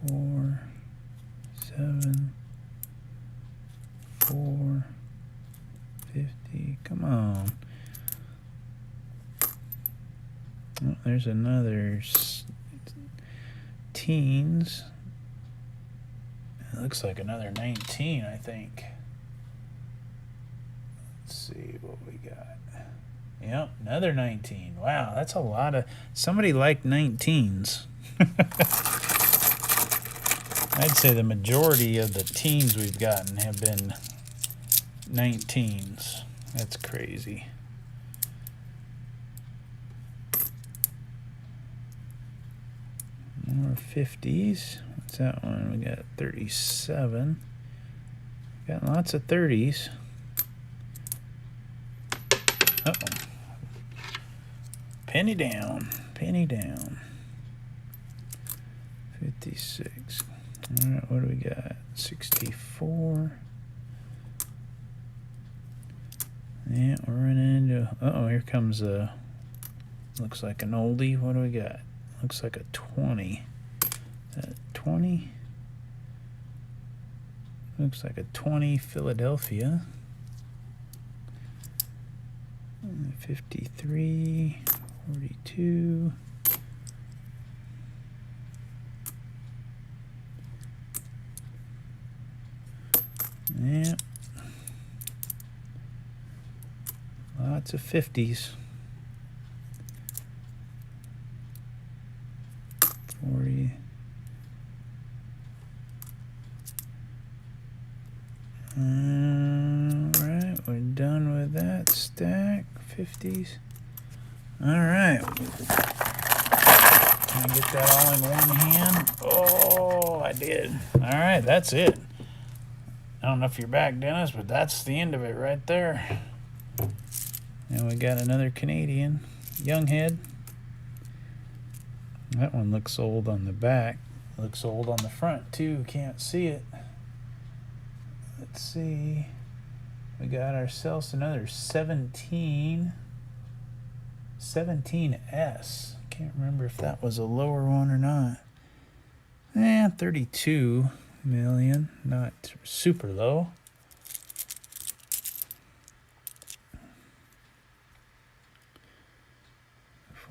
4, 7, 4, 50. Come on. Oh, there's another teens. It looks like another 19, I think. Let's see what we got. Yep, another 19. Wow, that's a lot of... Somebody liked 19s. I'd say the majority of the teens we've gotten have been 19s. That's crazy. More 50s. What's that one? We got 37. Got lots of 30s. Uh-oh. Penny down. Penny down. 56. All right, what do we got? 64. Yeah, we're running into... Uh-oh, here comes a... Looks like an oldie. What do we got? looks like a 20. Is that 20? Looks like a 20 Philadelphia. 53, 42. Yeah. Lots of 50s. 40. Alright, we're done with that stack. 50s. Alright. Can I get that all in one hand? Oh, I did. Alright, that's it. I don't know if you're back, Dennis, but that's the end of it right there. And we got another Canadian. Young head. That one looks old on the back. Looks old on the front too. Can't see it. Let's see. We got ourselves another 17. 17S. Can't remember if that was a lower one or not. 32 million. Not super low.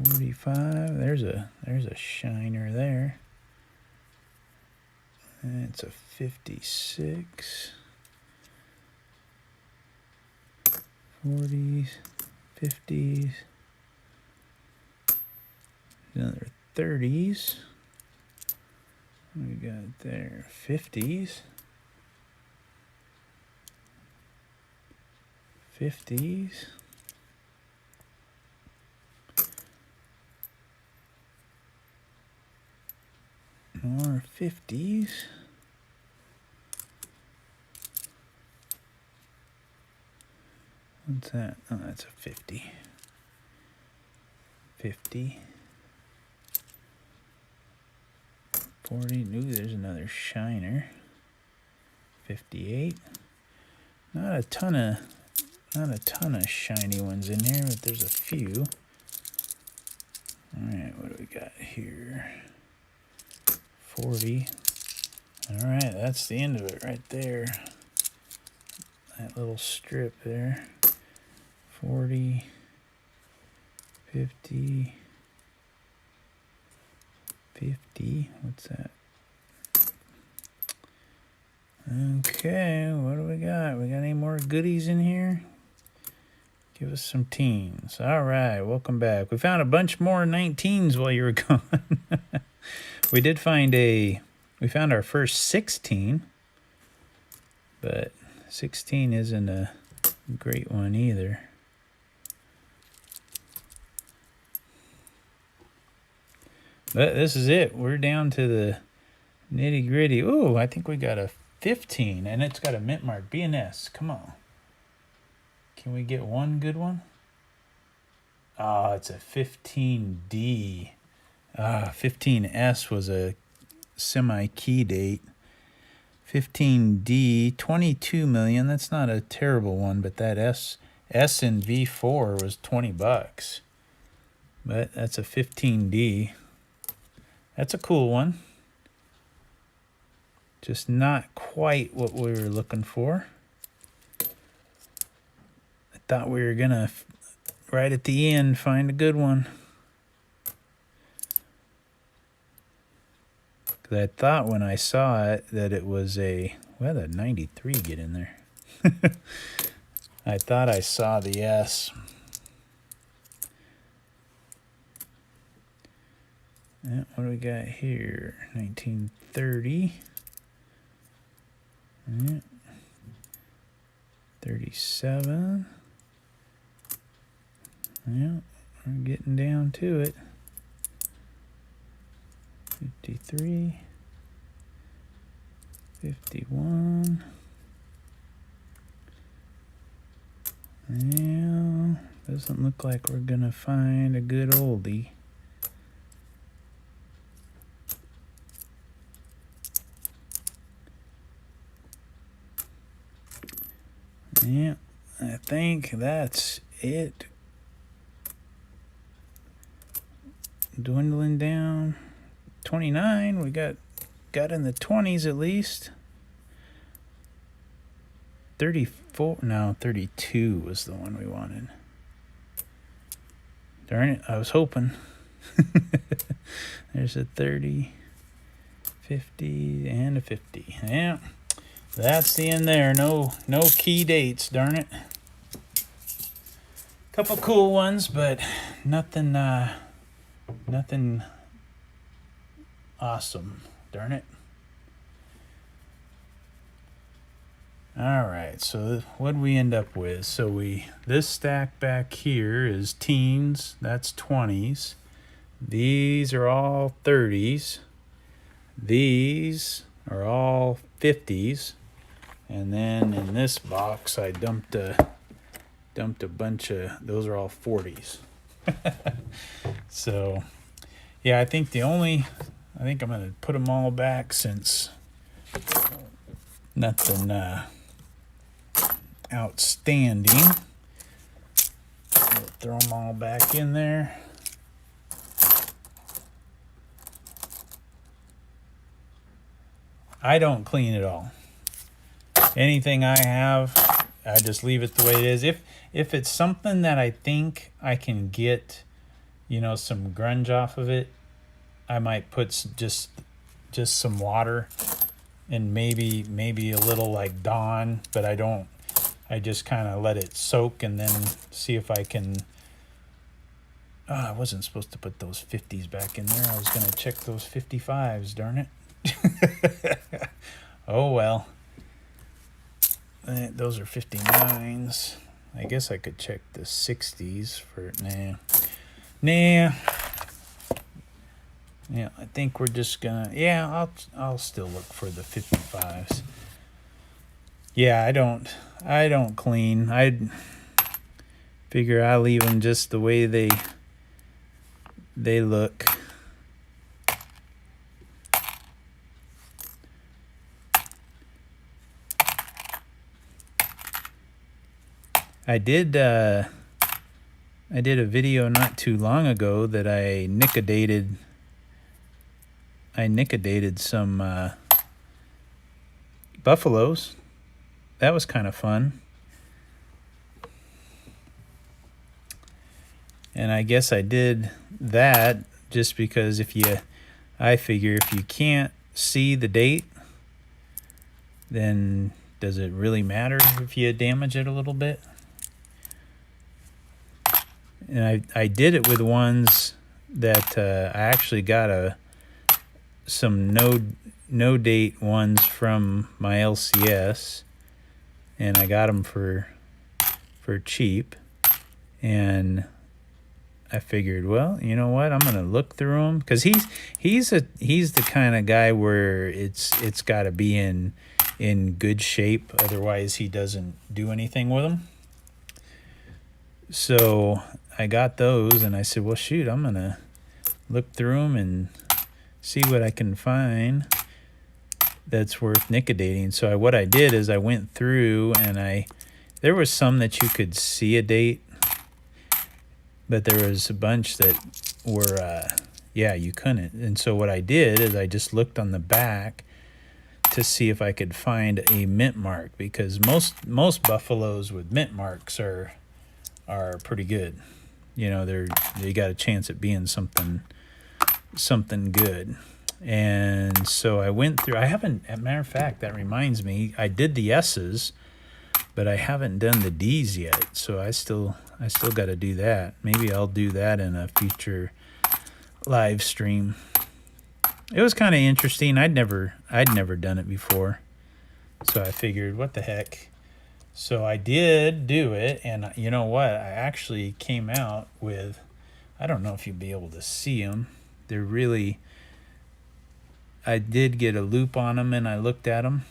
$45. There's a shiner there. And it's a 56. 40s, 50s. Another 30s. What we got there? 50s. 50s. More 50s. What's that? Oh, that's a 50. 50. 40. Ooh, there's another shiner. 58. Not a ton of shiny ones in here, but there's a few. All right, what do we got here? 40. All right, that's the end of it right there. That little strip there. 40, 50, 50. What's that? Okay, what do we got? We got any more goodies in here? Give us some teens. All right, welcome back. We found a bunch more 19s while you were gone. We did find we found our first 16, but 16 isn't a great one either. But this is it. We're down to the nitty gritty. Ooh, I think we got a 15, and it's got a mint mark. BNS. Come on. Can we get one good one? Oh, it's a 15D. 15S was a semi-key date. 15D, 22 million. That's not a terrible one, but that S in V4 was $20. But that's a 15D. That's a cool one. Just not quite what we were looking for. I thought we were gonna, right at the end, find a good one. Because I thought when I saw it that it was a, well, the 93 get in there. I thought I saw the S. Yeah, what do we got here? 1930. Yeah. 37. Yeah, we're getting down to it. 53. 51. Yeah, doesn't look like we're gonna find a good oldie. Yeah, I think that's it. dwindling down. 29, we got in the 20s at least. 34, no, 32 was the one we wanted. Darn it, I was hoping. There's a 30, 50, and a 50. Yeah, that's the end there. No key dates, darn it. Couple cool ones, but nothing awesome, darn it. All right, so what we end up with? So this stack back here is teens, that's 20s. These are all 30s. These are all 50s. And then in this box I dumped a bunch of, those are all 40s. So yeah, I think I'm gonna put them all back since nothing outstanding. We'll throw them all back in there. I don't clean at all. Anything I have, I just leave it the way it is. If it's something that I think I can get, some grunge off of it, I might put just some water and maybe a little like Dawn, but I don't. I just kind of let it soak and then see if I can. I wasn't supposed to put those 50s back in there. I was going to check those 55s, darn it. Oh well. Those are 59s. I guess I could check the 60s for nah. Yeah, I think we're just gonna. Yeah, I'll still look for the 55s. Yeah, I don't clean. I'd figure I'll leave them just the way they look. I did a video not too long ago that I nickodated some buffaloes. That was kind of fun. And I guess I did that just because I figure if you can't see the date, then does it really matter if you damage it a little bit? And I did it with ones that I actually got some no date ones from my LCS, and I got them for cheap. And I figured, well, you know what? I'm gonna look through them because he's the kind of guy where it's got to be in good shape, otherwise he doesn't do anything with them. So I got those, and I said, well, shoot, I'm gonna look through them and see what I can find that's worth nickodating. So what I did is I went through, and there was some that you could see a date, but there was a bunch that were you couldn't. And so what I did is I just looked on the back to see if I could find a mint mark, because most buffaloes with mint marks are pretty good. They got a chance at being something good. And so I went through. I haven't. As a matter of fact, that reminds me. I did the S's, but I haven't done the D's yet. So I still got to do that. Maybe I'll do that in a future live stream. It was kind of interesting. I'd never done it before, so I figured, what the heck. So I did do it, and you know what? I actually came out with, I don't know if you'll be able to see them. They're really, I did get a loop on them, and I looked at them.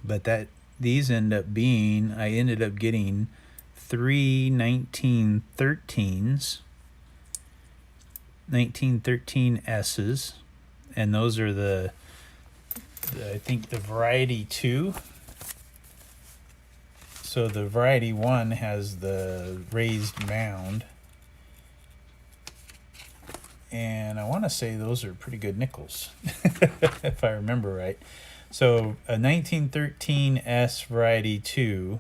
But these I ended up getting 3 1913s, 1913 S's, and those are I think the variety 2. So the variety 1 has the raised mound, and I want to say those are pretty good nickels, if I remember right. So a 1913 S Variety 2,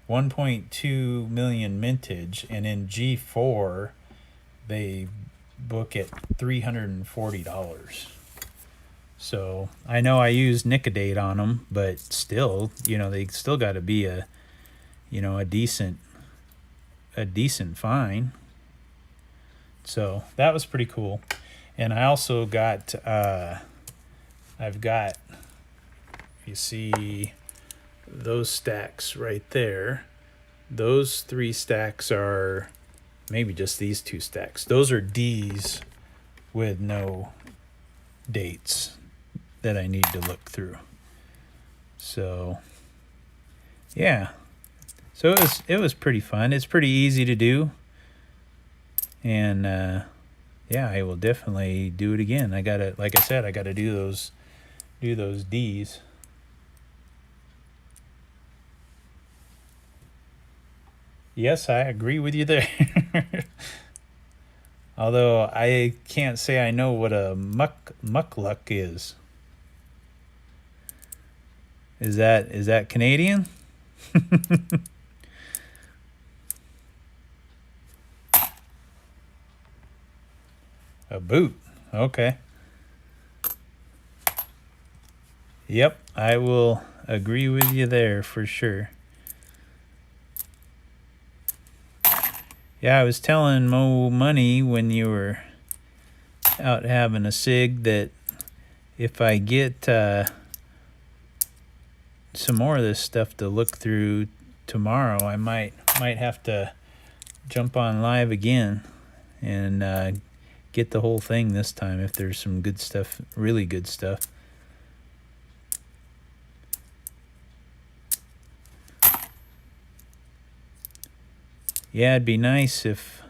1.2 million mintage, and in G4 they book at $340. So I know I used Nicodate on them, but still, they still got to be a decent fine. So that was pretty cool. And I also got I've got, you see those stacks right there. Those 3 stacks are, maybe just these 2 stacks. Those are D's with no dates that I need to look through. So yeah. So it was pretty fun. It's pretty easy to do. And yeah, I will definitely do it again. I gotta do those D's. Yes, I agree with you there. Although I can't say I know what a muckluck is. Is that Canadian? A boot. Okay. Yep, I will agree with you there for sure. Yeah, I was telling Mo Money when you were out having a cig that if I get some more of this stuff to look through tomorrow, I might have to jump on live again and get the whole thing this time if there's some good stuff, really good stuff. Yeah, it'd be nice if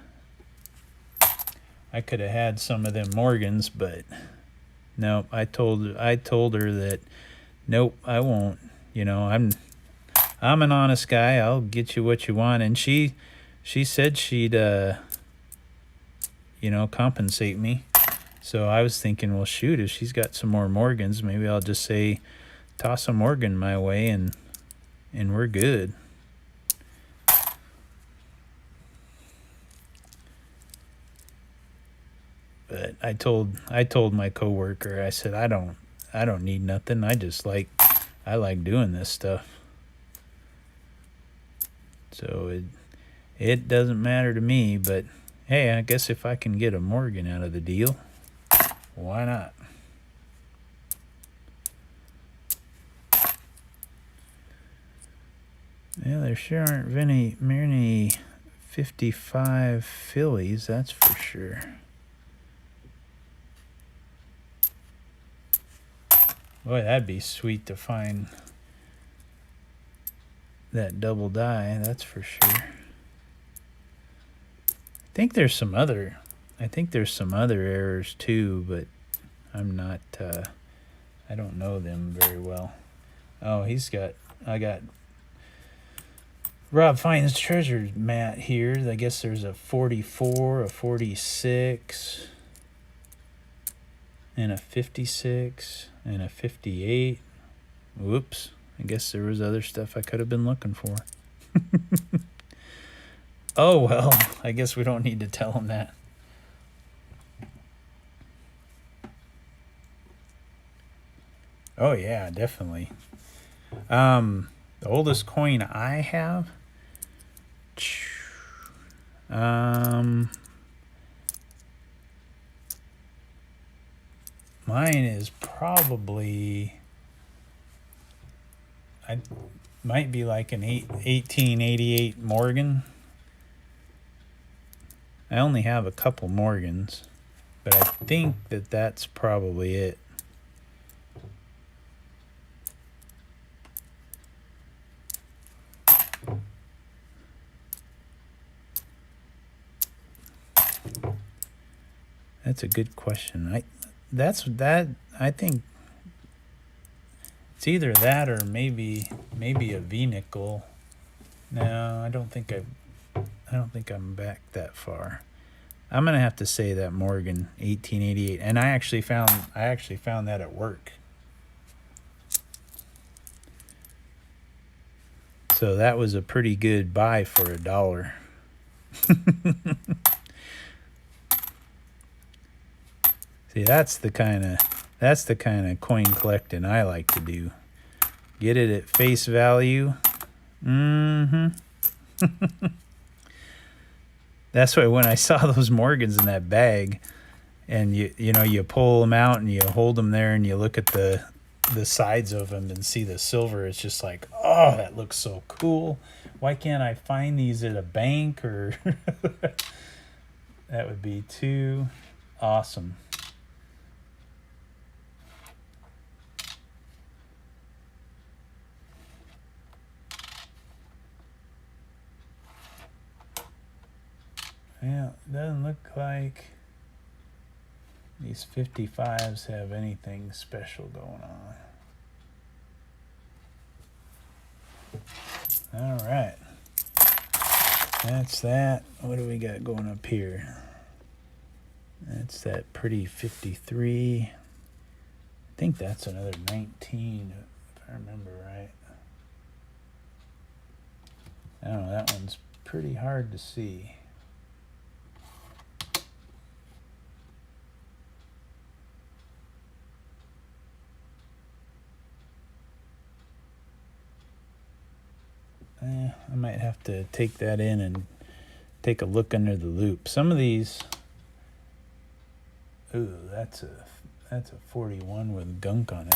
I could have had some of them Morgans, but no, I told her that nope, I won't. I'm an honest guy. I'll get you what you want, and she said she'd compensate me. So I was thinking, well, shoot, if she's got some more Morgans, maybe I'll just say toss a Morgan my way and we're good. But I told my coworker, I said I don't need nothing. I like doing this stuff. So it doesn't matter to me, but hey, I guess if I can get a Morgan out of the deal, why not? Yeah, there sure aren't many 55 fillies, that's for sure. Boy, that'd be sweet to find that double die, that's for sure. I think there's some other errors too, but I'm not I don't know them very well. Oh, I got Rob Finds Treasure mat here. I guess there's a 44, a 46, and a 56, and a 58. Whoops. I guess there was other stuff I could have been looking for. Oh, well, I guess we don't need to tell them that. Oh, yeah, definitely. The oldest coin I have, mine is probably, I might be like an 1888 Morgan. I only have a couple Morgans, but I think that's probably it. That's a good question. I think it's either that or maybe a V nickel. No, I don't think I'm back that far. I'm gonna have to say that Morgan 1888, and I actually found that at work. So that was a pretty good buy for $1. See, that's the kind of coin collecting I like to do. Get it at face value. That's why when I saw those Morgans in that bag, and you pull them out and you hold them there and you look at the sides of them and see the silver, it's just like, oh, that looks so cool. Why can't I find these at a bank? Or that would be too awesome. Yeah, it doesn't look like these 55s have anything special going on. All right. That's that. What do we got going up here? That's that pretty 53. I think that's another 19, if I remember right. I don't know, that one's pretty hard to see. I might have to take that in and take a look under the loop. Some of these, ooh, that's a 41 with gunk on it.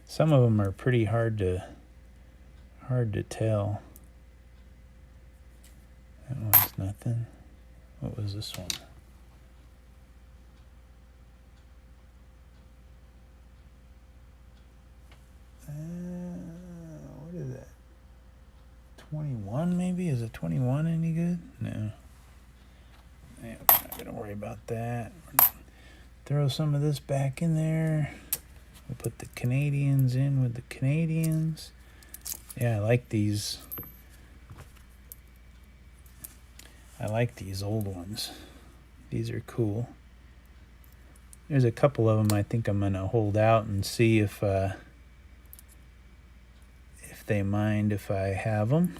Some of them are pretty hard to tell. That one's nothing. What was this one? What is that? 21 maybe? Is a 21 any good? No. Yeah, we're not going to worry about that. Throw some of this back in there. We'll put the Canadians in with the Canadians. Yeah, I like these. I like these old ones. These are cool. There's a couple of them I think I'm going to hold out and see if they mind if I have them.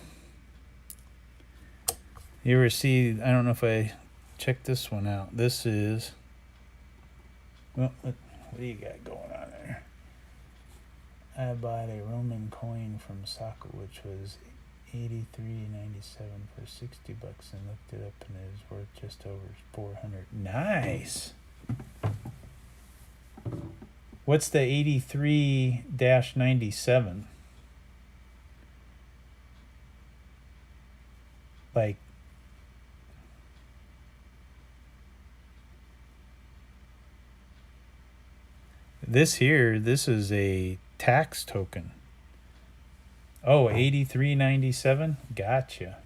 You ever see, I don't know if I checked this one out. This is, well, what do you got going on there? I bought a Roman coin from Saka, which was $83.97 for $60, and looked it up, and it is worth just over 400. Nice. What's the 83-97? Like, this is a tax token. Oh, 83.97? Gotcha.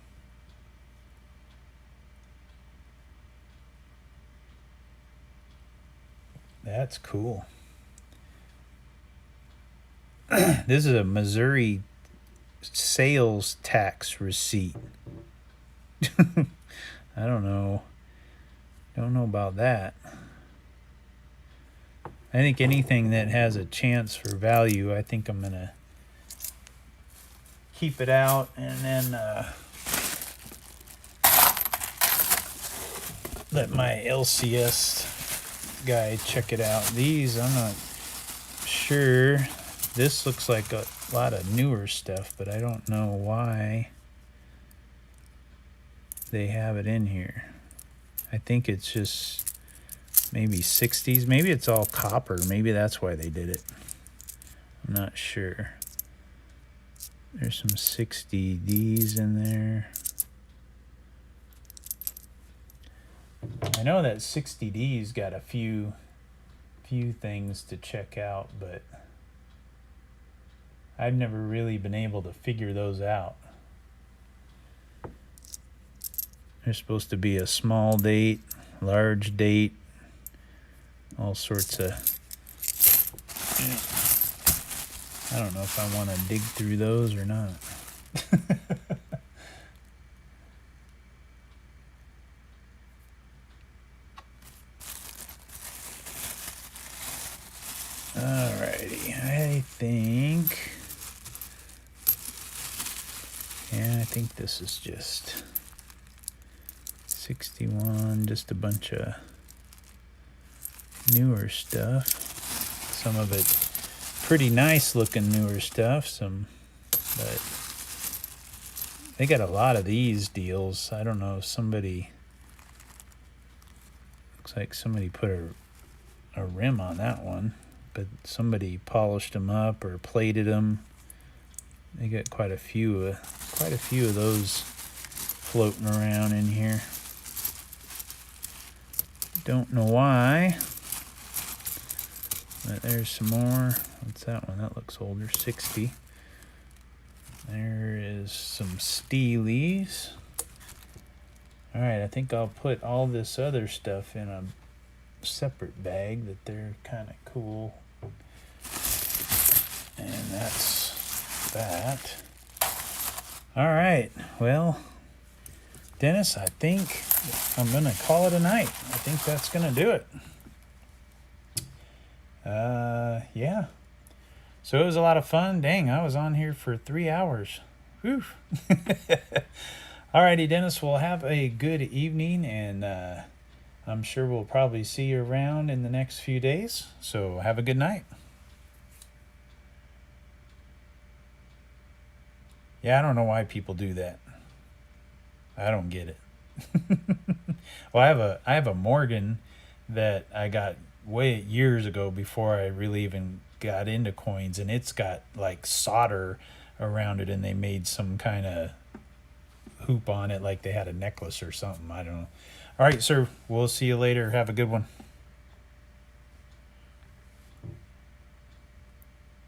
That's cool. This is a Missouri sales tax receipt. I don't know about that. I think anything that has a chance for value, I think I'm gonna keep it out and then let my LCS guy check it out. These, I'm not sure. This looks like a lot of newer stuff, but I don't know why they have it in here. I think it's just maybe 60s. Maybe it's all copper. Maybe that's why they did it. I'm not sure. There's some 60Ds in there. I know that 60D's got a few things to check out, but I've never really been able to figure those out. There's supposed to be a small date, large date, all sorts of... I don't know if I want to dig through those or not. think this is just 61, just a bunch of newer stuff. Some of it pretty nice looking newer stuff, but they got a lot of these deals. I don't know if somebody, looks like somebody put a rim on that one, but somebody polished them up or plated them. They got quite a few of those floating around in here. Don't know why, but there's some more. What's that one? That looks older. 60. There is some Steelies. All right, I think I'll put all this other stuff in a separate bag. That they're kind of cool. And that's that. All right, well, Dennis, I think I'm going to call it a night. I think that's going to do it. Yeah. So it was a lot of fun. Dang, I was on here for 3 hours. Whew. Alrighty, Dennis, we'll have a good evening, and I'm sure we'll probably see you around in the next few days. So have a good night. Yeah, I don't know why people do that. I don't get it. Well, I have a Morgan that I got way years ago before I really even got into coins, and it's got like solder around it, and they made some kind of hoop on it like they had a necklace or something. I don't know. All right, sir. We'll see you later. Have a good one.